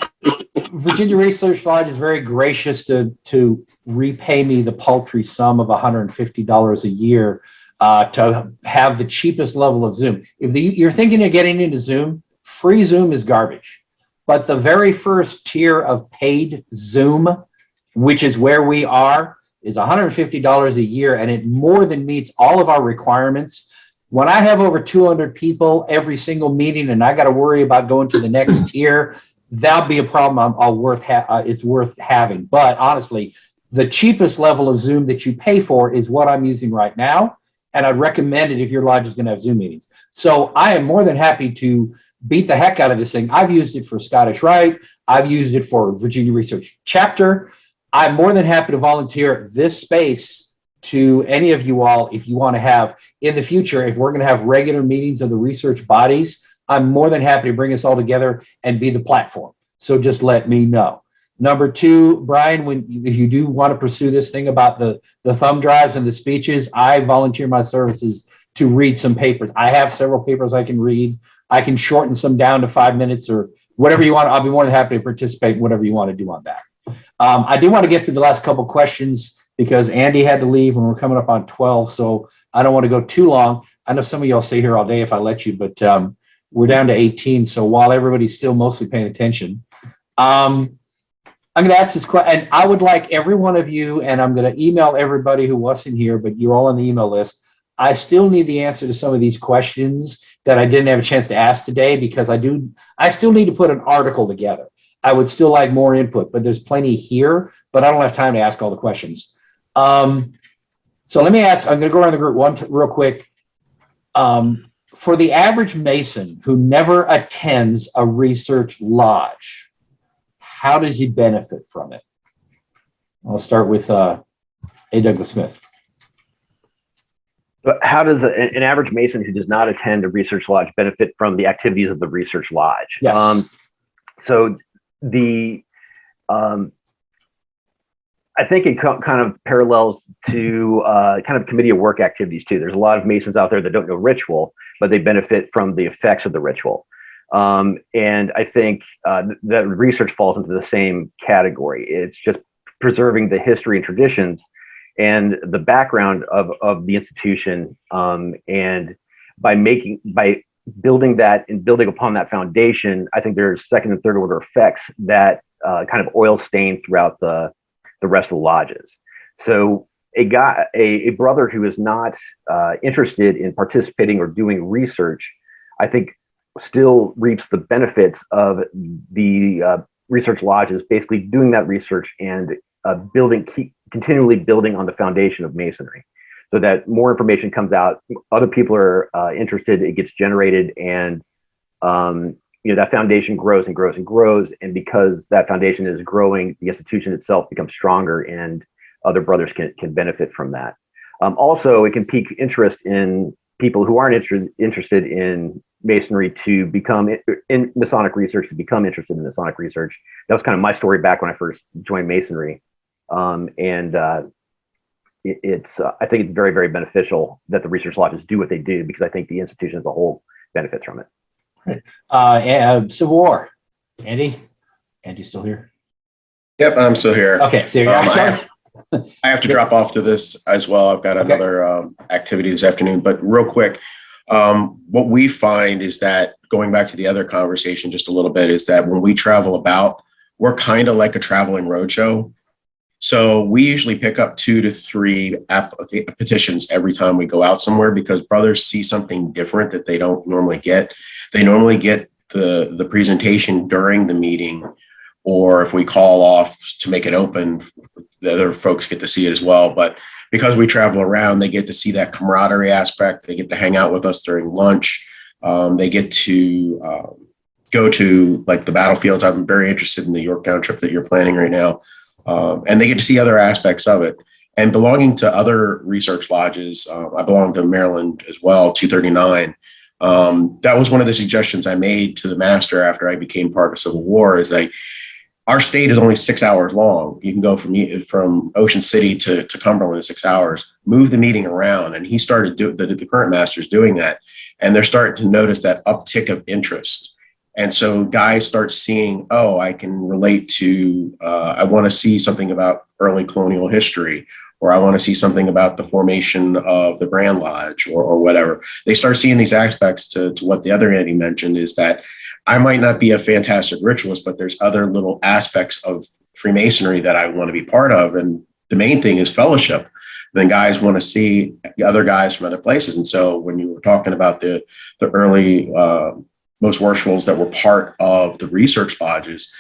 Virginia Research Lodge is very gracious to repay me the paltry sum of $150 a year to have the cheapest level of Zoom. If you're thinking of getting into Zoom, free Zoom is garbage. But the very first tier of paid Zoom, which is where we are, is $150 a year, and it more than meets all of our requirements. When I have over 200 people every single meeting and I got to worry about going to the next tier, that'll be a problem it's worth having. But honestly, the cheapest level of Zoom that you pay for is what I'm using right now. And I'd recommend it if your lodge is going to have Zoom meetings. So I am more than happy to beat the heck out of this thing. I've used it for Scottish Rite. I've used it for Virginia Research Chapter. I'm more than happy to volunteer this space to any of you all if you want to have in the future. If we're going to have regular meetings of the research bodies, I'm more than happy to bring us all together and be the platform. So just let me know. Number two, Brian, if you do want to pursue this thing about the thumb drives and the speeches, I volunteer my services to read some papers. I have several papers I can read. I can shorten some down to 5 minutes or whatever you want. I'll be more than happy to participate in whatever you want to do on that. I do want to get through the last couple questions because Andy had to leave and we're coming up on 12. So I don't want to go too long. I know some of y'all stay here all day if I let you, but we're down to 18. So while everybody's still mostly paying attention, I'm going to ask this question, and I would like every one of you, and I'm going to email everybody who wasn't here, but you're all on the email list. I still need the answer to some of these questions that I didn't have a chance to ask today because I still need to put an article together. I would still like more input, but there's plenty here, but I don't have time to ask all the questions. So let me ask, I'm going to go around the group real quick. For the average Mason who never attends a research lodge, how does he benefit from it? I'll start with A. Douglas Smith. But how does an average Mason who does not attend a research lodge benefit from the activities of the research lodge? Yes. So I think it kind of parallels to kind of committee of work activities too. There's a lot of Masons out there that don't know ritual, but they benefit from the effects of the ritual. And I think that research falls into the same category. It's just preserving the history and traditions and the background of the institution. And by building that and building upon that foundation, I think there's second and third order effects that kind of oil stain throughout the rest of the lodges. So a brother who is not interested in participating or doing research, I think still reaps the benefits of the research lodges, basically doing that research and continually building on the foundation of Masonry, so that more information comes out, other people are interested, it gets generated, and that foundation grows and grows and grows. And because that foundation is growing, the institution itself becomes stronger, and other brothers can benefit from that. Also, it can pique interest in people who aren't interested in Masonry to become in Masonic research, to become interested in Masonic research. That was kind of my story back when I first joined Masonry. I think it's very, very beneficial that the research lodges do what they do, because I think the institution as a whole benefits from it. Civil War. Andy? Andy's still here? Yep, I'm still here. Okay, so you're I have to drop off to this as well. I've got another activity this afternoon, but real quick, what we find is that going back to the other conversation just a little bit is that when we travel about, we're kind of like a traveling roadshow. So we usually pick up 2 to 3 petitions every time we go out somewhere because brothers see something different that they don't normally get. They normally get the presentation during the meeting, or if we call off to make it open, the other folks get to see it as well. But because we travel around, they get to see that camaraderie aspect. They get to hang out with us during lunch. They get to go to like the battlefields. I'm very interested in the Yorktown trip that you're planning right now. And they get to see other aspects of it. And belonging to other research lodges, I belong to Maryland as well, 239. That was one of the suggestions I made to the master after I became part of Civil War is like, our state is only 6 hours long. You can go from Ocean City to Cumberland in 6 hours, move the meeting around. And he started the current master's doing that. And they're starting to notice that uptick of interest. And so guys start seeing, oh, I can relate to, I want to see something about early colonial history, or I want to see something about the formation of the Grand Lodge or whatever. They start seeing these aspects to what the other Andy mentioned is that I might not be a fantastic ritualist, but there's other little aspects of Freemasonry that I want to be part of. And the main thing is fellowship. Then guys want to see other guys from other places. And so when you were talking about the early most worshipables that were part of the research lodges,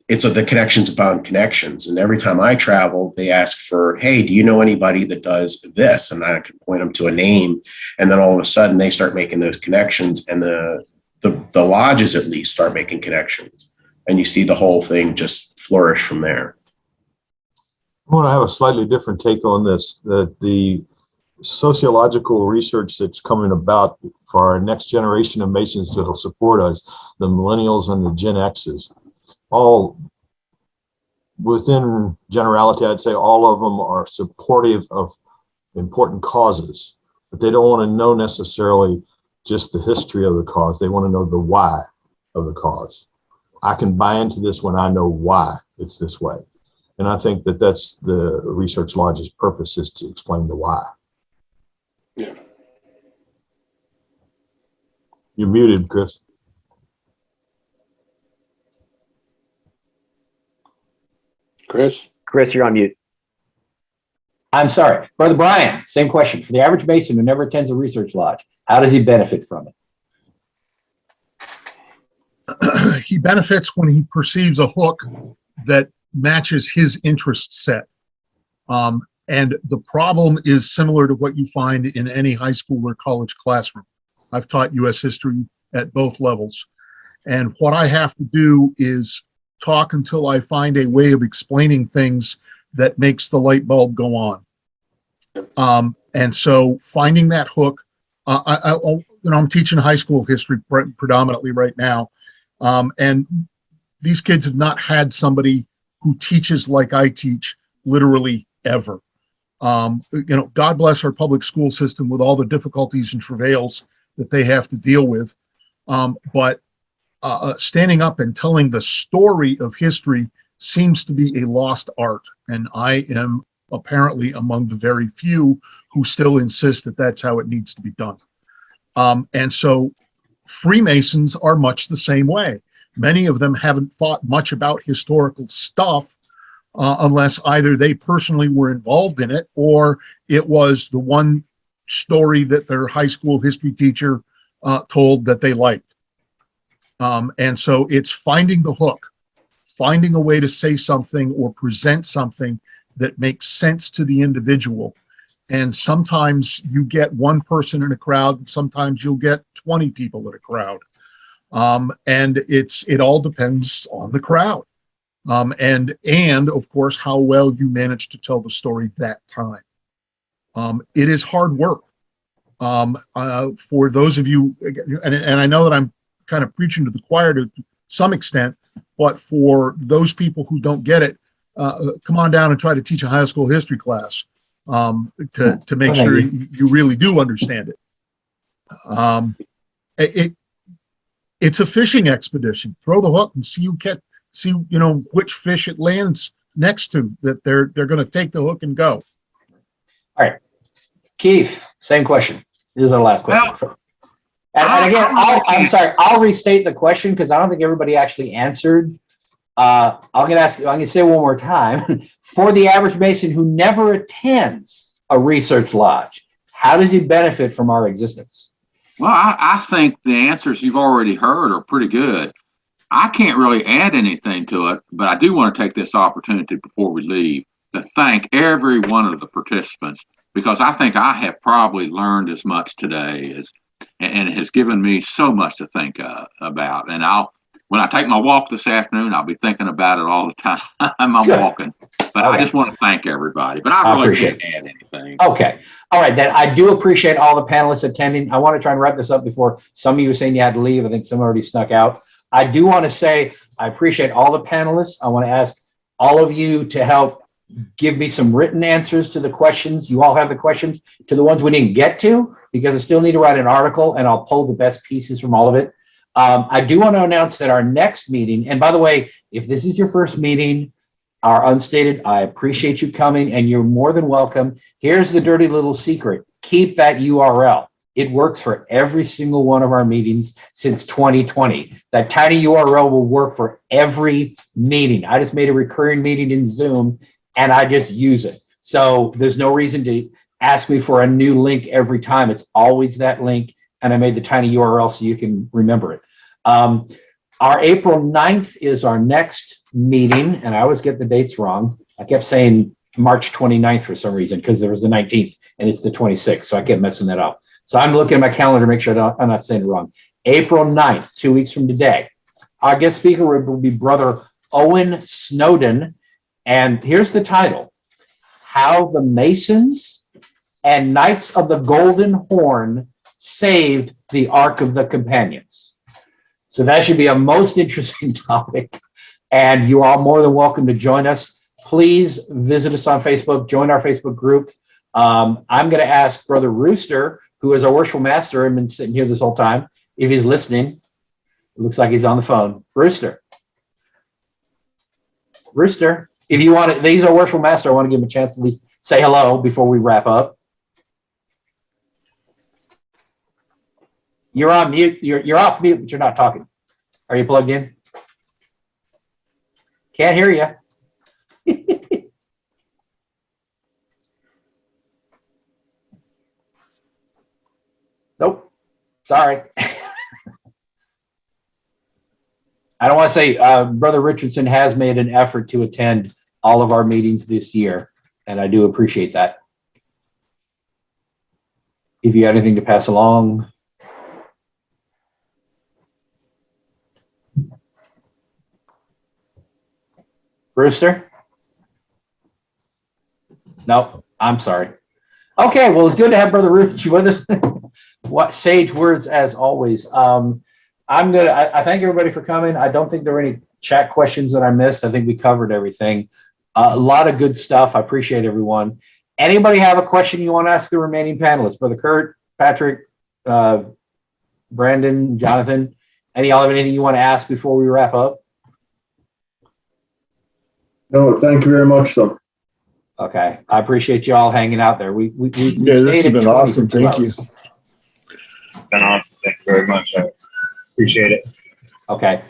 it's the connections upon connections. And every time I travel, they ask for, hey, do you know anybody that does this? And I can point them to a name. And then all of a sudden they start making those connections, and the lodges at least start making connections, and you see the whole thing just flourish from there. I want to have a slightly different take on this, that the sociological research that's coming about for our next generation of Masons that will support us, the millennials and the Gen X's, all within generality, I'd say all of them are supportive of important causes, but they don't want to know necessarily just the history of the cause. They want to know the why of the cause. I can buy into this when I know why it's this way. And I think that that's the Research Lodge's purpose, is to explain the why. Yeah. You're muted, Chris. Chris, you're on mute. I'm sorry. Brother Brian, same question. For the average Mason who never attends a research lodge, how does he benefit from it? He benefits when he perceives a hook that matches his interest set. And the problem is similar to what you find in any high school or college classroom. I've taught U.S. history at both levels. And what I have to do is talk until I find a way of explaining things that makes the light bulb go on. And so finding that hook, I'm teaching high school history predominantly right now. And these kids have not had somebody who teaches like I teach literally ever. God bless our public school system with all the difficulties and travails that they have to deal with. But standing up and telling the story of history seems to be a lost art. And I am apparently among the very few who still insist that that's how it needs to be done. And so Freemasons are much the same way. Many of them haven't thought much about historical stuff unless either they personally were involved in it or it was the one story that their high school history teacher told that they liked. And so it's finding the hook, finding a way to say something or present something that makes sense to the individual. And sometimes you get one person in a crowd, and sometimes you'll get 20 people in a crowd. And it all depends on the crowd. And of course, how well you manage to tell the story that time. It is hard work. For those of you, and I know that I'm kind of preaching to the choir to some extent, but for those people who don't get it, come on down and try to teach a high school history class to make sure you really do understand it. It's a fishing expedition. Throw the hook and see which fish it lands next to that they're going to take the hook and go. All right. Keith, same question. This is our last question. And again, I'm sorry, I'll restate the question because I don't think everybody actually answered. I'm going to say it one more time. For the average Mason who never attends a research lodge, how does he benefit from our existence? Well, I think the answers you've already heard are pretty good. I can't really add anything to it, but I do want to take this opportunity before we leave to thank every one of the participants, because I think I have probably learned as much today and it has given me so much to think about. And when I take my walk this afternoon, I'll be thinking about it all the time I'm walking. But I just want to thank everybody. But I really can't add anything. Okay. All right. Then I do appreciate all the panelists attending. I want to try and wrap this up before some of you were saying you had to leave. I think some already snuck out. I do want to say I appreciate all the panelists. I want to ask all of you to help give me some written answers to the questions. You all have the questions to the ones we didn't get to, because I still need to write an article and I'll pull the best pieces from all of it. I do want to announce that our next meeting, and by the way, if this is your first meeting, our Unstated, I appreciate you coming and you're more than welcome. Here's the dirty little secret. Keep that URL. It works for every single one of our meetings since 2020. That tiny URL will work for every meeting. I just made a recurring meeting in Zoom and I just use it. So there's no reason to ask me for a new link every time. It's always that link. And I made the tiny URL so you can remember it. Our April 9th is our next meeting, and I always get the dates wrong. I kept saying March 29th for some reason because there was the 19th and it's the 26th, so I kept messing that up. So I'm looking at my calendar to make sure I'm not saying it wrong. April 9th, 2 weeks from today. Our guest speaker will be Brother Owen Snowden, and here's the title: How the Masons and Knights of the Golden Horn saved the Ark of the Companions. So that should be a most interesting topic, and you are more than welcome to join us. Please visit us on Facebook, join our Facebook group. I'm going to ask Brother Rooster, who is our worshipful master and been sitting here this whole time, if he's listening. It looks like he's on the phone. Rooster, if you want to, he's our worshipful master. I want to give him a chance to at least say hello before we wrap up. You're on mute. You're off mute, but you're not talking. Are you plugged in? Can't hear you. Nope. Sorry. I don't want to say Brother Richardson has made an effort to attend all of our meetings this year, and I do appreciate that. If you have anything to pass along. Brewster? No, I'm sorry. Okay, well, it's good to have Brother Ruth with us. What sage words as always. I thank everybody for coming. I don't think there were any chat questions that I missed. I think we covered everything. A lot of good stuff. I appreciate everyone. Anybody have a question you want to ask the remaining panelists? Brother Kurt, Patrick, Brandon, Jonathan, any y'all have anything you want to ask before we wrap up? No, thank you very much, though. Okay, I appreciate you all hanging out there. We this has been awesome. Thank you. It's been awesome. Thank you very much. I appreciate it. Okay.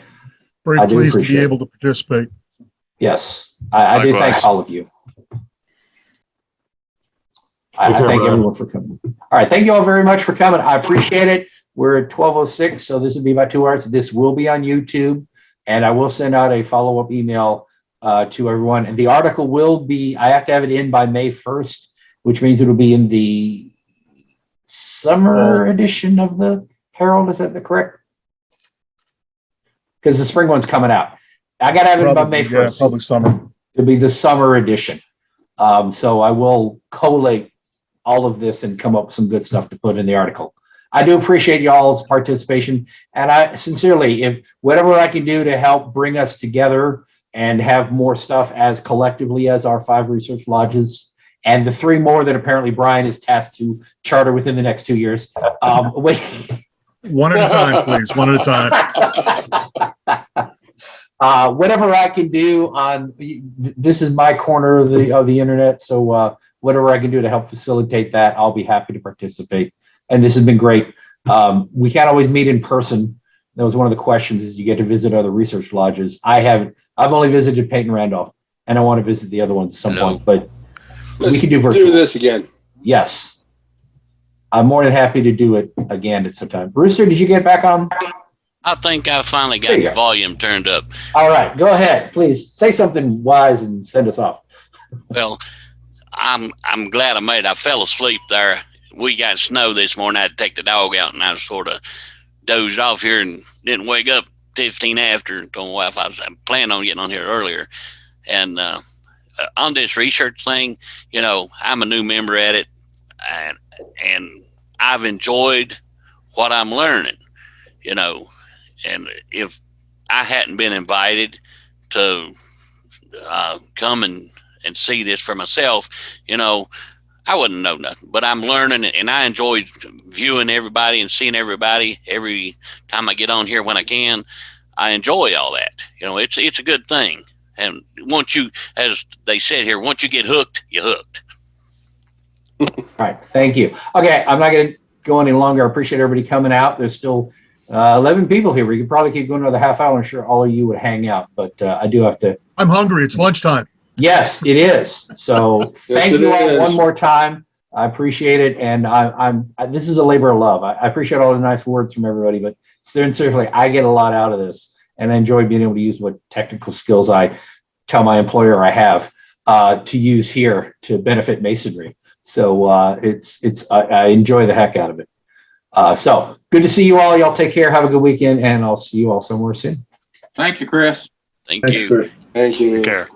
Very pleased to be able to participate. Yes, I do thank all of you. I thank everyone for coming. All right, thank you all very much for coming. I appreciate it. We're at 12:06, so this will be about 2 hours. This will be on YouTube, and I will send out a follow-up email to everyone. And the article will be, I have to have it in by May 1st, which means it'll be in the summer edition of the Herald. Is that the correct? Because the spring one's coming out. I got to have it in by May 1st. Yeah, public summer. It'll be the summer edition. So I will collate all of this and come up with some good stuff to put in the article. I do appreciate y'all's participation. And I sincerely, if whatever I can do to help bring us together and have more stuff as collectively as our 5 research lodges and the 3 more that apparently Brian is tasked to charter within the next 2 years. One at a time, please. One at a time. Whatever I can do on, this is my corner of the internet. So whatever I can do to help facilitate that, I'll be happy to participate. And this has been great. We can't always meet in person. That was one of the questions, is you get to visit other research lodges. I've only visited Peyton Randolph, and I want to visit the other ones at some point, but we can do virtual. Do this again. Yes. I'm more than happy to do it again at some time. Brewster, did you get back on? I think I finally got the volume turned up. All right, go ahead. Please say something wise and send us off. Well, I'm glad I made it. I fell asleep there. We got snow this morning. I had to take the dog out, and I sort of dozed off here and didn't wake up 15 after. Told my wife I was planning on getting on here earlier. And on this research thing, I'm a new member at it, and I've enjoyed what I'm learning, and if I hadn't been invited to come and see this for myself, I wouldn't know nothing. But I'm learning, and I enjoy viewing everybody and seeing everybody every time I get on here when I can. I enjoy all that. It's a good thing. And once you, as they said here, once you get hooked, you're hooked. All right, thank you. Okay, I'm not going to go any longer. I appreciate everybody coming out. There's still 11 people here. We could probably keep going another half hour. I'm sure all of you would hang out, but I do have to. I'm hungry. It's lunchtime. Yes, it is. So thank you all one more time. I appreciate it, and this is a labor of love. I appreciate all the nice words from everybody, but seriously, I get a lot out of this, and I enjoy being able to use what technical skills I tell my employer I have to use here to benefit masonry. So I enjoy the heck out of it. So good to see you all. Y'all take care. Have a good weekend, and I'll see you all somewhere soon. Thank you, Chris. Thank you. Thank you. Take care.